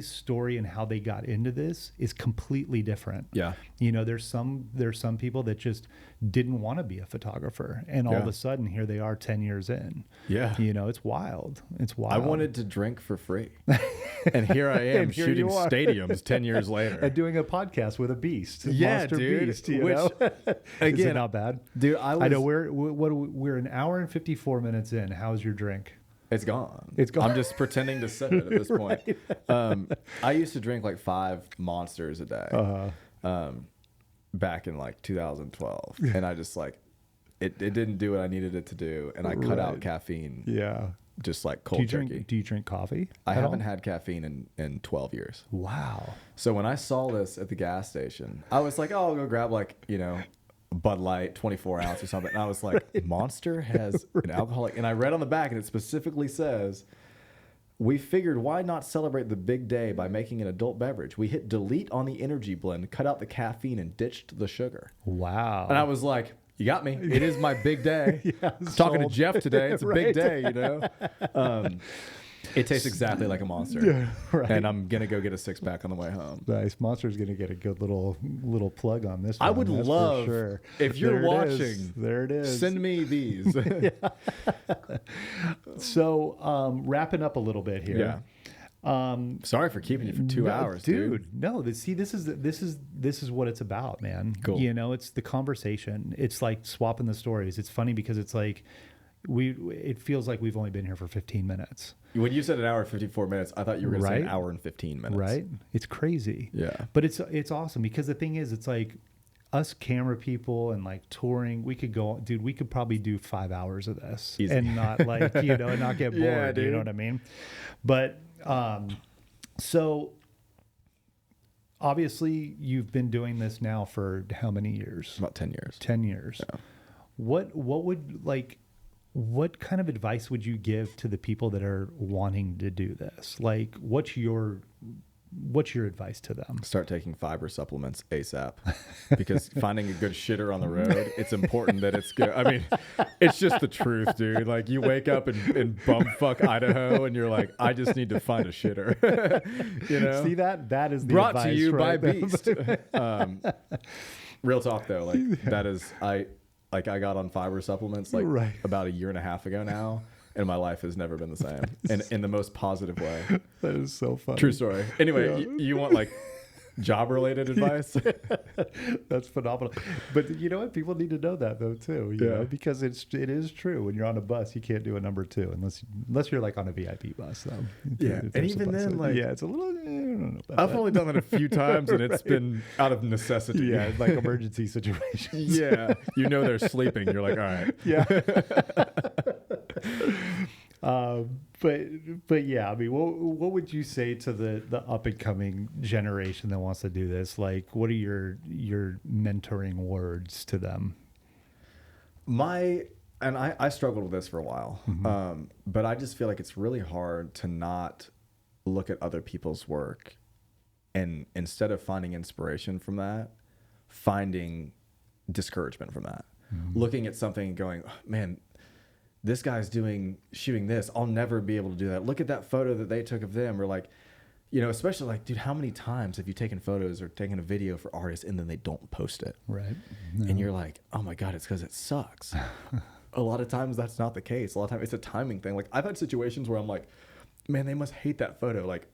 story and how they got into this is completely different. Yeah. You know, there's some people that just didn't want to be a photographer, and all of a sudden here they are 10 years in. Yeah. You know, it's wild. It's wild. I wanted to drink for free. And here I am here shooting you are. stadiums 10 years later. And doing a podcast with a beast. Yeah, Monster dude. Beast, you Which, know? again, Is it not bad? Dude, I know we're an hour and 54 minutes in. How's your drink? It's gone. It's gone. I'm just pretending to sip it at this point. I used to drink like 5 Monsters a day back in like 2012. And I just like, it didn't do what I needed it to do. And I cut out caffeine. Yeah. Just like cold turkey. Do you drink coffee? I haven't had caffeine in 12 years. Wow. So when I saw this at the gas station, I was like, oh, I'll go grab like, you know, Bud Light 24 ounce or something. And I was like, Monster has an alcoholic. And I read on the back and it specifically says, we figured why not celebrate the big day by making an adult beverage? We hit delete on the energy blend, cut out the caffeine, and ditched the sugar. Wow. And I was like, you got me. It is my big day. I'm talking to Jeff today. It's a big day, you know? It tastes exactly like a Monster. Yeah, right. And I'm going to go get a 6-pack on the way home. Nice. Monster's going to get a good little plug on this one. I would that's love, for sure. if you're There it watching, is. There it is. send me these. So wrapping up a little bit here. Yeah. Sorry for keeping you for 2 hours, dude. No, this is what it's about, man. Cool. You know, it's the conversation. It's like swapping the stories. It's funny because it's like it feels like we've only been here for 15 minutes. When you said an hour and 54 minutes, I thought you were going to say an hour and 15 minutes. Right? It's crazy. Yeah. But it's awesome because the thing is, it's like us camera people and like touring, we could probably do 5 hours of this. Easy. And not like, you know, and not get bored. Yeah, dude. You know what I mean? But so obviously you've been doing this now for how many years? About 10 years. 10 years. Yeah. What kind of advice would you give to the people that are wanting to do this? Like, what's your what's your advice to them? Start taking fiber supplements ASAP, because finding a good shitter on the road, it's important that it's good. I mean, it's just the truth, dude. Like, you wake up in bumfuck Idaho and you're like, I just need to find a shitter. You know? See, that is the brought advice, to you by right? Beast. Real talk though, like that is, I got on fiber supplements like Right. about a year and a half ago now. And my life has never been the same, and in the most positive way. That is so funny. True story. Anyway, Yeah. you want like job-related advice? That's phenomenal. But you know what? People need to know that though too. You Yeah. know, because it is true. When you're on a bus, you can't do a number 2 unless you're like on a VIP bus though. Yeah. If And there's a even bus, then, like, yeah, it's a little. I don't know about I've that. only done that a few times, and it's been out of necessity. Yeah, it's like emergency situations. Yeah. You know they're sleeping. You're like, all right. Yeah. But yeah, I mean, what would you say to the up and coming generation that wants to do this? Like, what are your mentoring words to them? I struggled with this for a while, but I just feel like it's really hard to not look at other people's work, and instead of finding inspiration from that, finding discouragement from that. Looking at something and going, oh, man, this guy's shooting this. I'll never be able to do that. Look at that photo that they took of them. Or like, you know, especially like, dude, how many times have you taken photos or taken a video for artists and then they don't post it? Right. And you're like, oh my God, it's because it sucks. A lot of times that's not the case. A lot of times it's a timing thing. Like, I've had situations where I'm like, man, they must hate that photo. Like,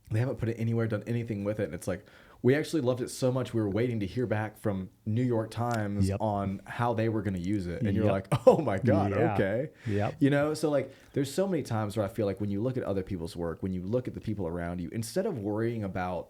they haven't put it anywhere, done anything with it. And it's like, we actually loved it so much we were waiting to hear back from New York Times on how they were going to use it. And you're like, oh my God, okay. Yep. You know, so like there's so many times where I feel like when you look at other people's work, when you look at the people around you, instead of worrying about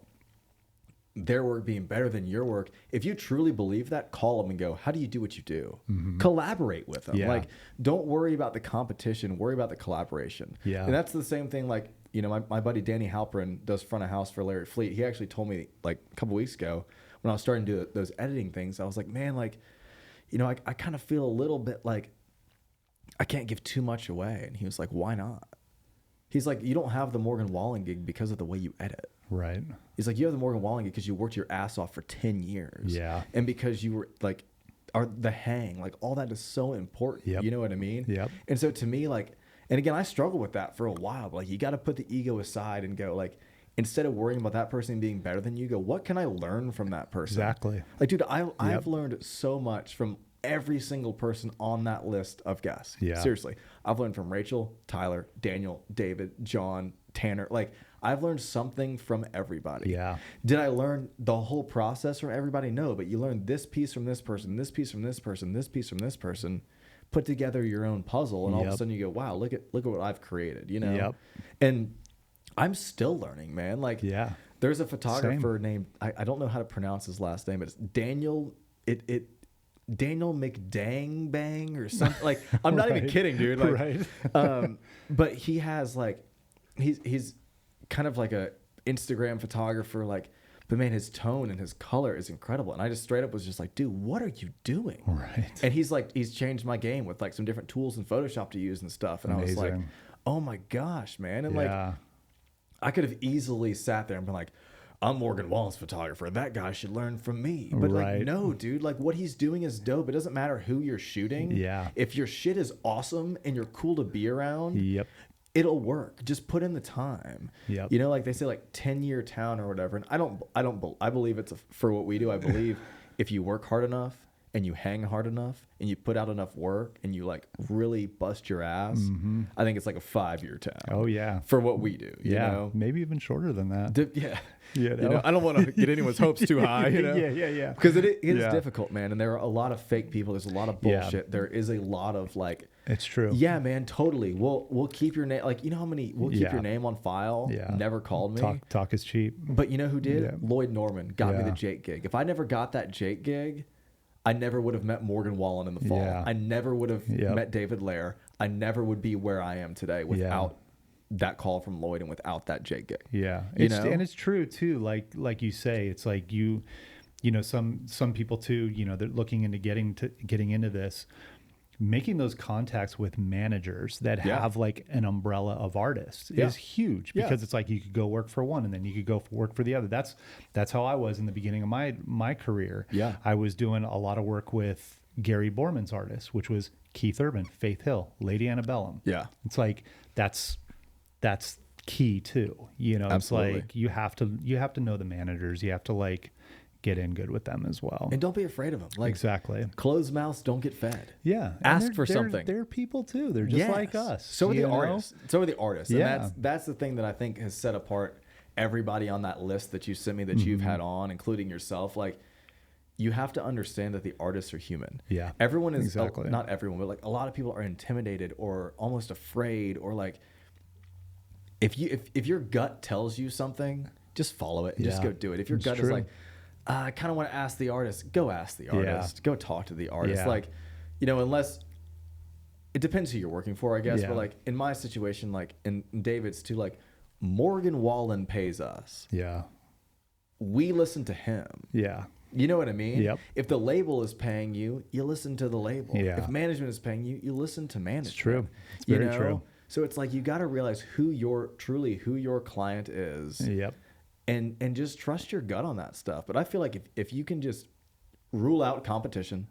their work being better than your work, if you truly believe that, call them and go, how do you do what you do? Collaborate with them. Yeah. Like, don't worry about the competition, worry about the collaboration. Yeah. And that's the same thing, like, you know, my buddy Danny Halprin does front of house for Larry Fleet. He actually told me like a couple weeks ago when I was starting to do those editing things, I was like, man, like, you know, I kind of feel a little bit like I can't give too much away. And he was like, why not? He's like, you don't have the Morgan Wallen gig because of the way you edit. Right. He's like, you have the Morgan Wallen gig because you worked your ass off for 10 years. Yeah. And because you were like, the hang, like all that is so important. Yep. You know what I mean? Yep. And so to me, like, and again, I struggled with that for a while. But like, you got to put the ego aside and go, like, instead of worrying about that person being better than you, go, what can I learn from that person? Exactly. Like, dude, I've learned so much from every single person on that list of guests. Yeah. Seriously. I've learned from Rachel, Tyler, Daniel, David, John, Tanner. Like, I've learned something from everybody. Yeah. Did I learn the whole process from everybody? No, but you learn this piece from this person, this piece from this person, this piece from this person. Put together your own puzzle, and all of a sudden you go, wow, look at what I've created, you know? Yep. And I'm still learning, man. Like, Yeah. there's a photographer named, I don't know how to pronounce his last name, but it's Daniel, Daniel McDangbang or something. Like, I'm not even kidding, dude. Like, Right. but he has like, he's kind of like a Instagram photographer, like, but man, his tone and his color is incredible. And I just straight up was just like, dude, what are you doing? Right. And he's like, he's changed my game with like some different tools in Photoshop to use and stuff. And I was like, oh my gosh, man. And like, I could have easily sat there and been like, I'm Morgan Wallen's photographer. That guy should learn from me. But like, no, dude, like what he's doing is dope. It doesn't matter who you're shooting. Yeah. If your shit is awesome and you're cool to be around, it'll work. Just put in the time. Yep. You know, like they say, like 10-year town or whatever. And I believe it's for what we do. I believe if you work hard enough and you hang hard enough and you put out enough work and you like really bust your ass, I think it's like a 5-year town. Oh yeah. For what we do. You know? Maybe even shorter than that. Yeah. You know? You know, I don't want to get anyone's hopes too high, you know? Yeah. Because it is difficult, man. And there are a lot of fake people. There's a lot of bullshit. Yeah. There is a lot of like, it's true. yeah, man, totally. We'll keep your name. Like, you know how many, we'll keep your name on file. Yeah. Never called me. Talk is cheap. But you know who did? Yeah. Lloyd Norman got me the Jake gig. If I never got that Jake gig, I never would have met Morgan Wallen in the fall. Yeah. I never would have met David Lair. I never would be where I am today without that call from Lloyd and without that Jake gig. Yeah. You know? And it's true too. Like you say, it's like you know, some people too, you know, they're looking into getting into this. making those contacts with managers that have like an umbrella of artists is huge, because it's like you could go work for one and then you could go work for the other. That's how I was in the beginning of my career. Yeah. I was doing a lot of work with Gary Borman's artists, which was Keith Urban, Faith Hill, Lady Antebellum. Yeah. It's like that's key too. You know, Absolutely. It's like you have to know the managers. You have to like get in good with them as well. And don't be afraid of them. Like, exactly. Closed mouths don't get fed. Yeah. Ask for something. They're people too. They're just like us. So are the artists. So are the artists. Yeah. And that's the thing that I think has set apart everybody on that list that you sent me that you've had on, including yourself. Like, you have to understand that the artists are human. Yeah. Everyone is, not everyone, but like a lot of people are intimidated or almost afraid, or like, if your gut tells you something, just follow it and just go do it. If your gut is like, I kind of want to ask the artist, go ask the artist, go talk to the artist. Like, you know, unless it depends who you're working for, I guess. But like in my situation, like in David's too, like Morgan Wallen pays us. Yeah. We listen to him. Yeah. You know what I mean? Yep. If the label is paying you, you listen to the label. Yeah. If management is paying you, you listen to management. It's true. It's very true. So it's like you got to realize who your client is. Yep. And just trust your gut on that stuff. But I feel like if you can just rule out competition,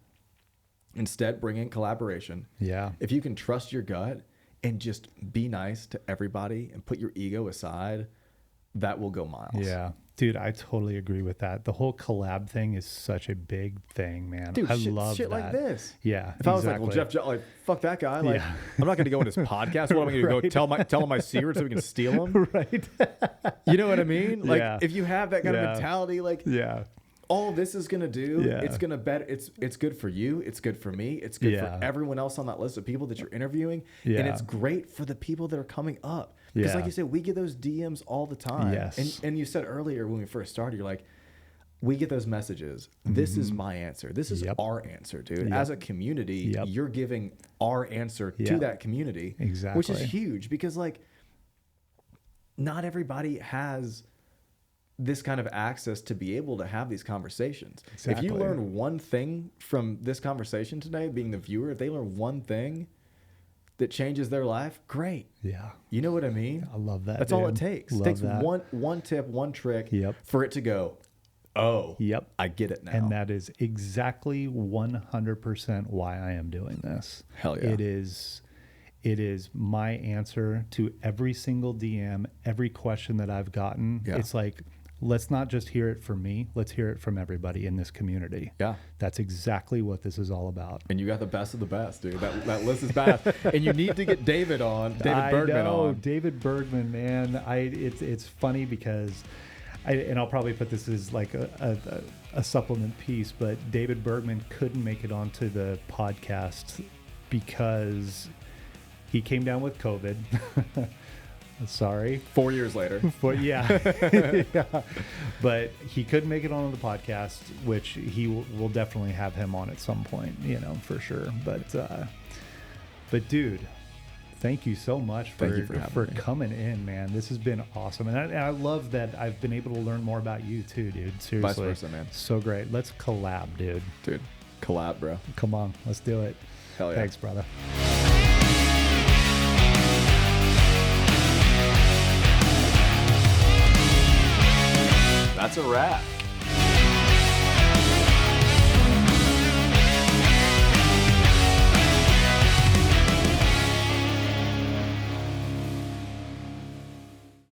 instead bring in collaboration. Yeah. If you can trust your gut and just be nice to everybody and put your ego aside, that will go miles. Yeah. Dude, I totally agree with that. The whole collab thing is such a big thing, man. Dude, I love shit that. like this. Yeah. If I was like, well, Jeff, like, fuck that guy. Like, I'm not going to go on his podcast. What am I going to go tell him my secrets so we can steal them? Right. You know what I mean? Like, if you have that kind of mentality, like, all this is going to do, it's going to better. It's good for you. It's good for me. It's good for everyone else on that list of people that you're interviewing. Yeah. And it's great for the people that are coming up. Because like you said, we get those DMs all the time. Yes. And you said earlier when we first started, you're like, we get those messages. This is my answer. This is our answer, dude. As a community, you're giving our answer to that community. Exactly. Which is huge, because like not everybody has this kind of access to be able to have these conversations. Exactly. If you learn one thing from this conversation today, being the viewer, if they learn one thing that changes their life, great. Yeah. You know what I mean? I love that. That's all it takes. It takes one tip, one trick for it to go, oh, I get it now. And that is exactly 100% why I am doing this. Hell yeah. It is my answer to every single DM, every question that I've gotten. Yeah. It's like, let's not just hear it from me. Let's hear it from everybody in this community. Yeah. That's exactly what this is all about. And you got the best of the best, dude. That list is bad. And you need to get David Bergman on. David Bergman, man. It's funny because, and I'll probably put this as like a supplement piece, but David Bergman couldn't make it onto the podcast because he came down with COVID. Sorry. 4 years later. Yeah. But he couldn't make it on the podcast, which he will definitely have him on at some point, you know, for sure. But dude, thank you so much for coming in, man. This has been awesome. And I love that I've been able to learn more about you too, dude. Seriously. Vice versa, man. So great. Let's collab, dude. Dude, collab, bro. Come on. Let's do it. Hell yeah. Thanks, brother. That's a wrap.